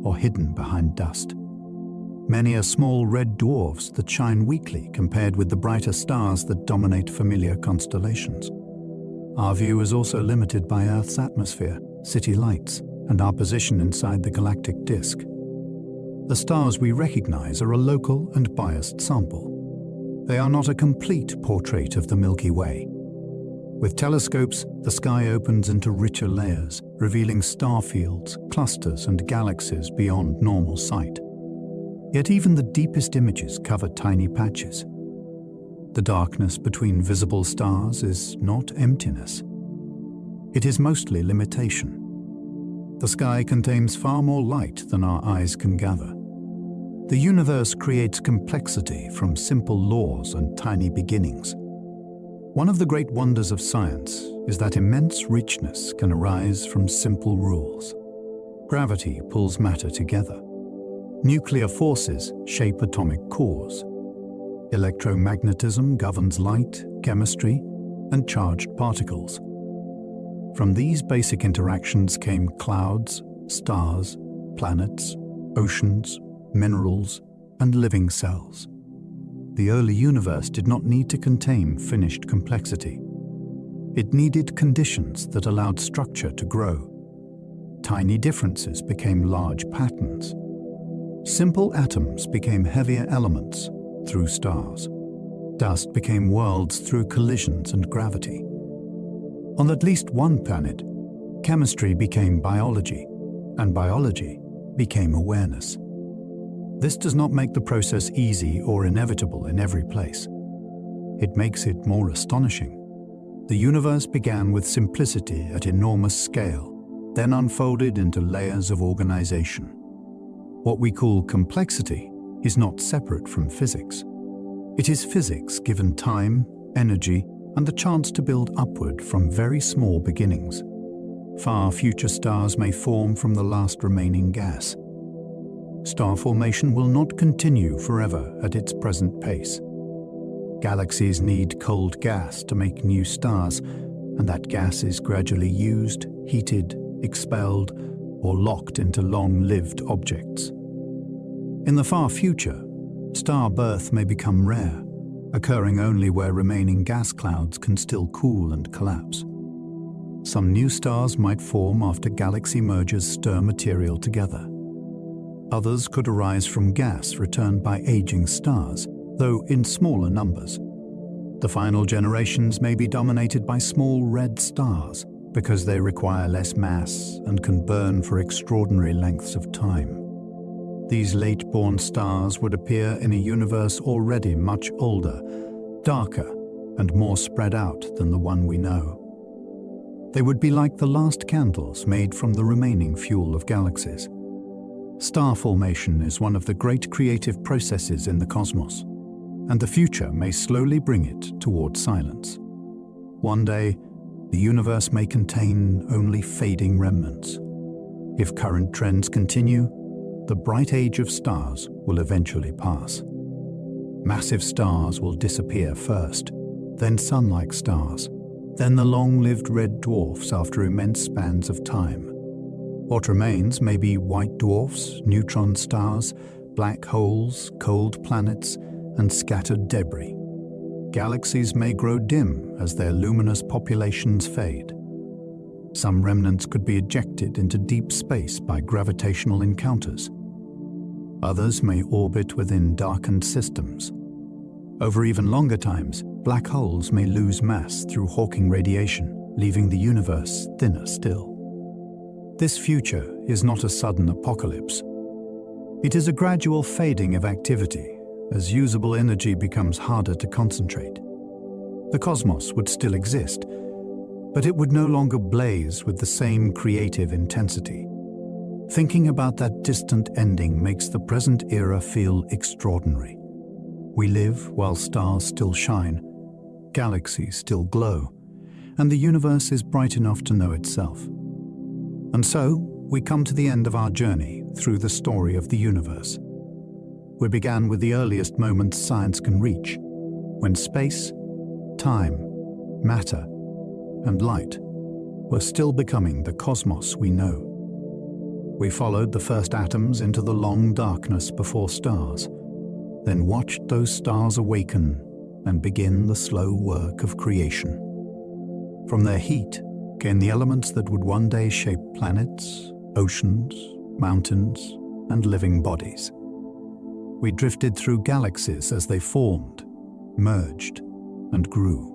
or hidden behind dust. Many are small red dwarfs that shine weakly compared with the brighter stars that dominate familiar constellations. Our view is also limited by Earth's atmosphere, city lights, and our position inside the galactic disk. The stars we recognize are a local and biased sample. They are not a complete portrait of the Milky Way. With telescopes, the sky opens into richer layers, revealing star fields, clusters, and galaxies beyond normal sight. Yet even the deepest images cover tiny patches. The darkness between visible stars is not emptiness. It is mostly limitation. The sky contains far more light than our eyes can gather. The universe creates complexity from simple laws and tiny beginnings. One of the great wonders of science is that immense richness can arise from simple rules. Gravity pulls matter together. Nuclear forces shape atomic cores. Electromagnetism governs light, chemistry, and charged particles. From these basic interactions came clouds, stars, planets, oceans, minerals, and living cells. The early universe did not need to contain finished complexity. It needed conditions that allowed structure to grow. Tiny differences became large patterns. Simple atoms became heavier elements through stars. Dust became worlds through collisions and gravity. On at least one planet, chemistry became biology, and biology became awareness. This does not make the process easy or inevitable in every place. It makes it more astonishing. The universe began with simplicity at enormous scale, then unfolded into layers of organization. What we call complexity is not separate from physics. It is physics given time, energy, and the chance to build upward from very small beginnings. Far future stars may form from the last remaining gas. Star formation will not continue forever at its present pace. Galaxies need cold gas to make new stars, and that gas is gradually used, heated, expelled, or locked into long-lived objects. In the far future, star birth may become rare, occurring only where remaining gas clouds can still cool and collapse. Some new stars might form after galaxy mergers stir material together. Others could arise from gas returned by aging stars, though in smaller numbers. The final generations may be dominated by small red stars because they require less mass and can burn for extraordinary lengths of time. These late-born stars would appear in a universe already much older, darker, and more spread out than the one we know. They would be like the last candles made from the remaining fuel of galaxies. Star formation is one of the great creative processes in the cosmos, and the future may slowly bring it toward silence. One day, the universe may contain only fading remnants. If current trends continue, the bright age of stars will eventually pass. Massive stars will disappear first, then sun-like stars, then the long-lived red dwarfs after immense spans of time. What remains may be white dwarfs, neutron stars, black holes, cold planets, and scattered debris. Galaxies may grow dim as their luminous populations fade. Some remnants could be ejected into deep space by gravitational encounters. Others may orbit within darkened systems. Over even longer times, black holes may lose mass through Hawking radiation, leaving the universe thinner still. This future is not a sudden apocalypse. It is a gradual fading of activity as usable energy becomes harder to concentrate. The cosmos would still exist, but it would no longer blaze with the same creative intensity. Thinking about that distant ending makes the present era feel extraordinary. We live while stars still shine, galaxies still glow, and the universe is bright enough to know itself. And so, we come to the end of our journey through the story of the universe. We began with the earliest moments science can reach, when space, time, matter, and light were still becoming the cosmos we know. We followed the first atoms into the long darkness before stars, then watched those stars awaken and begin the slow work of creation. From their heat came the elements that would one day shape planets, oceans, mountains, and living bodies. We drifted through galaxies as they formed, merged, and grew.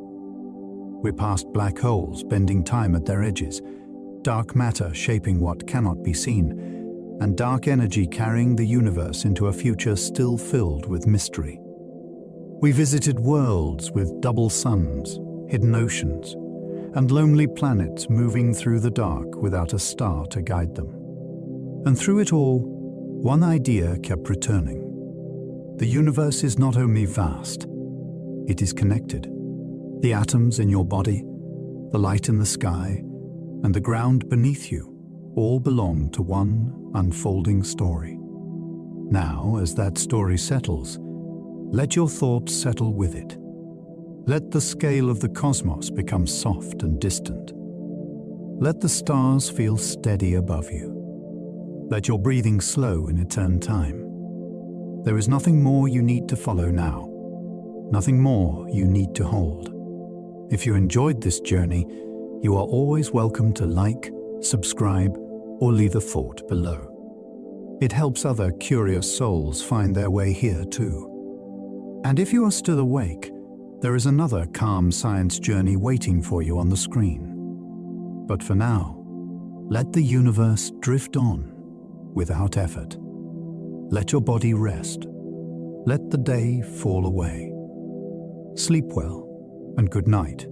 We passed black holes bending time at their edges, dark matter shaping what cannot be seen, and dark energy carrying the universe into a future still filled with mystery. We visited worlds with double suns, hidden oceans, and lonely planets moving through the dark without a star to guide them. And through it all, one idea kept returning. The universe is not only vast, it is connected. The atoms in your body, the light in the sky, and the ground beneath you all belong to one unfolding story. Now, as that story settles, let your thoughts settle with it. Let the scale of the cosmos become soft and distant. Let the stars feel steady above you. Let your breathing slow in its own time. There is nothing more you need to follow now, nothing more you need to hold. If you enjoyed this journey, you are always welcome to like, subscribe, or leave a thought below. It helps other curious souls find their way here too. And if you are still awake, there is another calm science journey waiting for you on the screen. But for now, let the universe drift on without effort. Let your body rest. Let the day fall away. Sleep well and good night.